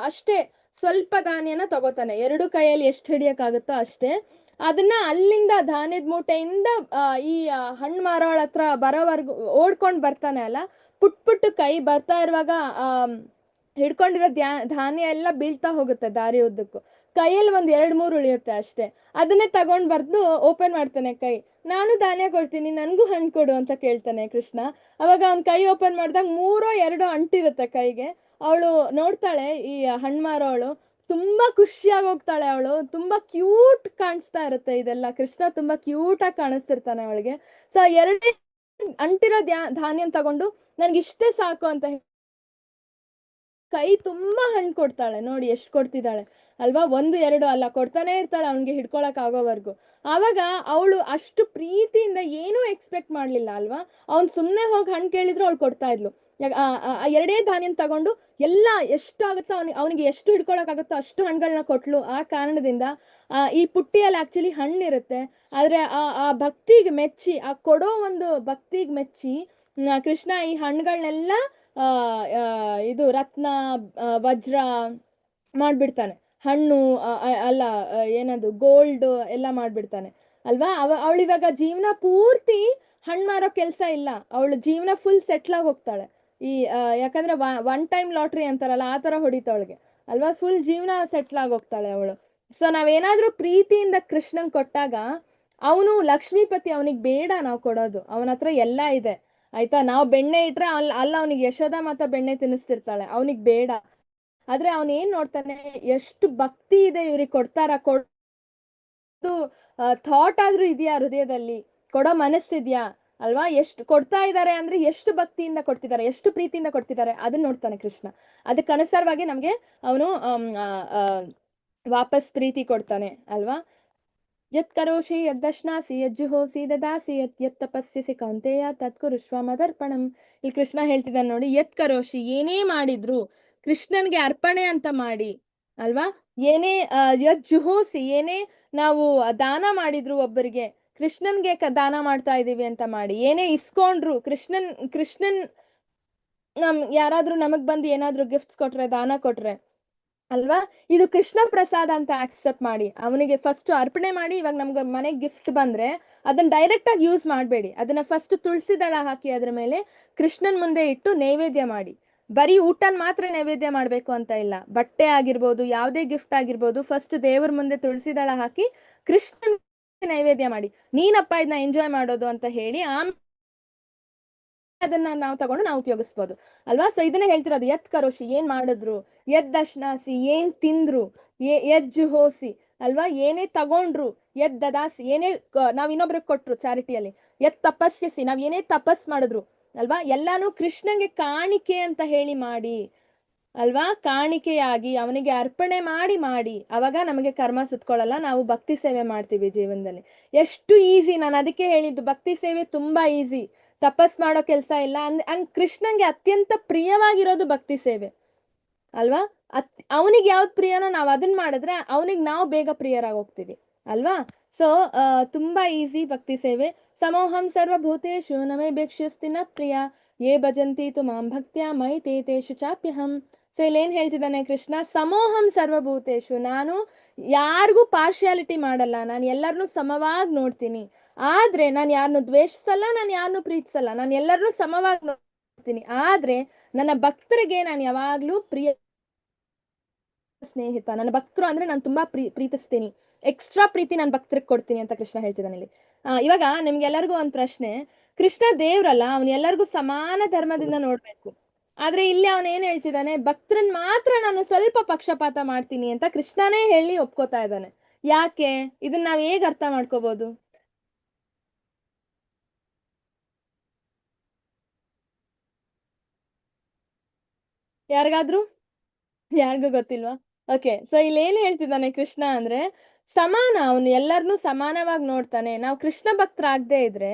ಅಷ್ಟೇ ಸ್ವಲ್ಪ ಧಾನ್ಯನ ತಗೋತಾನೆ. 2 ಕೈಯಲ್ಲಿ ಎಷ್ಟು ಹಿಡಿಯಕ್ಕಾಗುತ್ತೋ ಅಷ್ಟೇ. ಅದನ್ನ ಅಲ್ಲಿಂದ ಧಾನ್ಯದ ಮೂಟೆಯಿಂದ ಈ ಹಣ್ಣು ಮಾರೋಳ ಹತ್ರ ಬರೋವರೆಗೂ ಓಡ್ಕೊಂಡ್ ಬರ್ತಾನೆ ಅಲ್ಲ. ಪುಟ್ ಕೈ ಬರ್ತಾ ಇರುವಾಗ ಹಿಡ್ಕೊಂಡಿರೋ ಧಾನ್ಯ ಎಲ್ಲ ಬೀಳ್ತಾ ಹೋಗುತ್ತೆ ದಾರಿ ಉದ್ದಕ್ಕೂ. ಕೈಯಲ್ಲಿ 1-2-3 ಉಳಿಯುತ್ತೆ ಅಷ್ಟೇ. ಅದನ್ನೇ ತಗೊಂಡ್ ಬರ್ದು ಓಪನ್ ಮಾಡ್ತಾನೆ ಕೈ. ನಾನು ಧಾನ್ಯ ಕೊಡ್ತೀನಿ, ನನ್ಗೂ ಹಣ್ಣು ಕೊಡು ಅಂತ ಕೇಳ್ತಾನೆ ಕೃಷ್ಣ. ಅವಾಗ ಅವ್ನ್ ಕೈ ಓಪನ್ ಮಾಡಿದಾಗ 3-2 ಅಂಟಿರುತ್ತೆ ಕೈಗೆ. ಅವಳು ನೋಡ್ತಾಳೆ, ಈ ಹಣ್ಣು ಮಾರೋವಳು ತುಂಬಾ ಖುಷಿಯಾಗಿ ಹೋಗ್ತಾಳೆ. ಅವಳು ತುಂಬಾ ಕ್ಯೂಟ್ ಕಾಣಿಸ್ತಾ ಇರುತ್ತೆ ಇದೆಲ್ಲ. ಕೃಷ್ಣ ತುಂಬಾ ಕ್ಯೂಟ್ ಆಗಿ ಕಾಣಿಸ್ತಿರ್ತಾನೆ ಅವಳಿಗೆ. ಸೊ 2 ಅಂಟಿರೋ ಧಾನ್ಯ ತಗೊಂಡು ನನ್ಗೆ ಇಷ್ಟೇ ಸಾಕು ಅಂತ ಕೈ ತುಂಬಾ ಹಣ್ಣು ಕೊಡ್ತಾಳೆ. ನೋಡಿ ಎಷ್ಟು ಕೊಡ್ತಿದ್ದಾಳೆ ಅಲ್ವಾ. 1-2 ಅಲ್ಲ, ಕೊಡ್ತಾನೆ ಇರ್ತಾಳೆ ಅವ್ನಿಗೆ ಹಿಡ್ಕೊಳಕ್ ಆಗೋವರೆಗೂ. ಆವಾಗ ಅವಳು ಅಷ್ಟು ಪ್ರೀತಿಯಿಂದ ಏನೂ ಎಕ್ಸ್ಪೆಕ್ಟ್ ಮಾಡ್ಲಿಲ್ಲ ಅಲ್ವಾ. ಅವ್ನ್ ಸುಮ್ನೆ ಹೋಗಿ ಹಣ್ಣು ಕೇಳಿದ್ರು ಅವಳು ಕೊಡ್ತಾ ಇದ್ಲು. 2 ಧಾನ್ಯನ ತಗೊಂಡು ಎಲ್ಲ ಎಷ್ಟು ಆಗುತ್ತೋ ಅವನಿಗೆ ಎಷ್ಟು ಹಿಡ್ಕೊಳಕ್ ಆಗುತ್ತೋ ಅಷ್ಟು ಹಣ್ಣುಗಳನ್ನ ಕೊಟ್ಲು. ಆ ಕಾರಣದಿಂದ ಈ ಪುಟ್ಟಿಯಲ್ಲಿ ಆಕ್ಚುಲಿ ಹಣ್ಣಿರುತ್ತೆ. ಆದ್ರೆ ಆ ಭಕ್ತಿಗೆ ಮೆಚ್ಚಿ, ಆ ಕೊಡೋ ಒಂದು ಭಕ್ತಿಗೆ ಮೆಚ್ಚಿ ಕೃಷ್ಣ ಈ ಹಣ್ಣುಗಳನ್ನೆಲ್ಲ ಇದು ರತ್ನ, ವಜ್ರ ಮಾಡ್ಬಿಡ್ತಾನೆ. ಹಣ್ಣು ಅಲ್ಲ, ಏನದು ಗೋಲ್ಡ್ ಎಲ್ಲ ಮಾಡ್ಬಿಡ್ತಾನೆ ಅಲ್ವಾ. ಅವಳಿವಾಗ ಜೀವನ ಪೂರ್ತಿ ಹಣ್ಣು ಮಾರೋ ಕೆಲ್ಸ ಇಲ್ಲ, ಅವಳು ಜೀವನ ಫುಲ್ ಸೆಟ್ಲ್ ಆಗಿ ಹೋಗ್ತಾಳೆ. ಯಾಕಂದ್ರೆ 1 ಟೈಮ್ ಲಾಟ್ರಿ ಅಂತಾರಲ್ಲ, ಆ ತರ ಹೊಡಿತಾವಳಿಗೆ ಅಲ್ವಾ. ಫುಲ್ ಜೀವನ ಸೆಟ್ಲ್ ಆಗಿ ಹೋಗ್ತಾಳೆ ಅವಳು. ಸೊ ನಾವೇನಾದ್ರೂ ಪ್ರೀತಿಯಿಂದ ಕೃಷ್ಣನ್ ಕೊಟ್ಟಾಗ ಅವನು ಲಕ್ಷ್ಮೀಪತಿ, ಅವನಿಗೆ ಬೇಡ ನಾವು ಕೊಡೋದು, ಅವನ ಹತ್ರ ಎಲ್ಲ ಇದೆ ಆಯ್ತಾ. ನಾವು ಬೆಣ್ಣೆ ಇಟ್ರೆ ಅಲ್ಲ ಅವನಿಗೆ ಯಶೋಧ ಮಾತ್ರ ಬೆಣ್ಣೆ ತಿನ್ನಿಸ್ತಿರ್ತಾಳೆ, ಅವನಿಗೆ ಬೇಡ. ಆದ್ರೆ ಅವನ್ ಏನ್ ನೋಡ್ತಾನೆ, ಎಷ್ಟು ಭಕ್ತಿ ಇದೆ ಇವ್ರಿಗೆ ಕೊಡ್ತಾರ, ಥಾಟ್ ಆದ್ರೂ ಇದೆಯಾ ಹೃದಯದಲ್ಲಿ, ಕೊಡೋ ಮನಸ್ಸಿದ್ಯಾ ಅಲ್ವಾ. ಎಷ್ಟು ಕೊಡ್ತಾ ಇದ್ದಾರೆ ಅಂದ್ರೆ ಎಷ್ಟು ಭಕ್ತಿಯಿಂದ ಕೊಡ್ತಿದ್ದಾರೆ, ಎಷ್ಟು ಪ್ರೀತಿಯಿಂದ ಕೊಡ್ತಿದ್ದಾರೆ, ಅದನ್ನ ನೋಡ್ತಾನೆ ಕೃಷ್ಣ. ಅದಕ್ಕೆ ಅನುಸಾರವಾಗಿ ನಮ್ಗೆ ಅವನು ವಾಪಸ್ ಪ್ರೀತಿ ಕೊಡ್ತಾನೆ ಅಲ್ವಾ. ಯತ್ ಕರೋಷಿ ಯದ್ದಶ್ನಾಸಿ ಯಜ್ಜುಹೋಸಿ ದದಾಸಿ ಯತ್ ತಪಸ್ಯಸಿ ಕೌಂತೆಯ ತತ್ಕುರುಷ್ವ ಮದರ್ಪಣಂ. ಇಲ್ಲಿ ಕೃಷ್ಣ ಹೇಳ್ತಿದ್ದಾನೆ ನೋಡಿ, ಯತ್ ಕರೋಷಿ, ಏನೇ ಮಾಡಿದ್ರು ಕೃಷ್ಣನ್ಗೆ ಅರ್ಪಣೆ ಅಂತ ಮಾಡಿ ಅಲ್ವಾ. ಏನೇ ಯಜ್ಜುಹೋಸಿ, ಏನೇ ನಾವು ದಾನ ಮಾಡಿದ್ರು ಒಬ್ಬರಿಗೆ, ಕೃಷ್ಣನ್ಗೆ ದಾನ ಮಾಡ್ತಾ ಇದೀವಿ ಅಂತ ಮಾಡಿ. ಏನೇ ಇಸ್ಕೊಂಡ್ರು ಕೃಷ್ಣನ್ ಯಾರಾದ್ರೂ ನಮಗ್ ಬಂದು ಏನಾದ್ರೂ ಗಿಫ್ಟ್ಸ್ ಕೊಟ್ರೆ, ದಾನ ಕೊಟ್ರೆ ಅಲ್ವಾ, ಇದು ಕೃಷ್ಣ ಪ್ರಸಾದ ಅಂತ ಆಕ್ಸೆಪ್ಟ್ ಮಾಡಿ ಅವನಿಗೆ ಫಸ್ಟ್ ಅರ್ಪಣೆ ಮಾಡಿ. ಇವಾಗ ನಮ್ಗೆ ಮನೆಗೆ ಗಿಫ್ಟ್ ಬಂದ್ರೆ ಅದನ್ನ ಡೈರೆಕ್ಟ್ ಆಗಿ ಯೂಸ್ ಮಾಡಬೇಡಿ. ಅದನ್ನ ಫಸ್ಟ್ ತುಳಸಿ ದಳ ಹಾಕಿ ಅದ್ರ ಮೇಲೆ ಕೃಷ್ಣನ್ ಮುಂದೆ ಇಟ್ಟು ನೈವೇದ್ಯ ಮಾಡಿ. ಬರೀ ಊಟನ್ ಮಾತ್ರ ನೈವೇದ್ಯ ಮಾಡ್ಬೇಕು ಅಂತ ಇಲ್ಲ. ಬಟ್ಟೆ ಆಗಿರ್ಬೋದು, ಯಾವುದೇ ಗಿಫ್ಟ್ ಆಗಿರ್ಬೋದು, ಫಸ್ಟ್ ದೇವ್ರ ಮುಂದೆ ತುಳಸಿ ದಳ ಹಾಕಿ ಕೃಷ್ಣನ್ ನೈವೇದ್ಯ ಮಾಡಿ, ನೀನಪ್ಪ ಇದನ್ನ ಎಂಜಾಯ್ ಮಾಡೋದು ಅಂತ ಹೇಳಿ ಆಮೇಲೆ ಅದನ್ನ ನಾವು ತಗೊಂಡು ನಾವು ಉಪಯೋಗಿಸ್ಬೋದು ಅಲ್ವಾ. ಸೊ ಇದನ್ನ ಹೇಳ್ತಿರೋದು, ಎತ್ ಕರೋಶಿ ಏನ್ ಮಾಡಿದ್ರು, ಎದ್ ದಶನಾಸಿ ಏನ್ ತಿಂದ್ರು, ಎಜ್ಜು ಹೋಸಿ ಅಲ್ವಾ, ಏನೇ ತಗೊಂಡ್ರು, ಎದ್ ದದಾಸಿ ಏನೇ ನಾವ್ ಇನ್ನೊಬ್ರಿಗೆ ಕೊಟ್ರು ಚಾರಿಟಿಯಲ್ಲಿ, ಎತ್ ತಪಸ್ಸಿಸಿ ನಾವ್ ಏನೇ ತಪಸ್ ಮಾಡಿದ್ರು ಅಲ್ವಾ, ಎಲ್ಲಾನು ಕೃಷ್ಣಂಗೆ ಕಾಣಿಕೆ ಅಂತ ಹೇಳಿ ಮಾಡಿ ಅಲ್ವಾ, ಕಾಣಿಕೆಯಾಗಿ ಅವನಿಗೆ ಅರ್ಪಣೆ ಮಾಡಿ ಅವಾಗ ನಮಗೆ ಕರ್ಮ ಸುತ್ಕೊಳ್ಳಲ್ಲ, ನಾವು ಭಕ್ತಿ ಸೇವೆ ಮಾಡ್ತೀವಿ ಜೀವನದಲ್ಲಿ. ಎಷ್ಟು ಈಸಿ, ನಾನು ಅದಕ್ಕೆ ಹೇಳಿದ್ದು ಭಕ್ತಿ ಸೇವೆ ತುಂಬಾ ಈಸಿ, ತಪಸ್ ಮಾಡೋ ಕೆಲಸ ಇಲ್ಲ. ಅಂಡ್ ಕೃಷ್ಣಂಗೆ ಅತ್ಯಂತ ಪ್ರಿಯವಾಗಿರೋದು ಭಕ್ತಿ ಸೇವೆ ಅಲ್ವಾ. ಅವನಿಗೆ ಯಾವ್ದು ಪ್ರಿಯನೋ ನಾವು ಅದನ್ನ ಮಾಡಿದ್ರೆ ಅವನಿಗೆ ನಾವು ಬೇಗ ಪ್ರಿಯರಾಗಿ ಹೋಗ್ತೀವಿ ಅಲ್ವಾ. ಸೊ ತುಂಬಾ ಈಸಿ ಭಕ್ತಿ ಸೇವೆ. ಸಮೋಹಂ ಸರ್ವಭೂತೇಷು ನಮೇ ಬೇಕ್ಷ್ಯಸ್ತಿನ ಪ್ರಿಯ ಯೇ ಭಜಂತಿ ತು ಮಾಂ ಭಕ್ತ್ಯ ಮೈ ತೇಷು ಚಾಪ್ಯಹಂ. ಸೊ ಇಲ್ಲಿ ಏನ್ ಹೇಳ್ತಿದ್ದಾನೆ ಕೃಷ್ಣ, ಸಮೋಹಂ ಸರ್ವಭೂತೇಷು, ನಾನು ಯಾರಿಗೂ ಪಾರ್ಶಿಯಾಲಿಟಿ ಮಾಡಲ್ಲ, ನಾನು ಎಲ್ಲರನ್ನೂ ಸಮವಾಗಿ ನೋಡ್ತೀನಿ. ಆದ್ರೆ ನಾನು ಯಾರನ್ನು ದ್ವೇಷಿಸಲ್ಲ, ನಾನು ಯಾರನ್ನು ಪ್ರೀತಿಸಲ್ಲ, ನಾನು ಎಲ್ಲರನ್ನೂ ಸಮವಾಗಿ ನೋಡ್ತೀನಿ. ಆದ್ರೆ ನನ್ನ ಭಕ್ತರಿಗೆ ನಾನು ಯಾವಾಗ್ಲೂ ಪ್ರಿಯ ಸ್ನೇಹಿತ, ನನ್ನ ಭಕ್ತರು ಅಂದ್ರೆ ನಾನು ತುಂಬಾ ಪ್ರೀತಿಸ್ತೀನಿ, ಎಕ್ಸ್ಟ್ರಾ ಪ್ರೀತಿ ನನ್ನ ಭಕ್ತರಿಗೆ ಕೊಡ್ತೀನಿ ಅಂತ ಕೃಷ್ಣ ಹೇಳ್ತಿದ್ದಾನೆ ಇಲ್ಲಿ. ಇವಾಗ ನಿಮ್ಗೆಲ್ಲರಿಗೂ ಒಂದ್ ಪ್ರಶ್ನೆ, ಕೃಷ್ಣ ದೇವ್ರಲ್ಲ, ಅವನ್ ಎಲ್ಲರಿಗೂ ಸಮಾನ ಧರ್ಮದಿಂದ ನೋಡ್ಬೇಕು. ಆದ್ರೆ ಇಲ್ಲಿ ಅವನ್ ಏನ್ ಹೇಳ್ತಿದ್ದಾನೆ, ಭಕ್ತರನ್ ಮಾತ್ರ ನಾನು ಸ್ವಲ್ಪ ಪಕ್ಷಪಾತ ಮಾಡ್ತೀನಿ ಅಂತ ಕೃಷ್ಣನೇ ಹೇಳಿ ಒಪ್ಕೋತಾ ಇದ್ದಾನೆ. ಯಾಕೆ? ಇದನ್ನ ನಾವ್ ಹೇಗ್ ಅರ್ಥ ಮಾಡ್ಕೋಬಹುದು? ಯಾರಿಗೂ ಗೊತ್ತಿಲ್ವಾ? ಓಕೆ, ಸೊ ಇಲ್ಲಿ ಏನ್ ಹೇಳ್ತಿದ್ದಾನೆ ಕೃಷ್ಣ ಅಂದ್ರೆ, ಸಮಾನ, ಅವನು ಎಲ್ಲರನ್ನೂ ಸಮಾನವಾಗಿ ನೋಡ್ತಾನೆ. ನಾವು ಕೃಷ್ಣ ಭಕ್ತರಾಗದೆ ಇದ್ರೆ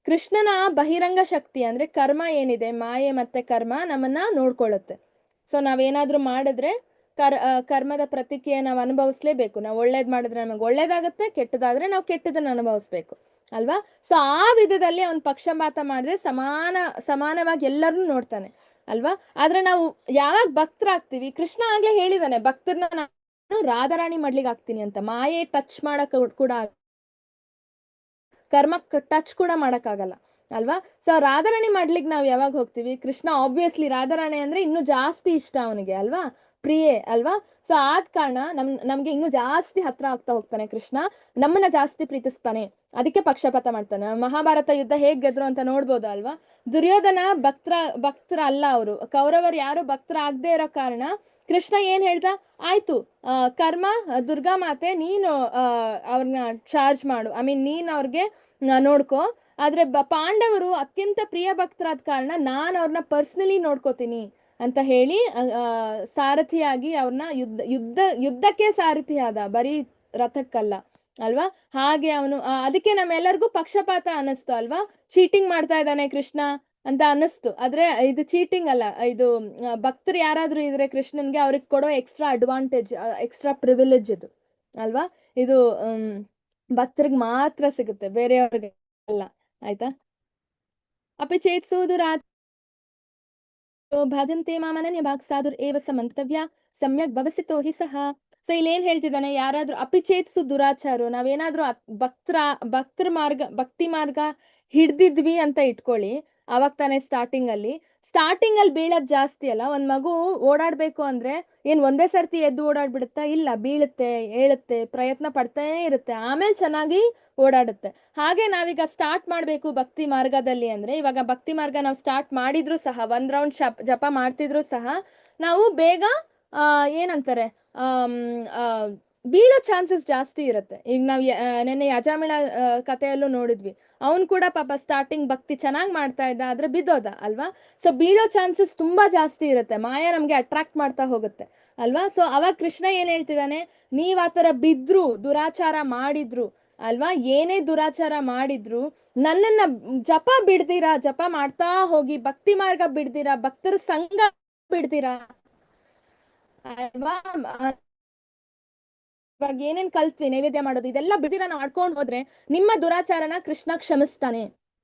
ಕೃಷ್ಣನ ಬಹಿರಂಗ ಶಕ್ತಿ ಅಂದ್ರೆ ಕರ್ಮ ಏನಿದೆ, ಮಾಯೆ ಮತ್ತೆ ಕರ್ಮ ನಮ್ಮನ್ನ ನೋಡ್ಕೊಳ್ಳುತ್ತೆ. ಸೊ ನಾವೇನಾದ್ರೂ ಮಾಡಿದ್ರೆ ಕರ್ಮದ ಪ್ರತಿಕ್ರಿಯೆ ನಾವು ಅನುಭವಿಸ್ಲೇಬೇಕು. ನಾವು ಒಳ್ಳೇದ್ ಮಾಡಿದ್ರೆ ನಮಗೆ ಒಳ್ಳೇದಾಗತ್ತೆ, ಕೆಟ್ಟದಾದ್ರೆ ನಾವು ಕೆಟ್ಟದನ್ನ ಅನುಭವಿಸ್ಬೇಕು ಅಲ್ವಾ. ಸೊ ಆ ವಿಧದಲ್ಲಿ ಅವ್ನ್ ಪಕ್ಷಪಾತ ಮಾಡಿದ್ರೆ ಸಮಾನವಾಗಿ ಎಲ್ಲರನ್ನೂ ನೋಡ್ತಾನೆ ಅಲ್ವಾ. ಆದ್ರೆ ನಾವು ಯಾವಾಗ ಭಕ್ತರಾಗ್ತೀವಿ, ಕೃಷ್ಣ ಆಗ್ಲೇ ಹೇಳಿದಾನೆ, ಭಕ್ತರನ್ನ ನಾನು ರಾಧಾರಾಣಿ ಮಾಡ್ಲಿಕ್ಕೆ ಆಗ್ತೀನಿ ಅಂತ. ಮಾಯೆ ಟಚ್ ಮಾಡಕ್ ಕೂಡ, ಕರ್ಮ ಟಚ್ ಕೂಡ ಮಾಡಕ್ಕಾಗಲ್ಲ ಅಲ್ವಾ. ಸೊ ರಾಧಾರಾಣಿ ಮಾಡ್ಲಿಕ್ಕೆ ನಾವ್ ಯಾವಾಗ ಹೋಗ್ತೀವಿ? ಕೃಷ್ಣ ಆಬ್ವಿಯಸ್ಲಿ ರಾಧಾರಾಣಿ ಅಂದ್ರೆ ಇನ್ನೂ ಜಾಸ್ತಿ ಇಷ್ಟ ಅವನಿಗೆ ಅಲ್ವಾ, ಪ್ರಿಯೆ ಅಲ್ವಾ. ಸೊ ಆದ ಕಾರಣ ನಮ್ಗೆ ಇನ್ನೂ ಜಾಸ್ತಿ ಹತ್ರ ಆಗ್ತಾ ಹೋಗ್ತಾನೆ ಕೃಷ್ಣ, ನಮ್ಮನ್ನ ಜಾಸ್ತಿ ಪ್ರೀತಿಸ್ತಾನೆ, ಅದಕ್ಕೆ ಪಕ್ಷಪಾತ ಮಾಡ್ತಾನೆ. ಮಹಾಭಾರತ ಯುದ್ಧ ಹೇಗ್ ಗೆದ್ರು ಅಂತ ನೋಡ್ಬೋದು ಅಲ್ವಾ. ದುರ್ಯೋಧನ ಭಕ್ತರ ಅಲ್ಲ, ಅವರು ಕೌರವರು ಯಾರು ಭಕ್ತರ ಆಗದೆ ಇರೋ ಕಾರಣ ಕೃಷ್ಣ ಏನ್ ಹೇಳ್ದ, ಆಯ್ತು ಕರ್ಮ ದುರ್ಗಾ ಮಾತೆ ನೀನು ಅವ್ರನ್ನ ಚಾರ್ಜ್ ಮಾಡು, ನೀನ್ ಅವ್ರಿಗೆ ನೋಡ್ಕೋ. ಆದ್ರೆ ಪಾಂಡವರು ಅತ್ಯಂತ ಪ್ರಿಯ ಭಕ್ತರಾದ ಕಾರಣ ನಾನ್ ಅವ್ರನ್ನ ಪರ್ಸನಲಿ ನೋಡ್ಕೋತೀನಿ ಅಂತ ಹೇಳಿ ಸಾರಥಿಯಾಗಿ ಅವ್ರನ್ನ ಯುದ್ಧಕ್ಕೆ ಸಾರಥಿ ಆದ, ಬರೀ ರಥಕ್ಕಲ್ಲ ಅಲ್ವಾ. ಹಾಗೆ ಅವನು ಅದಕ್ಕೆ ನಮ್ಮೆಲ್ಲರಿಗೂ ಪಕ್ಷಪಾತ ಅನ್ನಿಸ್ತು ಅಲ್ವಾ, ಚೀಟಿಂಗ್ ಮಾಡ್ತಾ ಇದ್ದಾನೆ ಕೃಷ್ಣ ಅಂತ ಅನ್ನಿಸ್ತು. ಆದ್ರೆ ಇದು ಚೀಟಿಂಗ್ ಅಲ್ಲ, ಇದು ಭಕ್ತರು ಯಾರಾದ್ರೂ ಇದ್ರೆ ಕೃಷ್ಣನ್ಗೆ ಅವ್ರಿಗೆ ಕೊಡೋ ಎಕ್ಸ್ಟ್ರಾ ಅಡ್ವಾಂಟೇಜ್, ಎಕ್ಸ್ಟ್ರಾ ಪ್ರಿವಿಲೇಜ್ ಇದು ಅಲ್ವಾ. ಇದು ಭಕ್ತರಿಗೆ ಮಾತ್ರ ಸಿಗುತ್ತೆ, ಬೇರೆಯವ್ರಿಗೆ ಅಲ್ಲ. ಆಯ್ತಾ? ಅಪಿ ಚೇತ್ಸೂದು ಭಜಂತೆ ಮಾಮನನ್ಯ ಭಾಗ್ ಸಾಧುರ್ ಏವ ಸಮಂತವ್ಯ ಸಮ್ಯಕ್ ಭವಸಿತೋ ಹಿ ಸಹ. ಸೊ ಇಲ್ಲಿ ಏನ್ ಹೇಳ್ತಿದ್ದಾನೆ, ಯಾರಾದ್ರೂ ಅಪಿಚೇತ್ಸು ದುರಾಚಾರ, ನಾವೇನಾದ್ರೂ ಭಕ್ತಿ ಮಾರ್ಗ ಹಿಡ್ದಿದ್ವಿ ಅಂತ ಇಟ್ಕೊಳ್ಳಿ, ಅವಾಗ ತಾನೇ ಸ್ಟಾರ್ಟಿಂಗ್ ಅಲ್ಲಿ ಬೀಳದ್ ಜಾಸ್ತಿ ಅಲ್ಲ. ಒಂದ್ ಮಗು ಓಡಾಡ್ಬೇಕು ಅಂದ್ರೆ ಏನ್ ಒಂದೇ ಸರ್ತಿ ಎದ್ದು ಓಡಾಡ್ಬಿಡುತ್ತಾ? ಇಲ್ಲ, ಬೀಳುತ್ತೆ, ಏಳುತ್ತೆ, ಪ್ರಯತ್ನ ಪಡ್ತಾನೆ ಇರುತ್ತೆ, ಆಮೇಲೆ ಚೆನ್ನಾಗಿ ಓಡಾಡುತ್ತೆ. ಹಾಗೆ ನಾವೀಗ ಸ್ಟಾರ್ಟ್ ಮಾಡ್ಬೇಕು ಭಕ್ತಿ ಮಾರ್ಗದಲ್ಲಿ ಅಂದ್ರೆ, ಇವಾಗ ಭಕ್ತಿ ಮಾರ್ಗ ನಾವು ಸ್ಟಾರ್ಟ್ ಮಾಡಿದ್ರು ಸಹ, 1 ರೌಂಡ್ ಜಪ ಮಾಡ್ತಿದ್ರು ಸಹ ನಾವು ಬೇಗ ಏನಂತಾರೆ ಬೀಳೋ ಚಾನ್ಸಸ್ ಜಾಸ್ತಿ ಇರುತ್ತೆ. ಈಗ ನಾವ್ ನೆನ್ನೆ ಅಜಾಮಿಳ ಕಥೆಯಲ್ಲೂ ನೋಡಿದ್ವಿ, ಅವನ್ ಕೂಡ ಪಾಪ ಸ್ಟಾರ್ಟಿಂಗ್ ಭಕ್ತಿ ಚೆನ್ನಾಗಿ ಮಾಡ್ತಾ ಇದ್ದ, ಆದ್ರೆ ಬಿದ್ದೋದ ಅಲ್ವಾ. ಸೊ ಬೀಳೋ ಚಾನ್ಸಸ್ ತುಂಬಾ ಜಾಸ್ತಿ ಇರುತ್ತೆ, ಮಾಯಾ ನಮ್ಗೆ ಅಟ್ರಾಕ್ಟ್ ಮಾಡ್ತಾ ಹೋಗುತ್ತೆ ಅಲ್ವಾ. ಸೊ ಅವಾಗ ಕೃಷ್ಣ ಏನ್ ಹೇಳ್ತಿದ್ದಾನೆ, ನೀವ್ ಆತರ ಬಿದ್ರು, ದುರಾಚಾರ ಮಾಡಿದ್ರು ಅಲ್ವಾ, ಏನೇ ದುರಾಚಾರ ಮಾಡಿದ್ರು ನನ್ನನ್ನ ಜಪ ಬಿಡ್ದಿರಾ, ಜಪ ಮಾಡ್ತಾ ಹೋಗಿ ಭಕ್ತಿ ಮಾರ್ಗ ಬಿಡ್ದಿರಾ, ಭಕ್ತರ ಸಂಘ ಬಿಡ್ದಿರಾ ಅಲ್ವಾ, ಇವಾಗ ಏನೇನ್ ಕಲ್ತ್ವಿ, ನೈವೇದ್ಯ ಮಾಡೋದು ಇದೆಲ್ಲ ಬಿಡ್ದಿರಾ ನಾವು ಆಡ್ಕೊಂಡು ಹೋದ್ರೆ ನಿಮ್ಮ ದುರಾಚಾರನ ಕೃಷ್ಣ ಕ್ಷಮಿಸ್ತಾನೆ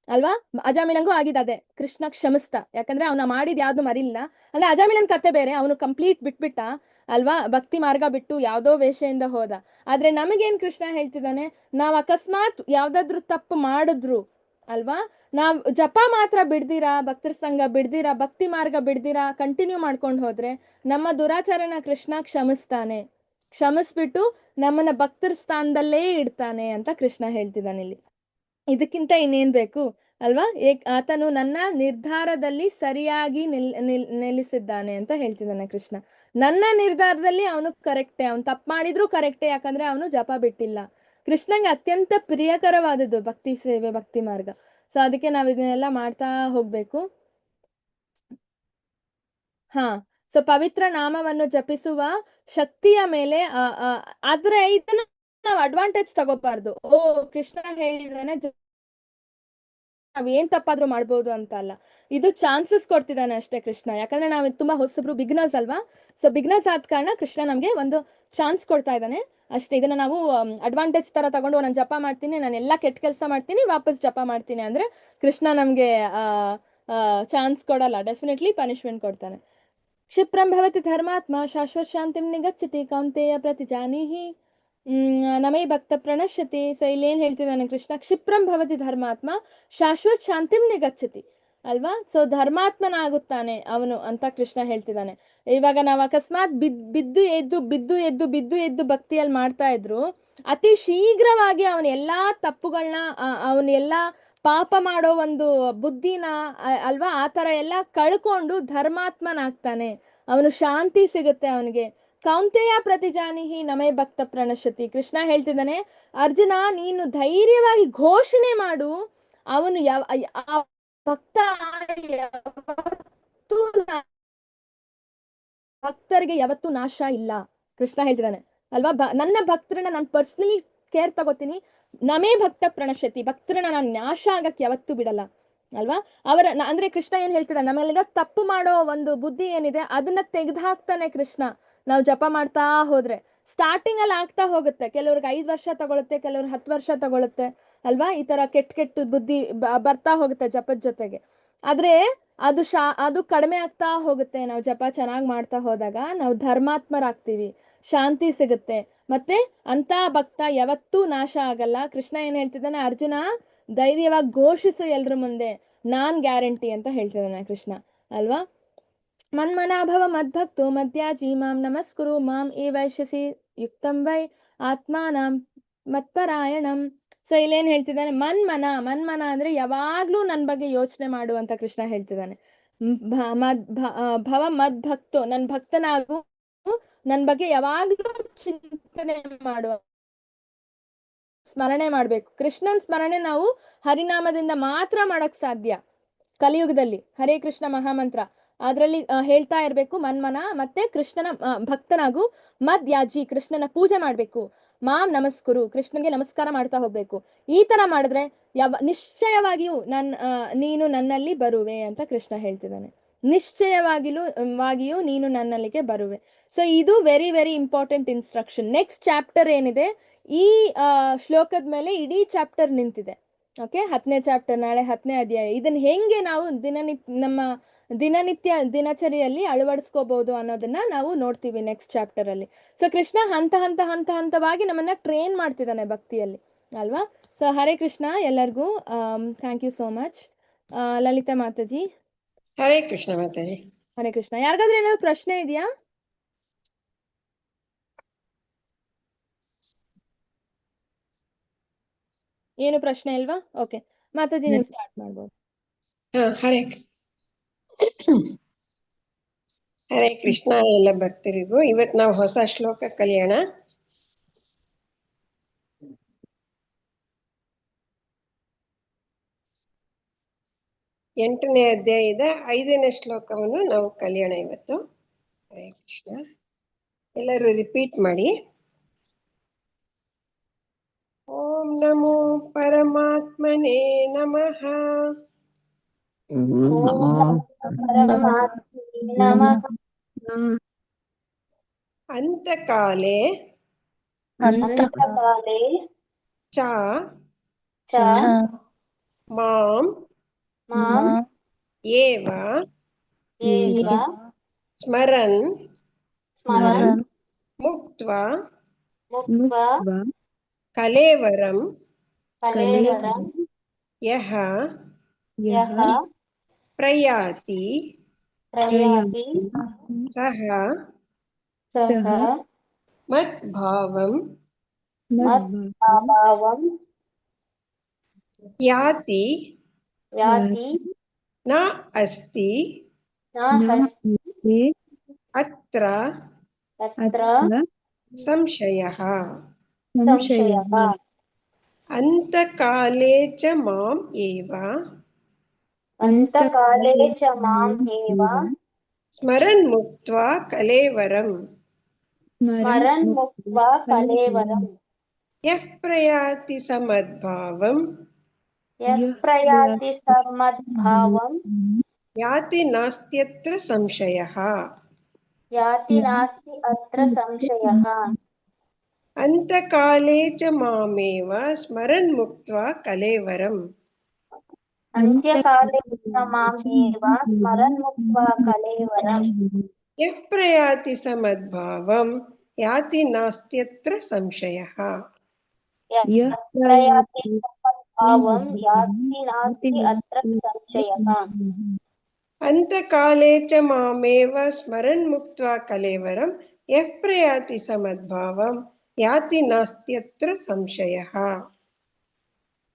ಅಲ್ವಾ. ಅಜಾಮಿಳಂಗೂ ಆಗಿದ್ದೆ, ಕೃಷ್ಣ ಕ್ಷಮಿಸ್ತಾ, ಯಾಕಂದ್ರೆ ಅವನ ಮಾಡಿದ್ ಯಾವ್ದು ಮರಿಲ್ಲ. ಅಂದ್ರೆ ಅಜಾಮಿಳನ್ ಕತೆ ಬೇರೆ, ಅವನು ಕಂಪ್ಲೀಟ್ ಬಿಟ್ಬಿಟ್ಟ ಅಲ್ವಾ, ಭಕ್ತಿ ಮಾರ್ಗ ಬಿಟ್ಟು ಯಾವ್ದೋ ವೇಷೆಯಿಂದ ಹೋದ. ಆದ್ರೆ ನಮಗೇನ್ ಕೃಷ್ಣ ಹೇಳ್ತಿದ್ದಾನೆ, ನಾವ್ ಅಕಸ್ಮಾತ್ ಯಾವ್ದಾದ್ರು ತಪ್ಪು ಮಾಡಿದ್ರು ಅಲ್ವಾ, ನಾವ್ ಜಪ ಮಾತ್ರ ಬಿಡ್ದಿರಾ, ಭಕ್ತರ ಸಂಘ ಬಿಡ್ದಿರಾ, ಭಕ್ತಿ ಮಾರ್ಗ ಬಿಡ್ದಿರಾ ಕಂಟಿನ್ಯೂ ಮಾಡ್ಕೊಂಡು ಹೋದ್ರೆ ನಮ್ಮ ದುರಾಚಾರನ ಕೃಷ್ಣ ಕ್ಷಮಿಸ್ತಾನೆ ಕ್ಷಮಿಸ್ಬಿಟ್ಟು ನಮ್ಮನ್ನ ಭಕ್ತರ ಸ್ಥಾನದಲ್ಲೇ ಇಡ್ತಾನೆ ಅಂತ ಕೃಷ್ಣ ಹೇಳ್ತಿದ್ದಾನೆ ಇಲ್ಲಿ. ಇದಕ್ಕಿಂತ ಇನ್ನೇನ್ ಬೇಕು ಅಲ್ವಾ? ಆತನು ನನ್ನ ನಿರ್ಧಾರದಲ್ಲಿ ಸರಿಯಾಗಿ ನೆಲೆಸಿದ್ದಾನೆ ಅಂತ ಹೇಳ್ತಿದ್ದಾನೆ ಕೃಷ್ಣ. ನನ್ನ ನಿರ್ಧಾರದಲ್ಲಿ ಅವನು ಕರೆಕ್ಟೇ, ಅವನು ತಪ್ಪು ಮಾಡಿದ್ರು ಕರೆಕ್ಟೇ, ಯಾಕಂದ್ರೆ ಅವನು ಜಪ ಬಿಟ್ಟಿಲ್ಲ. ಕೃಷ್ಣಂಗೆ ಅತ್ಯಂತ ಪ್ರಿಯಕರವಾದದ್ದು ಭಕ್ತಿ ಸೇವೆ, ಭಕ್ತಿ ಮಾರ್ಗ. ಸೊ ಅದಕ್ಕೆ ನಾವ್ ಇದನ್ನೆಲ್ಲ ಮಾಡ್ತಾ ಹೋಗ್ಬೇಕು. ಹಾ, ಸೊ ಪವಿತ್ರ ನಾಮವನ್ನು ಜಪಿಸುವ ಶಕ್ತಿಯ ಮೇಲೆ ಆದ್ರೆ ಇದನ್ನ ನಾವು ಅಡ್ವಾಂಟೇಜ್ ತಗೋಬಾರ್ದು. ಓ ಕೃಷ್ಣ ಹೇಳಿದಾನೆ ನಾವ್ ಏನ್ ತಪ್ಪಾದ್ರೂ ಮಾಡ್ಬೋದು ಅಂತ ಅಲ್ಲ, ಇದು ಚಾನ್ಸಸ್ ಕೊಡ್ತಿದ್ದಾನೆ ಅಷ್ಟೇ ಕೃಷ್ಣ. ಯಾಕಂದ್ರೆ ನಾವು ತುಂಬಾ ಹೊಸಬ್ರು, ಬಿಗ್ನರ್ಸ್ ಅಲ್ವಾ. ಸೊ ಬಿಗ್ನರ್ಸ್ ಆದ ಕಾರಣ ಕೃಷ್ಣ ನಮ್ಗೆ ಒಂದು ಚಾನ್ಸ್ ಕೊಡ್ತಾ ಇದ್ದಾನೆ ಅಷ್ಟೇ. ಇದನ್ನ ನಾವು ಅಡ್ವಾಂಟೇಜ್ ತರ ತಗೊಂಡು ನಾನು ಜಪ ಮಾಡ್ತೀನಿ, ನಾನು ಎಲ್ಲಾ ಕೆಟ್ಟ ಕೆಲಸ ಮಾಡ್ತೀನಿ, ವಾಪಸ್ ಜಪ ಮಾಡ್ತೀನಿ ಅಂದ್ರೆ ಕೃಷ್ಣ ನಮ್ಗೆ ಚಾನ್ಸ್ ಕೊಡಲ್ಲ, ಡೆಫಿನೆಟ್ಲಿ ಪನಿಷ್ಮೆಂಟ್ ಕೊಡ್ತಾನೆ. ಕ್ಷಿಪ್ರಂ ಭವತಿ ಧರ್ಮಾತ್ಮ ಶಾಶ್ವತ ಶಾಂತಿಂ ನಿಗಚ್ಚತಿ ಕೌಂತೆಯ ಪ್ರತಿಜಾನೀಹಿ ನಮೈ ಭಕ್ತ ಪ್ರಣಶ್ಯತಿ. ಸೊ ಇಲ್ಲಿ ಏನ್ ಹೇಳ್ತಿದ್ದಾನೆ ಕೃಷ್ಣ? ಕ್ಷಿಪ್ರಂ ಭವತಿ ಧರ್ಮಾತ್ಮ ಶಾಶ್ವತ ಶಾಂತಿಂ ನಿಗಚ್ಚತಿ ಅಲ್ವಾ. ಸೊ ಧರ್ಮಾತ್ಮನಾಗುತ್ತಾನೆ ಅವನು ಅಂತ ಕೃಷ್ಣ ಹೇಳ್ತಿದ್ದಾನೆ. ಇವಾಗ ನಾವು ಅಕಸ್ಮಾತ್ ಬಿದ್ದು ಎದ್ದು ಭಕ್ತಿಯಲ್ಲಿ ಮಾಡ್ತಾ ಇದ್ರು, ಅತಿ ಶೀಘ್ರವಾಗಿ ಅವನ ಎಲ್ಲಾ ತಪ್ಪುಗಳನ್ನ, ಅವನ ಎಲ್ಲಾ ಪಾಪ ಮಾಡೋ ಒಂದು ಬುದ್ಧಿನ ಅಲ್ವಾ, ಆ ತರ ಎಲ್ಲ ಕಳ್ಕೊಂಡು ಧರ್ಮಾತ್ಮನಾಗ್ತಾನೆ, ಅವನು ಶಾಂತಿ ಸಿಗುತ್ತೆ ಅವನಿಗೆ. ಕೌಂತೆಯ ಪ್ರತಿಜಾನಿಹಿ ನಮೇ ಭಕ್ತ ಪ್ರಣಶ್ಯತಿ. ಕೃಷ್ಣ ಹೇಳ್ತಿದ್ದಾನೆ, ಅರ್ಜುನ ನೀನು ಧೈರ್ಯವಾಗಿ ಘೋಷಣೆ ಮಾಡು, ಅವನು ಭಕ್ತ ಭಕ್ತರಿಗೆ ಯಾವತ್ತೂ ನಾಶ ಇಲ್ಲ. ಕೃಷ್ಣ ಹೇಳ್ತಿದ್ದಾನೆ ಅಲ್ವಾ, ನನ್ನ ಭಕ್ತರನ್ನ ನಾನು ಪರ್ಸನಲಿ ಕೇರ್ ತಗೋತೀನಿ. ನಮೇ ಭಕ್ತ ಪ್ರಣಶ್ಯತಿ, ಭಕ್ತರನ್ನ ನಾನು ನಾಶ ಆಗಕ್ಕೆ ಯಾವತ್ತೂ ಬಿಡಲ್ಲ ಅಲ್ವಾ. ಅಂದ್ರೆ ಕೃಷ್ಣ ಏನ್ ಹೇಳ್ತಿದ್ದಾನೆ, ನಮ್ಮಲ್ಲಿರೋ ತಪ್ಪು ಮಾಡೋ ಒಂದು ಬುದ್ಧಿ ಏನಿದೆ ಅದನ್ನ ತೆಗೆದುಹಾಕ್ತಾನೆ ಕೃಷ್ಣ. ನಾವು ಜಪ ಮಾಡ್ತಾ ಹೋದ್ರೆ ಸ್ಟಾರ್ಟಿಂಗ್ ಅಲ್ಲಿ ಆಗ್ತಾ ಹೋಗುತ್ತೆ, ಕೆಲವ್ರಿಗೆ 5 ವರ್ಷ ತಗೊಳುತ್ತೆ, ಕೆಲವ್ರಿಗೆ 10 ವರ್ಷ ತಗೊಳುತ್ತೆ ಅಲ್ವಾ. ಈ ತರ ಕೆಟ್ಟ ಬುದ್ಧಿ ಬರ್ತಾ ಹೋಗುತ್ತೆ ಜಪದ ಜೊತೆಗೆ. ಆದ್ರೆ ಅದು ಕಡಿಮೆ ಆಗ್ತಾ ಹೋಗುತ್ತೆ. ನಾವು ಜಪ ಚೆನ್ನಾಗಿ ಮಾಡ್ತಾ ಹೋದಾಗ ನಾವು ಧರ್ಮಾತ್ಮರಾಗ್ತೀವಿ, ಶಾಂತಿ ಸಿಗುತ್ತೆ, ಮತ್ತೆ ಅಂತ ಭಕ್ತ ಯಾವತ್ತೂ ನಾಶ ಆಗಲ್ಲ. ಕೃಷ್ಣ ಏನ್ ಹೇಳ್ತಿದ್ದಾನೆ, ಅರ್ಜುನ ಧೈರ್ಯವಾಗಿ ಘೋಷಿಸು ಎಲ್ರ ಮುಂದೆ, ನಾನ್ ಗ್ಯಾರಂಟಿ ಅಂತ ಹೇಳ್ತಿದ್ದಾನೆ ಕೃಷ್ಣ ಅಲ್ವಾ. ಮನ್ಮನಾಭವ ಮದ್ಭಕ್ತು ಮಧ್ಯಾಜಿ ಮಾಂ ನಮಸ್ಕುರು ಮಾಂ ಏ ವೈಶ್ಯಸಿ ಯುಕ್ತಂ ವೈ ಆತ್ಮಾನಂ ಮತ್ಪರಾಯಣಂ. ಸೊ ಇಲ್ಲೇನ್ ಹೇಳ್ತಿದ್ದಾನೆ, ಮನ್ಮನ ಅಂದ್ರೆ ಯಾವಾಗ್ಲೂ ನನ್ ಬಗ್ಗೆ ಯೋಚನೆ ಮಾಡು ಅಂತ ಕೃಷ್ಣ ಹೇಳ್ತಿದ್ದಾನೆ. ಭವ ಮದ್ಭಕ್ತು, ನನ್ ಭಕ್ತನಾಗು, ನನ್ ಬಗ್ಗೆ ಯಾವಾಗ್ಲೂ ಚಿಂತನೆ ಮಾಡುವ, ಸ್ಮರಣೆ ಮಾಡ್ಬೇಕು. ಕೃಷ್ಣನ್ ಸ್ಮರಣೆ ನಾವು ಹರಿನಾಮದಿಂದ ಮಾತ್ರ ಮಾಡಕ್ ಸಾಧ್ಯ. ಕಲಿಯುಗದಲ್ಲಿ ಹರೇ ಕೃಷ್ಣ ಮಹಾಮಂತ್ರ ಅದ್ರಲ್ಲಿ ಹೇಳ್ತಾ ಇರ್ಬೇಕು ಮನ್ಮನ, ಮತ್ತೆ ಕೃಷ್ಣನ ಭಕ್ತನಾಗು, ಮದ್ಯಾಜಿ ಕೃಷ್ಣನ ಪೂಜೆ ಮಾಡ್ಬೇಕು, ಮಾಂ ನಮಸ್ಕುರು ಕೃಷ್ಣನ್ಗೆ ನಮಸ್ಕಾರ ಮಾಡ್ತಾ ಹೋಗ್ಬೇಕು. ಈ ತರ ಮಾಡಿದ್ರೆ ನಿಶ್ಚಯವಾಗಿಯೂ ನೀನು ನನ್ನಲ್ಲಿ ಬರುವೆ ಅಂತ ಕೃಷ್ಣ ಹೇಳ್ತಿದ್ದಾನೆ. ನಿಶ್ಚಯವಾಗಿಯೂ ನೀನು ನನ್ನಲ್ಲಿಗೆ ಬರುವೆ. ಸೊ ಇದು very very important instruction. Next chapter ಏನಿದೆ, ಈ ಶ್ಲೋಕದ ಮೇಲೆ ಇಡೀ ಚಾಪ್ಟರ್ ನಿಂತಿದೆ. ಓಕೆ, 10ನೇ ಚಾಪ್ಟರ್, ನಾಳೆ 10ನೇ ಅಧ್ಯಾಯ. ಇದನ್ನ ಹೆಂಗೆ ನಾವು ನಮ್ಮ ದಿನನಿತ್ಯ ದಿನಚರಿಯಲ್ಲಿ ಅಳವಡಿಸ್ಕೋಬಹುದು ಅನ್ನೋದನ್ನ ನಾವು ನೋಡ್ತೀವಿ ನೆಕ್ಸ್ಟ್ ಚಾಪ್ಟರ್ ಅಲ್ಲಿ. ಸೊ ಕೃಷ್ಣ ಹಂತವಾಗಿ ನಮ್ಮನ್ನ ಟ್ರೈನ್ ಮಾಡ್ತಿದ್ದಾನೆ ಭಕ್ತಿಯಲ್ಲಿ ಅಲ್ವಾ. ಸೊ ಹರೇ ಕೃಷ್ಣ ಎಲ್ಲರಿಗೂ. Thank you so much. Lalitha Mataji. Hare Krishna Mataji. Hare Krishna. ಯಾರಿಗಾದ್ರೂ ಏನಾದ್ರು ಪ್ರಶ್ನೆ ಇದೆಯಾ? ಏನು ಪ್ರಶ್ನೆ ಇಲ್ವಾ? ಓಕೆ ಮಾತಾಜಿ, ನೀವು ಸ್ಟಾರ್ಟ್ ಮಾಡ್ಬೋದು. ಹರೇ ಕೃಷ್ಣ ಎಲ್ಲ ಭಕ್ತರಿಗೂ. ಇವತ್ತು ನಾವು ಹೊಸ ಶ್ಲೋಕ ಕಲಿಯೋಣ. ಎಂಟನೇ ಅಧ್ಯಾಯದ 5ನೇ ಶ್ಲೋಕವನ್ನು ನಾವು ಕಲಿಯೋಣ ಇವತ್ತು. ಹರೇ ಕೃಷ್ಣ. ಎಲ್ಲರೂ ರಿಪೀಟ್ ಮಾಡಿ. ಓಂ ನಮೋ ಪರಮಾತ್ಮನೇ ನಮಃ. ಅಂತಕಾಲೇ ಚ ಮಾಂ ಏವ ಸ್ಮರನ್ ಮುಕ್ತ್ವಾ ಕಲೇವರಂ ಯಹ ಪ್ರಯಾತಿ ಸಹ ಮದ್ಭಾವಂ ಮದ್ಭಾವಂ ಯಾತಿ ಯಾತಿ ನ ಅಸ್ತಿ ನಾಸ್ತಿ ಅತ್ರ ತತ್ರ ಸಂಶಯಃ ಸಂಶಯಃ ಅಂತಕಾಲೇ ಚ ಮಾಂ ಏವ ಅಂತಕಾಲೇ ಚ ಮಾಂ ಏವ ಸ್ಮರನ್ ಮುಕ್ತ್ವಾ ಕಲೇವರಂ ಸ್ಮರನ್ ಮುಕ್ತ್ವಾ ಕಲೇವರಂ ಯಃ ಪ್ರಯಾತಿ ಸಮದ್ಭಾವಂ ಯಃ ಪ್ರಯಾತಿ ಸಮದ್ಭಾವಂ ಯಾತಿ ನಾಸ್ತ್ಯತ್ರ ಸಂಶಯಃ ಯಾತಿ ನಾಸ್ತಿ ಅತ್ರ ಸಂಶಯಃ ಅಂತಕಾಲೇ ಚ ಮಾಮೇವ ಸ್ಮರನ್ ಮುಕ್ತ್ವಾ ಕಲೇವರಂ ಅಂತ್ಯಕಾಲೇ ಚ ಮಾಂ ಏವ ಸ್ಮರನ್ ಮುಕ್ತ್ವಾ ಕಲೇವರಂ ಯಃ ಪ್ರಯಾತಿ ಸಮದ್ಭಾವಂ ಯಾತಿ ನಾಸ್ತ್ಯತ್ರ ಸಂಶಯಃ ಯಃ ಪ್ರಯಾತಿ ಸಮದ್ಭಾವಂ ಯಾತಿ ನಾಸ್ತಿ ಅತ್ರ ಸಂಶಯಃ ಅಂತಕಾಲೇ ಚ ಮಾಮೇವ ಸ್ಮರನ್ ಮುಕ್ತ್ವಾ ಕಲೇವರಂ ಯಃ ಪ್ರಯಾತಿ ಸಮದ್ಭಾವಂ ಯಾತಿ ನಾಸ್ತ್ಯತ್ರ ಸಂಶಯಃ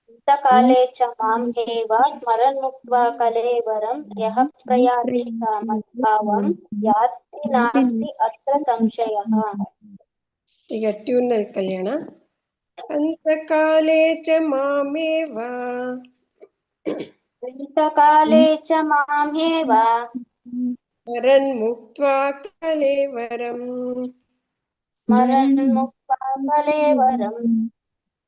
ಅಂತಕಾಲೇ ಚ ಮಾಂ ಏವ ಸ್ಮರನ್ ಮುಕ್ತ್ವಾ ಕಲೇವರಂ ಯಃ ಪ್ರಯಾತಿ ಸಮದ್ಭಾವಂ ಯಾತಿ ನಾಸ್ತಿ ಅತ್ರ ಸಂಶಯಃ ಈಗ ಟ್ಯೂನ್ ನಲ್ಲಿ ಕಲ್ಯಾಣ. ಅಂತಕಾಲೇ ಚ ಮಾಮೇವ ಅಂತಕಾಲೇ ಚ ಮಾಂ ಏವ ಸ್ಮರನ್ ಮುಕ್ತ್ವಾ ಕಲೇವರಂ ಸ್ಮರನ್ ಮುಕ್ತ್ವಾ ಕಲೇವರಂ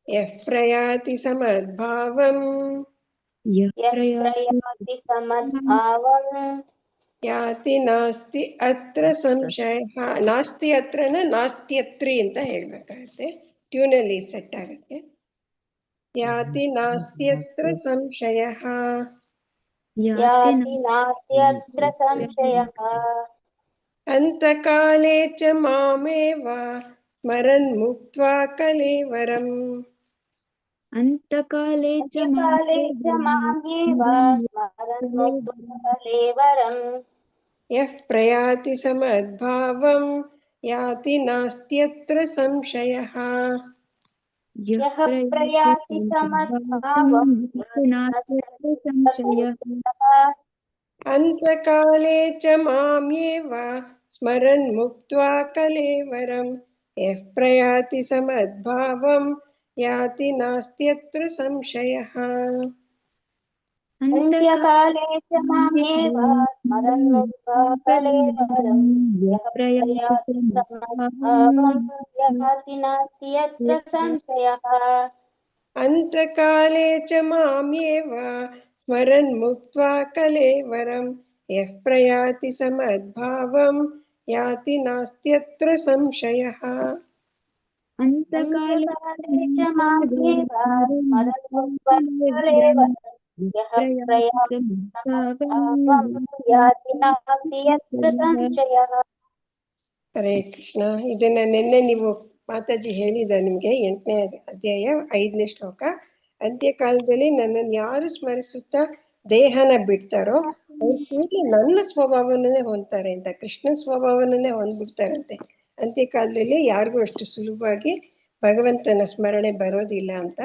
ಯಃ ಪ್ರಯಾತಿ ಸಮದ್ಭಾವಂ ಯಃ ಪ್ರಯಾತಿ ಸಮದ್ಭಾವಂ ಯಾತಿ ನಾಸ್ತಿ ಅತ್ರ ಸಂಶಯಃ. ನಾಸ್ತಿ ಅತ್ರನ ನಾಸ್ತ್ಯತ್ರಿ ಅಂತ ಹೇಳ್ಬೇಕಾಗತ್ತೆ. ಟ್ಯೂನಲ್ಲಿ ಸೆಟ್ ಆಗುತ್ತೆ. ಯಾತಿ ನಾಸ್ತ್ಯತ್ರ ಸಂಶಯಃ ಯಾತಿ ನಾಸ್ತಿ ಅತ್ರ ಸಂಶಯಃ ಅಂತಕಾಲೇ ಚ ಮಾಮೇವ ಸ್ಮರನ್ ಮುಕ್ತ್ವಾ ಕಲೇವರಂ ಅಂತಕಾಲೇ ಚ ಅಂತಕಾಲೇ ಚ ಮಾಂ ಏವ ಸ್ಮರನ್ ಮುಕ್ತ್ವಾ ಕಲೇವರಂ ಯಃ ಪ್ರಯಾತಿ ಸಮದ್ಭಾವಂ ಯಾತಿ ನಾಸ್ತ್ಯತ್ರ ಸಂಶಯಃ ಯಃ ಪ್ರಯಾತಿ ಸಮದ್ಭಾವಂ ಯಾತಿ ನಾಸ್ತಿ ಅತ್ರ ಸಂಶಯಃ ಅಂತಕಾಲೇ ಚ ಮಾಮ್ಯೇವ ಸ್ಮರನ್ ಮುಕ್ತ್ವಾ ಕಲೇವರಂ ಯಃ ಪ್ರಯಾತಿ ಸಮದ್ಭಾವಂ ಯಾತಿ ನಾಸ್ತ್ಯತ್ರ ಸಂಶಯಃ ಅಂತ್ಯಕಾಲೇ ಚ ಮಾಂ ಏವ ಸ್ಮರನ್ ಮುಕ್ತ್ವಾ ಕಲೇವರಂ ಯಃ ಪ್ರಯಾತಿ ಸಮದ್ಭಾವಂ ಯಾತಿ ನಾಸ್ತಿ ಅತ್ರ ಸಂಶಯಃ ಅಂತಕಾಲೇ ಚ ಮಾಮ್ಯೇವ ಸ್ಮರನ್ ಮುಕ್ತ್ವಾ ಕಲೇವರಂ ಯಃ ಪ್ರಯಾತಿ ಸಮದ್ಭಾವಂ ಯಾತಿ ನಾಸ್ತ್ಯತ್ರ ಸಂಶಯಃ ಅಂತಕಾಲೇ ಅಂತಕಾಲೇ ಚ ಮಾಂ ಏವ ಸ್ಮರನ್ ಮುಕ್ತ್ವಾ ಕಲೇವರಂ ಯಃ ಪ್ರಯಾತಿ ಸಮದ್ಭಾವಂ ಯಾತಿ ನಾಸ್ತಿ ಅತ್ರ ಸಂಶಯಃ ಹರೇ ಕೃಷ್ಣ. ಇದನ್ನ ನಿನ್ನೆ ನೀವು ಮಾತಾಜಿ ಹೇಳಿದ ನಿಮ್ಗೆ 8ನೇ ಅಧ್ಯಾಯ 5ನೇ ಶ್ಲೋಕ. ಅಂತ್ಯಕಾಲದಲ್ಲಿ ನನ್ನನ್ನು ಯಾರು ಸ್ಮರಿಸುತ್ತಾ ದೇಹನ ಬಿಡ್ತಾರೋ ಅವ್ರು ಕೂಡಲೇ ನನ್ನ ಸ್ವಭಾವವನ್ನೇ ಹೊಂದ್ತಾರೆ ಅಂತ, ಕೃಷ್ಣನ ಸ್ವಭಾವವನ್ನೇ ಹೊಂದ್ಬಿಡ್ತಾರಂತೆ. ಅಂತ್ಯಕಾಲದಲ್ಲಿ ಯಾರಿಗೂ ಅಷ್ಟು ಸುಲಭವಾಗಿ ಭಗವಂತನ ಸ್ಮರಣೆ ಬರೋದಿಲ್ಲ ಅಂತ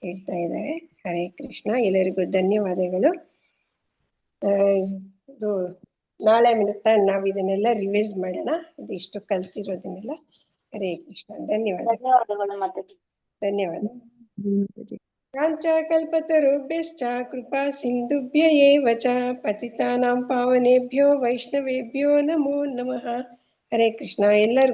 ಹೇಳ್ತಾ ಇದ್ದಾರೆ. ಹರೇ ಕೃಷ್ಣ. ಎಲ್ಲರಿಗೂ ಧನ್ಯವಾದಗಳು. ಇದು ನಾಳೆ ನಾವು ಇದನ್ನೆಲ್ಲ ರಿವೈಸ್ ಮಾಡೋಣ, ಇದಿಷ್ಟು ಕಲ್ತಿರೋದನ್ನೆಲ್ಲ. ಹರೇ ಕೃಷ್ಣ. ಧನ್ಯವಾದಗಳು ಮಾತಾಜಿ. ಧನ್ಯವಾದ. ಕಾಂಚಕಲ್ಪತರುಭ್ಯಶ್ಚ ಕೃಪಾ ಸಿಂಧುಭ್ಯ ಏವ ಚ ಪತಿತಾನಾಂ ಪಾವನೇಭ್ಯೋ ವೈಷ್ಣವೇಭ್ಯೋ ನಮೋ ನಮಃ. ಹರೇ ಕೃಷ್ಣ. ಎಲ್ಲರಿಗೂ